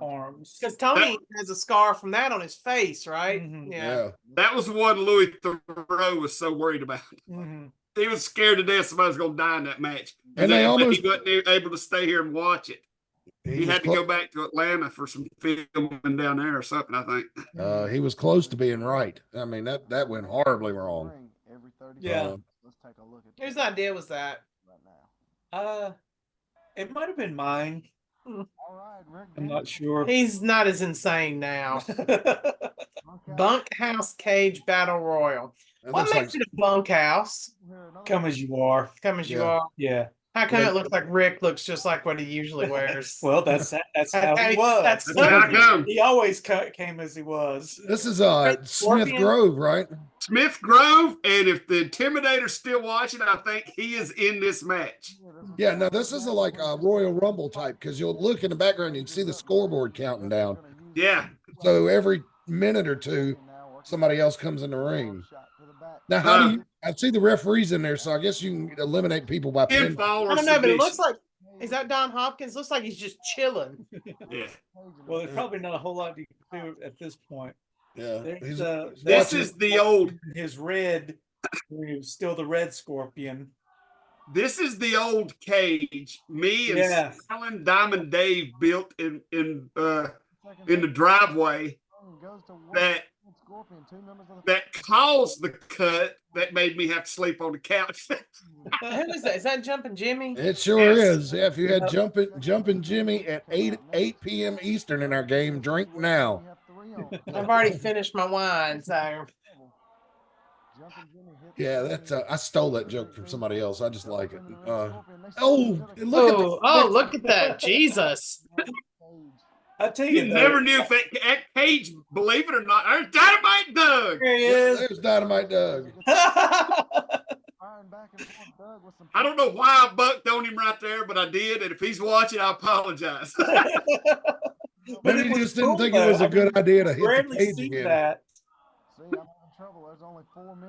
arms. Because Tony has a scar from that on his face, right? Mhm. Yeah. That was the one Louis Thoreau was so worried about. Mhm. He was scared to death somebody was going to die in that match. And they almost- he wasn't able to stay here and watch it. He was had to clo- go back to Atlanta for some filming down there or something, I think. He was close to being right. I mean, that went horribly wrong. Yeah. Let's take a look at Whose idea was that? right now. It might have been mine. All right, Rick I'm not Diesel. sure. He's not as insane now. Bunkhouse Cage Battle Royal. That What looks makes like- it a bunkhouse? Come as you are. Come as you Yeah. are. Yeah. How come it looks like Rick looks just like what he usually wears? Well, that's how he Hey, was. that's That's how I come. He always came as he was. This is Smith Scorpion? Grove, right? Smith Grove, and if the Intimidator's still watching, I think he is in this match. Yeah, no, this is like a Royal Rumble type because you'll look in the background, you can see the scoreboard counting down. Yeah. So every minute or two, somebody else comes in the ring. Now, how do you? I see the referees in there, so I guess you can eliminate people by pinfall. Pinfall or I don't know, but it submission. looks like, is that Don Hopkins? Looks like he's just chilling. Yeah. Well, there's probably not a whole lot you can do at this point. Yeah, There's, This is the old. his red, still the red Scorpion. This is the old cage. Me and Yeah. Alan Diamond Dave built in the driveway that caused the cut that made me have to sleep on the couch. Who is that? Is that Jumpin' Jimmy? It sure is. Yeah, if you had jumping Jimmy at 8 p.m. Eastern in our game, drink now. I've already finished my wine, so. Yeah, that's I stole that joke from somebody else. I just like it. Look at that. Jesus. I tell You you, never knew if that cage, believe it or not, there's Dynamite Doug. There he Yeah, is. there's Dynamite Doug. I don't know why I bucked on him right there, but I did. And if he's watching, I apologize. Maybe it you was just didn't cool, think it was though. a good idea to hit the Rarely cage see again. that.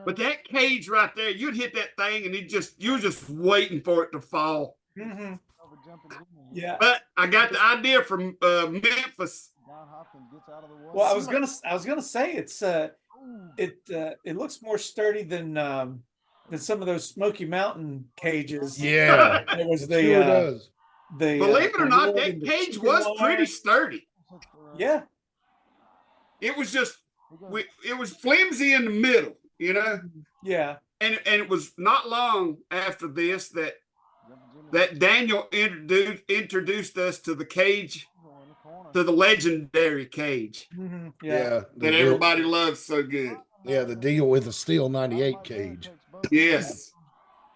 But that cage right there, you'd hit that thing and you were just waiting for it to fall. Mm-hmm. Yeah. But I got the idea from Memphis. Well, I was gonna say it's it looks more sturdy than some of those Smoky Mountain cages. Yeah, It was it the sure does. Believe it or not, wood that and the cage chicken was wire. pretty sturdy. Yeah. It was just it was flimsy in the middle, you know. Yeah. And it was not long after this that Daniel introduced us to the cage, to the legendary cage Mm-hmm. Yeah, that everybody loves so good. Yeah, the deal with the steel 98 cage. Yes.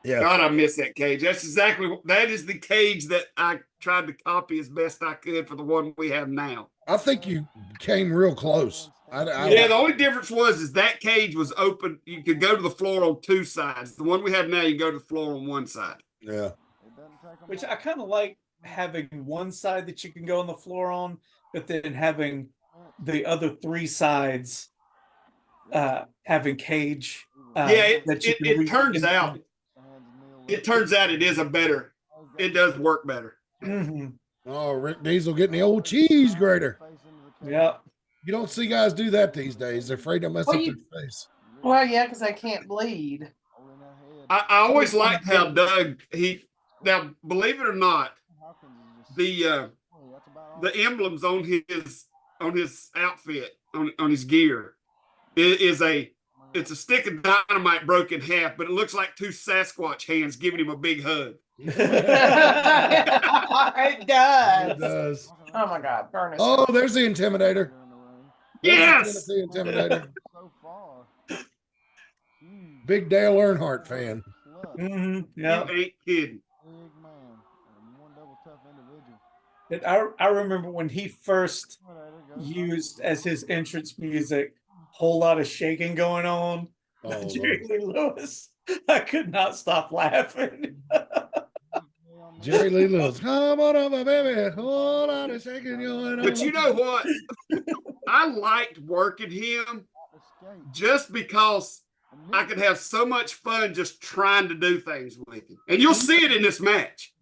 Yeah, God, I miss that cage. That is the cage that I tried to copy as best I could for the one we have now. I think you came real close. Yeah, the only difference is that cage was open. You could go to the floor on two sides. The one we have now, you go to the floor on one side. Yeah. Which I kind of like having one side that you can go on the floor on, but then having the other three sides having cage. It turns out it is it does work better. Mm-hmm. Oh, Rick Diesel getting the old cheese grater. Yeah. You don't see guys do that these days. They're afraid to mess up their face. Well, yeah, because they can't bleed. I always liked how Doug now, believe it or not, the emblems on his outfit, on his gear, it's a stick of dynamite broken in half, but it looks like two Sasquatch hands giving him a big hug. It does. It does. Oh my God, burn it. Oh, there's the Intimidator. Yes. The Intimidator. Big Dale Earnhardt fan. Mm-hmm. Yeah. You ain't kidding. I remember when he first used as his entrance music, whole lot of shaking going on. Oh, Jerry Lee Lewis. I could not stop laughing. Jerry Lee Lewis. Come on over, baby. Whole lot of shaking going on. But you know what? I liked working him just because I could have so much fun just trying to do things with him. And you'll see it in this match.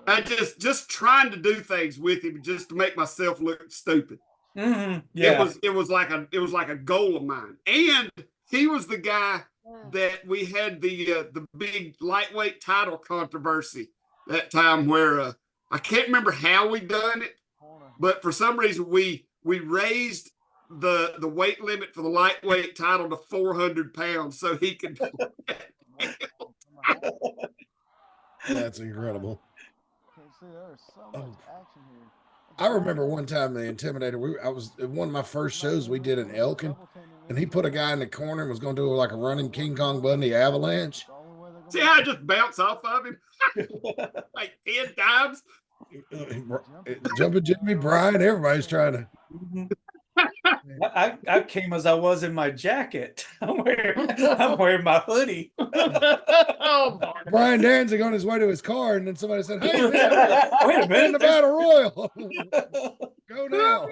I just trying to do things with him just to make myself look stupid. Mm-hmm. Yeah. It was like a goal of mine. And he was the guy that we had the big lightweight title controversy that time where I can't remember how we done it, but for some reason we raised the weight limit for the lightweight title to 400 pounds so he could. That's incredible. I remember one time the Intimidator. I was at one of my first shows we did in Elkin, and he put a guy in the corner and was going to do like a running King Kong Bundy avalanche. See how I just bounce off of him like 10 times? Jumping Jimmy, Brian, everybody's trying to. Mhm. I came as I was in my jacket. I'm wearing my hoodie. Oh, Barnabas. Brian Danzig on his way to his car, and then somebody said, "Hey, man, Wait a in minute. the battle royal, go now."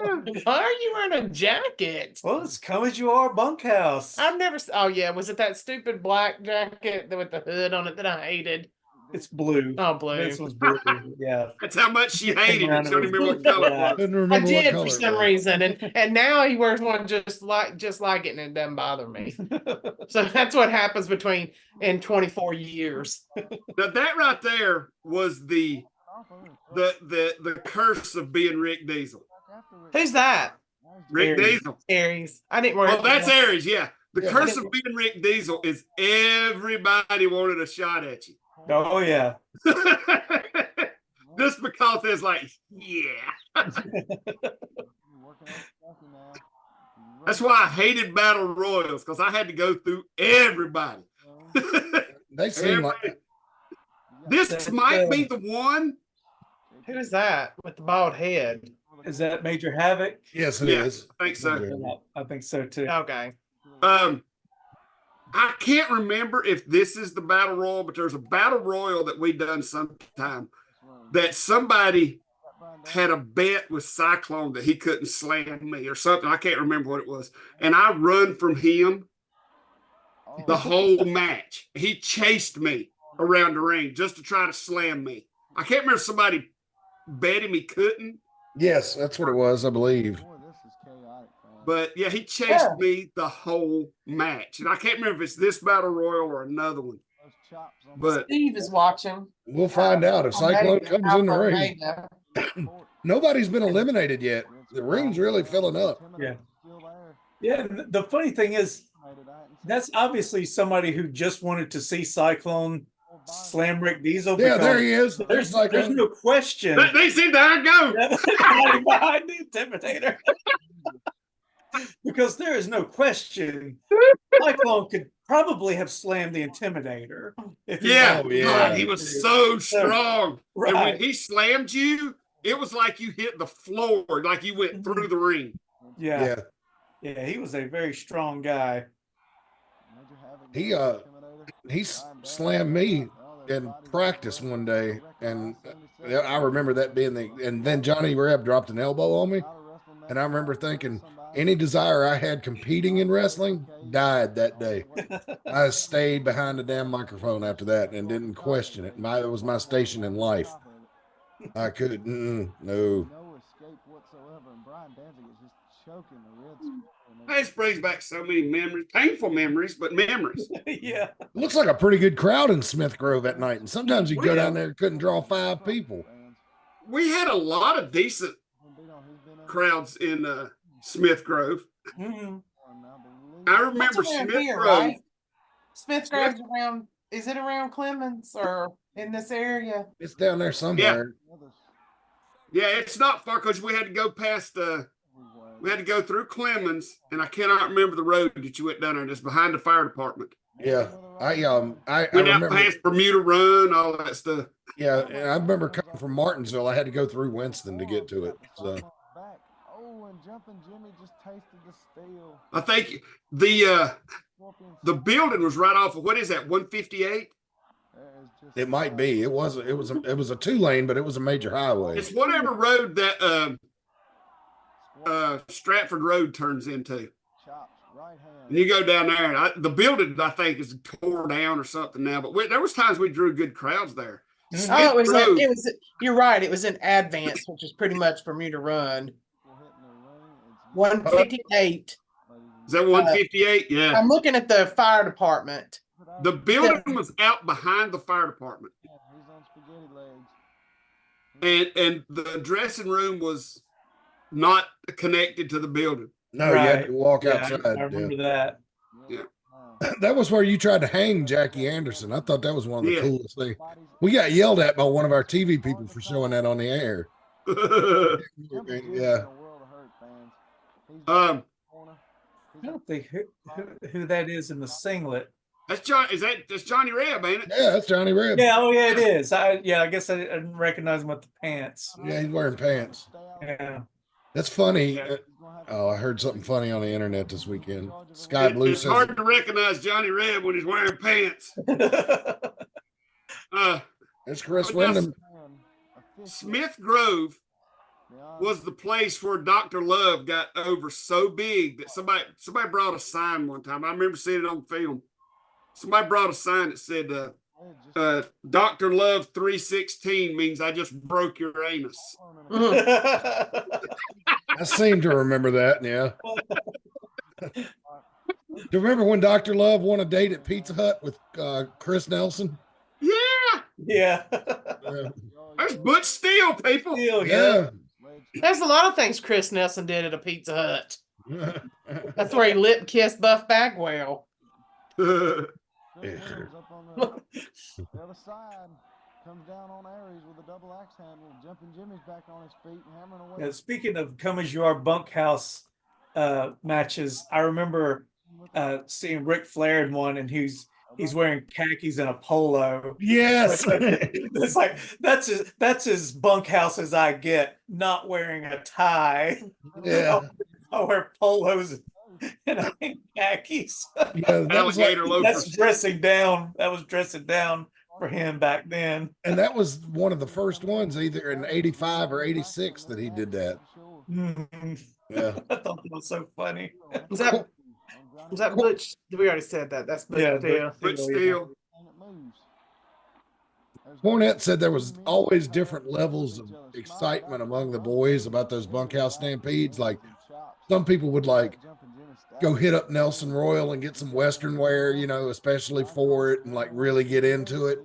Why are you wearing a jacket? Well, it's come as you are, bunkhouse. I've never. Oh yeah, was it that stupid black jacket with the hood on it that I hated? It's blue. Oh, blue. This was blue. Yeah. That's how much she hated it. She don't even remember what color it was. Couldn't I remember what did color for it some was. reason, and now he wears one just like it, and it doesn't bother me. So that's what happens in 24 years. Now that right there was the curse of being Rick Diesel. Who's that? Rick Aries. Diesel. Aries. I didn't wear. Well, that's Aries, yeah. The Yeah. curse of being Rick Diesel is everybody wanted a shot at you. Oh yeah. Just because it's like, yeah. That's why I hated battle royals, because I had to go through everybody. They seem like This might be the one. Who is that with the bald head? Is that Major Havoc? yes, it Yeah. is. I think so. Yeah, I think so too. Okay. I can't remember if this is the battle royal, but there's a battle royal that we done sometime that somebody had a bet with Cyclone that he couldn't slam me or something. I can't remember what it was. And I run from him the whole match. He chased me around the ring just to try to slam me. I can't remember if somebody bet him he couldn't. Yes, that's what it was, I believe. But yeah, he chased me the whole match. And I can't remember if it's this battle royal or another one. But Steve is watching. We'll find out if Cyclone comes in the ring. Nobody's been eliminated yet. The ring's really filling up. Yeah. Yeah. And the funny thing is, that's obviously somebody who just wanted to see Cyclone slam Rick Diesel. Yeah, there he is. There's Cyclone. no question. they see there I go. Hiding behind the Intimidator. Because there is no question Cyclone could probably have slammed the Intimidator. If he Yeah, wanted to. God, he was so strong. Right. And when he slammed you, it was like you hit the floor, like you went through the ring. Yeah. Yeah, Yeah, he was a very strong guy. he slammed me in practice one day, and I remember that being and then Johnny Reb dropped an elbow on me, and I remember thinking any desire I had competing in wrestling died that day. I stayed behind the damn microphone after that and didn't question it. It was my station in life. I could no. escape whatsoever, and Brian Danzig is just choking the Reds. This brings back so many memories, painful memories, but memories. Yeah. Looks like a pretty good crowd in Smith Grove at night, and sometimes you go down there and couldn't draw 5 people. We had a lot of decent crowds in Smith Grove. Mhm. I remember That's around Smith here, Grove. right? Smith Grove's around. Is it around Clemens or in this area? It's down there somewhere. Yeah, it's not far because we had to go past we had to go through Clemens, and I cannot remember the road that you went down there. Just behind the fire department. Yeah, I Went out remember. past Bermuda Run, all that stuff. Yeah, and I remember coming from Martinsville. I had to go through Winston to get to it. So Oh, and Jumping Jimmy just tasted the steel. I think the building was right off of what is that 158? it might be. It was a 2-lane, but it was a major highway. It's whatever road that Stratford Road turns into. Chops, right hand. And you go down there, and the building I think is tore down or something now. But there was times we drew good crowds there. Oh, Smith Grove- it was. You're right. It was in Advance, which is pretty much Bermuda Run. 158. Is that 158? Yeah. I'm looking at the fire department. The building was out behind the fire department, He's on spaghetti legs. and the dressing room was not connected to the building. No, you had Right. to walk Yeah, outside. I remember that. Yeah. That was where you tried to hang Jackie Anderson. I thought that was one of the Yeah. coolest things. We got yelled at by one of our TV people for showing that on the air. Yeah. I don't think who that is in the singlet. That's that's Johnny Reb, ain't it? Yeah, that's Johnny Reb. Yeah, oh yeah, it is. I guess I didn't recognize him with the pants. Yeah, he's wearing pants. Yeah. That's funny. Yeah. Oh, I heard something funny on the internet this weekend. Sky Blue It's says hard to recognize Johnny Reb when he's wearing pants. it's Chris But Wyndham. Smith Grove was the place where Dr. Love got over so big that somebody brought a sign one time. I remember seeing it on film. Somebody brought a sign that said, Dr. Love 316 means I just broke your anus. I seem to remember that. Yeah. Do you remember when Dr. Love won a date at Pizza Hut with Chris Nelson? Yeah. Yeah. There's Butch Steele, people. Still, Yeah. There's a lot of things Chris Nelson did at a Pizza Hut. That's where he lip kissed Buff Bagwell. The other side comes down on Aries with a double axe handle. Jumping Jimmy's back on his feet and hammering away. Yeah, speaking of come as you are bunkhouse matches, I remember seeing Ric Flair in one, and he's wearing khakis and a polo. Yes. It's like that's as bunkhouse as I get, not wearing a tie. Yeah. I wear polos and khakis. Yeah, that was like, Alligator loafers. That's dressing down. That was dressing down for him back then. and that was one of the first ones, either in 85 or 86, that he did that. Mhm. Yeah. I thought that was so funny. Was that Butch? We already said that. That's Butch Yeah, Steele. Butch Steele. Cornette said there was always different levels of excitement among the boys about those bunkhouse stampedes. Like some people would like go hit up Nelson Royal and get some Western wear, you know, especially for it, and like really get into it.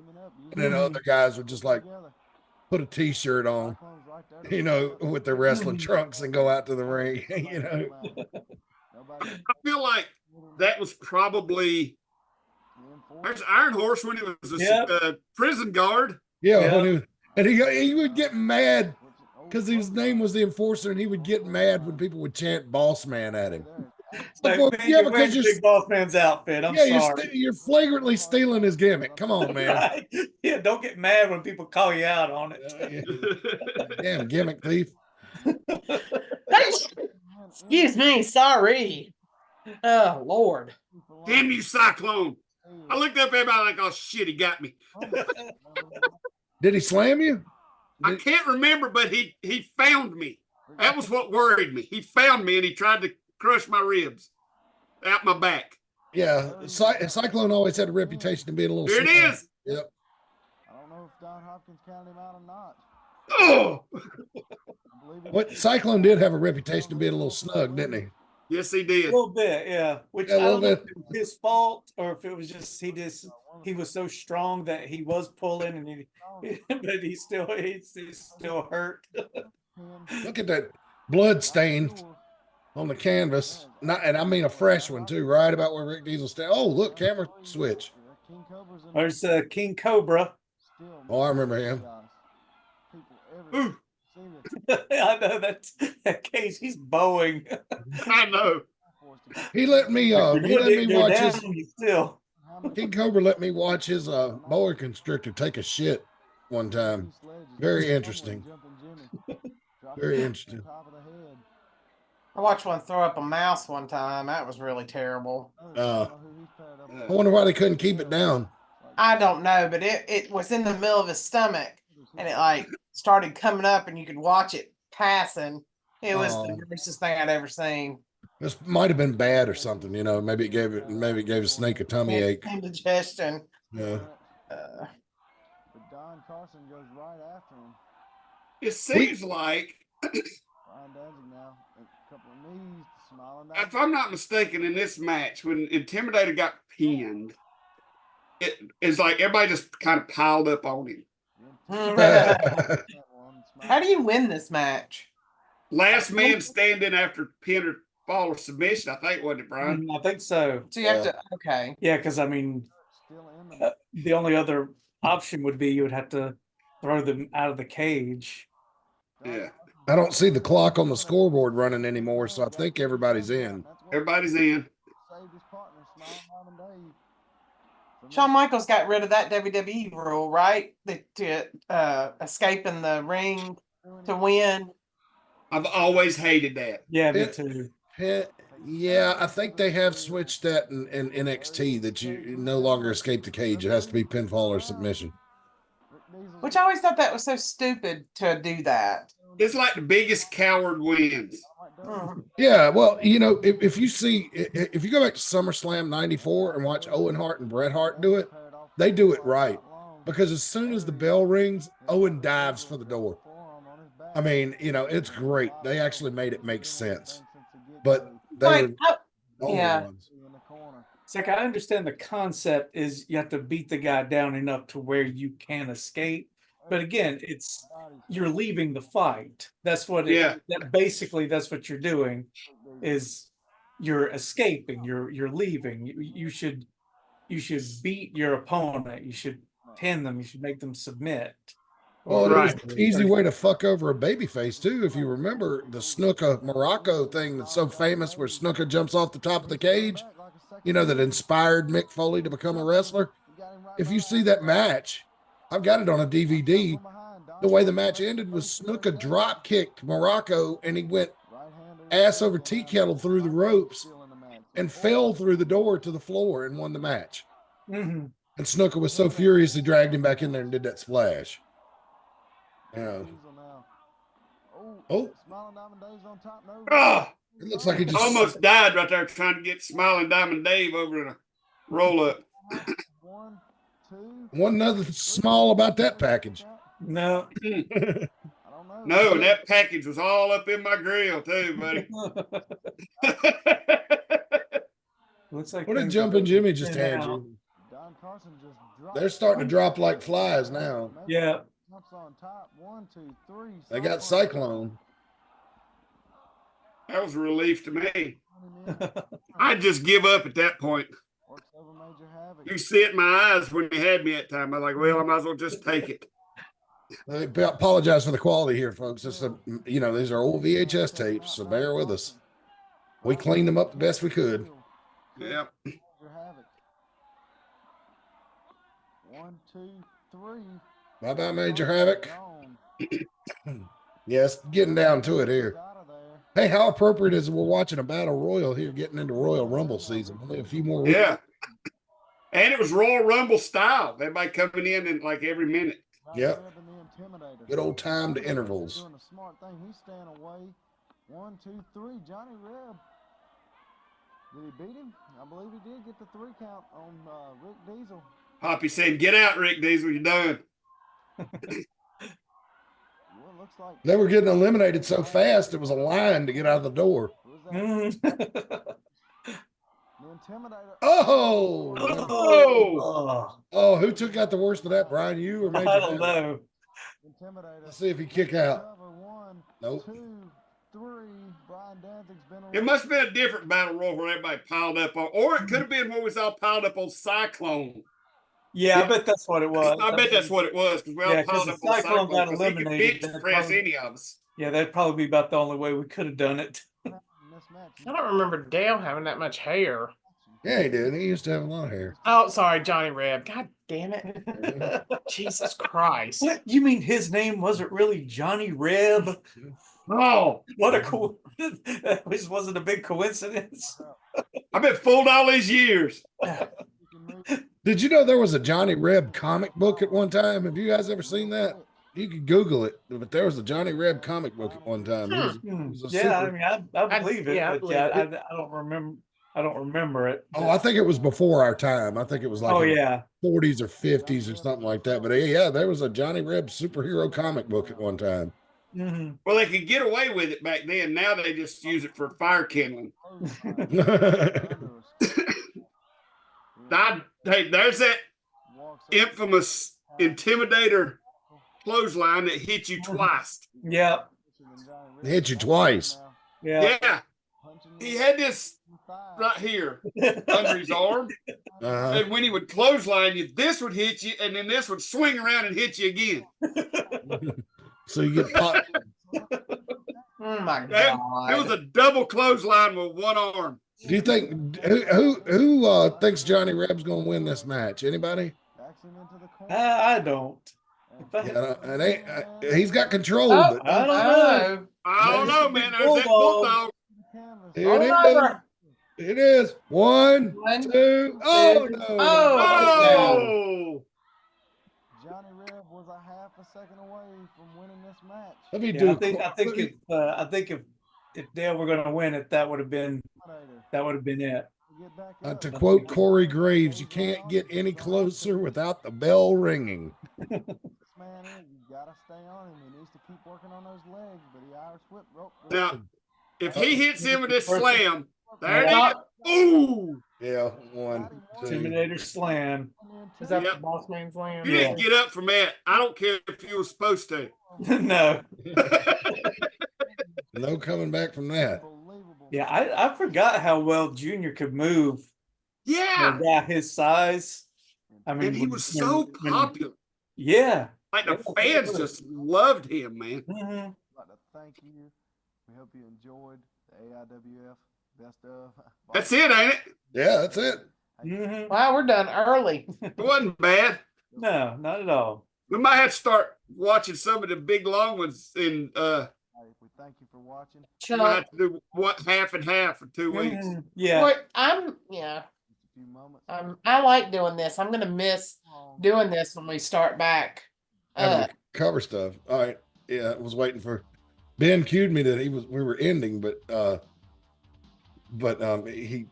And then other guys would just like put a t-shirt on, you know, with their wrestling trunks and go out to the ring, you know. I feel like that was probably there's Iron Horse when he was a prison guard. Yeah. And he would get mad because his name was the Enforcer, and he would get mad when people would chant "Boss Man" at him. Like, Well, man, yeah, you're because wearing you're Big Boss Man's outfit. I'm sorry. you're flagrantly stealing his gimmick. Come on, man. Right? Yeah, don't get mad when people call you out on it. Damn gimmick thief. Excuse me, sorry. Oh Lord. Damn you, Cyclone. I looked up at him, I was like, oh shit, he got me. Did he slam you? I can't remember, but he found me. That was what worried me. He found me and he tried to crush my ribs out my back. Yeah, Cyclone always had a reputation of being a little. Here it snug. is. Yep. I don't know if Don Hopkins counted him out or not. Oh, What Cyclone did have a reputation of being a little snug, didn't he? yes, he A did. little bit, yeah. Which Yeah, a I don't know little if it was his fault or if it was just he was so strong that he was pulling and but he's still hurt. Look at that blood stain on the canvas. And I mean a fresh one too, right about where Rick Diesel stands. Oh, look, camera switch. There's King Cobra. Oh, I remember him. Ooh, I know that case. He's bowing. I know. He let me watch his still. King Cobra let me watch his boa constrictor take a shit one time. Very interesting. Very interesting. I watched one throw up a mouse one time. That was really terrible. I wonder why they couldn't keep it down. I don't know, but it was in the middle of his stomach and it like started coming up and you could watch it passing. It was the grossest thing I'd ever seen. This might have been bad or something, you know. Maybe it gave a snake a tummy ache. Indigestion. Yeah. But Don Carson goes right after him. It seems like, Brian Danzig now, a couple of knees, smiling down. if I'm not mistaken, in this match, when Intimidator got pinned, it's like everybody just kind of piled up on him. How do you win this match? Last man standing after pin or fall or submission, I think, wasn't it, Brian? I think so. So you have to, okay. Yeah, because I mean, Still imminent. the only other option would be you would have to throw them out of the cage. Yeah. I don't see the clock on the scoreboard running anymore, so I think everybody's in. Everybody's in. Saved his partner, Smiling Diamond Dave. Shawn Michaels got rid of that WWE rule, right? To escaping the ring to win. I've always hated that. Yeah, me It- too. Yeah, I think they have switched that in NXT that you no longer escape the cage. It has to be pinfall or submission. Which I always thought that was so stupid to do that. It's like the biggest coward wins. Mm. Yeah, well, if you see, if you go back to SummerSlam '94 and watch Owen Hart and Bret Hart do it, they do it right. Because as soon as the bell rings, Owen dives for the door. I mean, it's great. They actually made it make sense. But they Like, were the only yeah. ones. It's like I understand the concept is you have to beat the guy down enough to where you can escape. But again, it's you're leaving the fight. That's what that's what you're doing is you're escaping, you're leaving. You should beat your opponent. You should pin them, you should make them submit. Well, it was Right. an easy way to fuck over a babyface too. If you remember the Snuka Morocco thing that's so famous, where Snuka jumps off the top of the cage, that inspired Mick Foley to become a wrestler. If you see that match, I've got it on a DVD. The way the match ended was Snuka drop kicked Morocco, and he went ass over tea kettle through the ropes and fell through the door to the floor and won the match. Mm-hmm. And Snuka was so furious he dragged him back in there and did that splash. Yeah. Oh, Oh, it looks like he just almost died right there trying to get Smiling Diamond Dave over in a roll up. One nothing small about that package. No. No, and that package was all up in my grill too, buddy. Looks like What did things Jumpin' are Jimmy just in hand and out. you? They're starting to drop like flies now. Yeah. They got Cyclone. That was a relief to me. I'd just give up at that point. You see it in my eyes when you had me that time. I was like, well, I might as well just take it. I apologize for the quality here, folks. It's these are old VHS tapes, so bear with us. We cleaned them up the best we could. Yep. 1, 2, 3. Bye-bye, Major Havoc. Yes, getting down to it here. Hey, how appropriate is it we're watching a battle royal here, getting into Royal Rumble season? Only a few more weeks. Yeah. And it was Royal Rumble style. Everybody coming in like every minute. Yep. Good old timed intervals. Doing a smart thing. He's staying away. 1, 2, 3. Johnny Reb. Did he beat him? I believe he did get the 3 count on Rick Diesel. Poppy said, get out, Rick Diesel, you're done. Well, looks like They were getting eliminated so fast, it was a line to get out of the door. the Intimidator. Oh! Oh! Who took out the worst of that, Brian? You or Major I don't Havoc? know. Intimidator. Let's see if he kick out. Cover 1, Nope. 2, 3. Brian Danzig's been It must have been a different battle royal where everybody piled up on, or it could have been where we was all piled up on Cyclone. Yeah, I bet that's what it was. I bet that's what it was, because we all Yeah, 'cause piled the up on Cyclone got Cyclone, 'cause he could eliminated, bench then press probably- any of us. Yeah, that'd probably be about the only way we could have done it. in this match. I don't remember Dale having that much hair. Yeah, he did. He used to have a lot of hair. Oh, sorry, Johnny Reb. God damn it. Jesus Christ. What? You mean his name wasn't really Johnny Reb? Oh, What a cool! That wasn't a big coincidence. I've been fooled all these years. Did you know there was a Johnny Reb comic book at one time? Have you guys ever seen that? You could Google it, but there was a Johnny Reb comic book at one time. He was a Yeah, I super- mean, I believe it. yeah, I but yeah, believe I don't remember. I don't remember it. Oh, I think it was before our time. I think it was like Oh in the yeah. 40s or 50s or something like that. But yeah, there was a Johnny Reb superhero comic book at one time. Mhm. Well, they could get away with it back then. Now they just use it for fire kindling. Hey, there's that infamous Intimidator clothesline that hit you twice. Yeah. Hit you twice. Yeah. Yeah, he had this right here under his arm, Uh-huh. and when he would clothesline you, this would hit you, and then this would swing around and hit you again. So you get popped. Oh my It was God. a double clothesline with one arm. Do you think who thinks Johnny Reb's going to win this match? Anybody? I don't. Yeah, and he's got control, Oh, but I don't know. I don't know, man. There's that Bulldog. bulldog. here it Roll is. over. It is 1, One, 2. Oh two. no! Oh, Johnny Reb was a half a second away from winning this match. Let me Yeah, do. I think if Dale were going to win it, that would have been it. Get back up. To quote Corey Graves, you can't get any closer without the bell ringing. This man is, you gotta stay on him. He needs to keep working on those legs, but he Irish whip rope. now if he hits him with this slam, there it is. Ooh, Yeah, 1, 2. Intimidator slam. Is that Yep. the boss man slam? you didn't get up from that. I don't care if you were supposed to. No. No coming back from that. Unbelievable. Yeah, I forgot how well Junior could move for Yeah, a guy his size. I mean, and he was so popular. Yeah. Like the fans just loved him, man. Mhm. I'd like to thank you. We hope you enjoyed the AIWF Best of. That's it, ain't it? Yeah, that's it. Mhm. Wow, we're done early. It wasn't bad. No, not at all. We might have to start watching some of the big long ones in We thank you for watching. we might have to do what half and half for 2 weeks. Mhm. Yeah. Boy, Just a few moments. I like doing this. I'm gonna miss doing this when we start back. Having to cover stuff. All right. Yeah, I was waiting for Ben cued me that we were ending, but he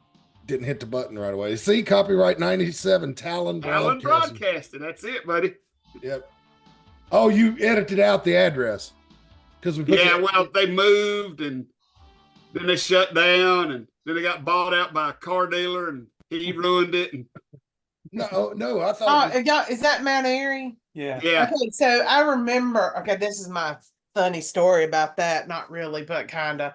didn't hit the button right away. See, copyright 97, Talon Alan Broadcasting. broadcasting. That's it, buddy. Yep. Oh, you edited out the address because we put Yeah, well, they moved and then they shut down and then they got bought out by a car dealer and he ruined it. And no, I Oh, thought is that Mount Airy? Yeah. yeah, Okay, so I remember. Okay, this is my funny story about that. Not really, but kind of.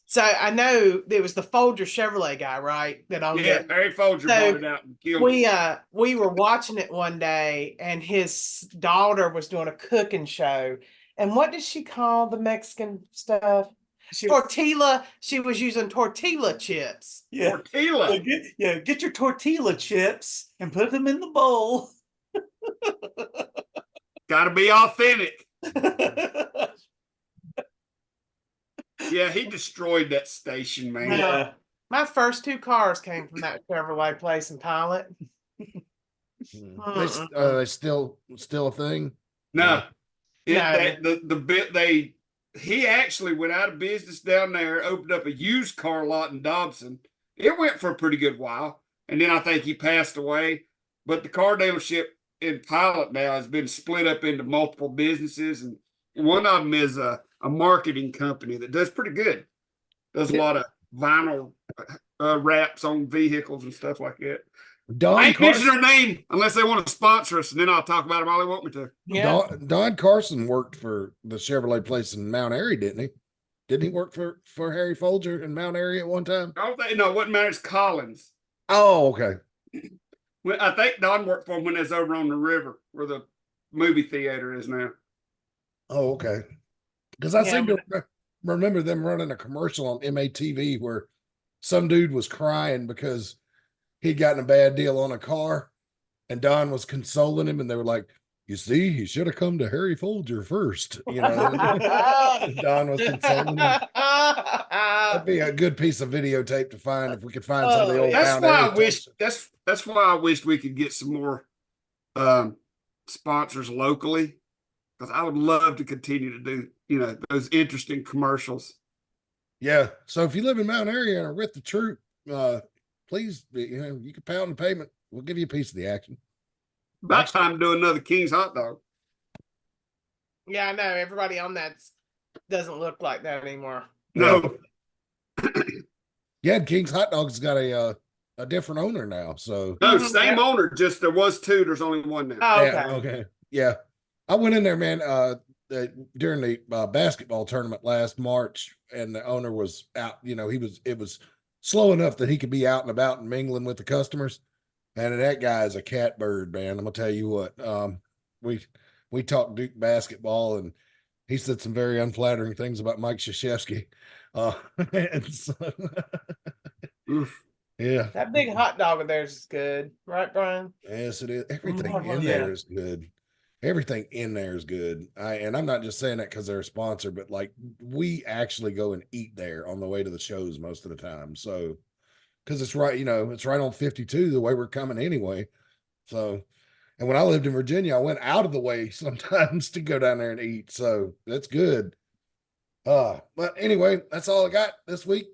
So I know there was the Folger Chevrolet guy, right? That owned yeah, it. Harry Folger So, bought it out and killed it. We were watching it one day, and his daughter was doing a cooking show. And what did she call the Mexican stuff? Tortilla. She was using tortilla chips. Yeah. Tortilla. Get your tortilla chips and put them in the bowl. Gotta be authentic. Yeah, he destroyed that station, man. Yeah. My first 2 cars came from that Chevrolet place in Pilot. they still a thing. No. No. The bit he actually went out of business down there, opened up a used car lot in Dobson. It went for a pretty good while. And then I think he passed away. But the car dealership in Pilot now has been split up into multiple businesses. And one of them is a marketing company that does pretty good. Does a lot of vinyl wraps on vehicles and stuff like that. I ain't mention their name unless they want to sponsor us, and then I'll talk about them all they want me to. Yeah. Don Carson worked for the Chevrolet place in Mount Airy, didn't he? Didn't he work for Harry Folger in Mount Airy at one time? I don't think, no, what matters, Collins. Oh, okay. Well, I think Don worked for him when they was over on the river where the movie theater is now. Oh, okay. Because I Yeah, seem to remember them running a commercial on MATV where some dude was crying because he'd gotten a bad deal on a car, and Don was consoling him, and they were like, "You see, he should have come to Harry Folger first." You know, Don was consoling him. That'd be a good piece of videotape to find if we could find some of the old. That's Mount why Airy I wish tapes. that's why I wished we could get some more sponsors locally, because I would love to continue to do those interesting commercials. Yeah. So if you live in Mount Airy and are with the troop, please, you can pound the pavement. We'll give you a piece of the action. About time to do another King's hot dog. Yeah, I know. Everybody on that doesn't look like that anymore. No, Yeah, King's Hot Dogs got a different owner now. So no, same owner. Just there was 2. There's only 1 now. Oh, yeah, okay. Yeah. I went in there, man, during the basketball tournament last March, and the owner was out. It was slow enough that he could be out and about and mingling with the customers. And that guy is a catbird, man. I'm gonna tell you what. We talked Duke basketball, and he said some very unflattering things about Mike Krzyzewski. And so Oof. Yeah. That big hot dog of theirs is good, right, Brian? Yes, it is. Everything I love in there that. is good. Everything in there is good. And I'm not just saying that because they're a sponsor, but like we actually go and eat there on the way to the shows most of the time. So, because it's right, it's right on 52 the way we're coming anyway. So, and when I lived in Virginia, I went out of the way sometimes to go down there and eat. So that's good. But anyway, that's all I got this week.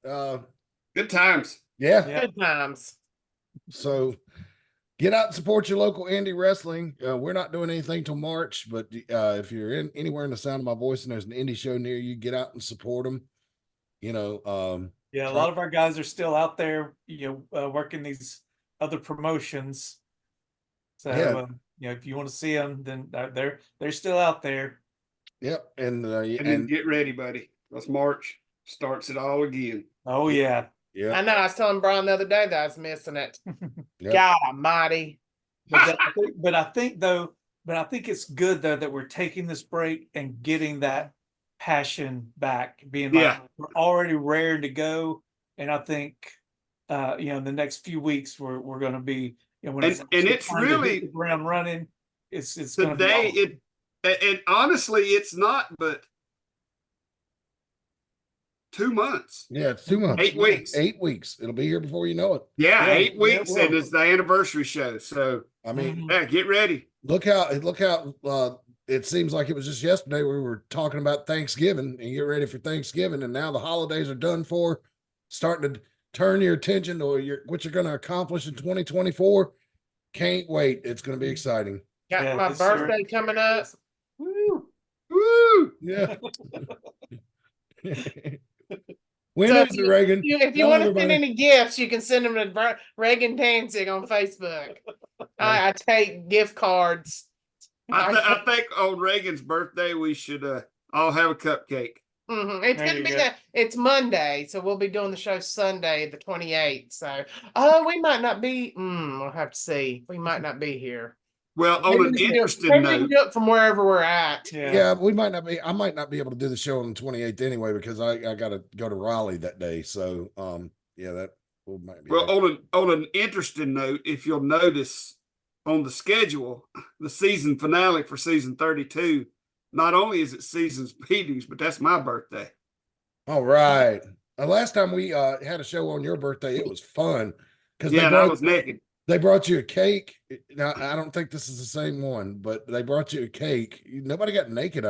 Good times. Yeah. Good times. So get out and support your local indie wrestling. We're not doing anything till March, but if you're in anywhere in the sound of my voice and there's an indie show near you, get out and support them. Yeah, a lot of our guys are still out there, working these other promotions. So, if you want to see them, then they're still out there. Yep, And then get ready, buddy. That's March. Starts it all again. Oh yeah. Yeah. I know. I was telling Brian the other day that I was missing it. Yep. God Almighty. But I think it's good though that we're taking this break and getting that passion back, being like we're already raring to go. And I think in the next few weeks we're going to be when it's really the ground running. It's today. And honestly, it's not but 2 months. Yeah, it's 2 months. 8 weeks. 8 weeks. It'll be here before you know it. Yeah, Yeah, 8 weeks, yeah, and it's the anniversary show. So I mean, yeah, get ready. look how it seems like it was just yesterday we were talking about Thanksgiving and get ready for Thanksgiving, and now the holidays are done for, starting to turn your attention to what you're going to accomplish in 2024. Can't wait. It's going to be exciting. Got my birthday coming up. Woo! Woo! Yeah. When is it, Reagan? If you want to send any gifts, you can send them to Reagan Danzig on Facebook. I take gift cards. I think on Reagan's birthday we should all have a cupcake. Mm-hmm. It's gonna be it's Monday, so we'll be doing the show Sunday, the 28th. So, we might not be. We'll have to see. We might not be here. Well, on an interesting note, we can do it from wherever we're at. Yeah, we might not be. I might not be able to do the show on the 28th anyway because I got to go to Raleigh that day. So, that might be. Well, on an interesting note, if you'll notice on the schedule, the season finale for season 32. Not only is it Seasons Meetings, but that's my birthday. All right. Last time we had a show on your birthday, it was fun because I was naked. They brought you a cake. Now I don't think this is the same one, but they brought you a cake. Nobody got naked.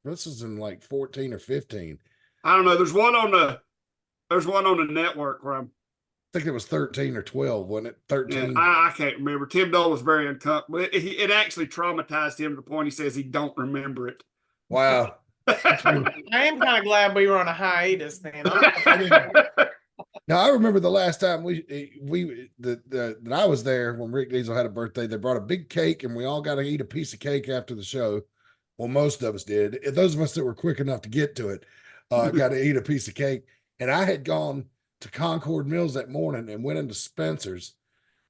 This is in like 14 or 15. I don't know. There's one on the network where I think it was 13 or 12, wasn't it? 13. Yeah, I can't remember. Tim Dole was very uncomfortable. It actually traumatized him to the point he says he don't remember it. Wow. I am kind of glad we were on a hiatus then. Now I remember the last time that I was there when Rick Diesel had a birthday. They brought a big cake and we all got to eat a piece of cake after the show. Well, most of us did. Those of us that were quick enough to get to it got to eat a piece of cake. And I had gone to Concord Mills that morning and went into Spencer's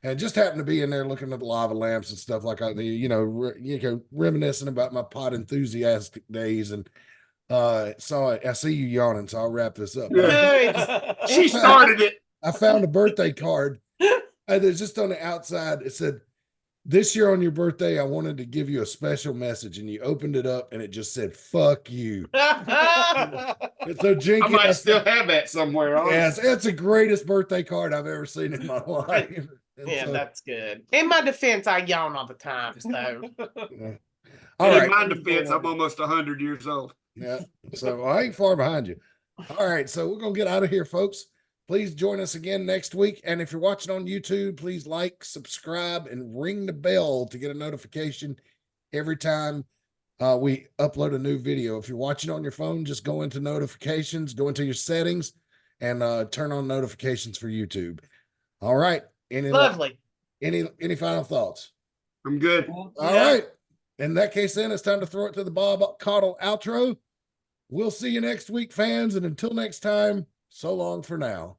and just happened to be in there looking at the lava lamps and stuff like that, reminiscing about my pot enthusiastic days. And so I see you yawning, so I'll wrap this up. She started it. I found a birthday card. There's just on the outside, it said, "This year on your birthday, I wanted to give you a special message." And you opened it up and it just said, "Fuck you." So Jenkins, I might still have that somewhere. Yes, it's the greatest birthday card I've ever seen in my life. Yeah, that's good. In my defense, I yawn all the time. So, all right. In my defense, I'm almost 100 years old. Yeah, so I ain't far behind you. All right, so we're gonna get out of here, folks. Please join us again next week. And if you're watching on YouTube, please like, subscribe, and ring the bell to get a notification every time we upload a new video. If you're watching on your phone, just go into notifications, go into your settings, and turn on notifications for YouTube. All right. Lovely. Any final thoughts? I'm good. All right. In that case, then it's time to throw it to the Bob Caudle outro. We'll see you next week, fans. And until next time, so long for now.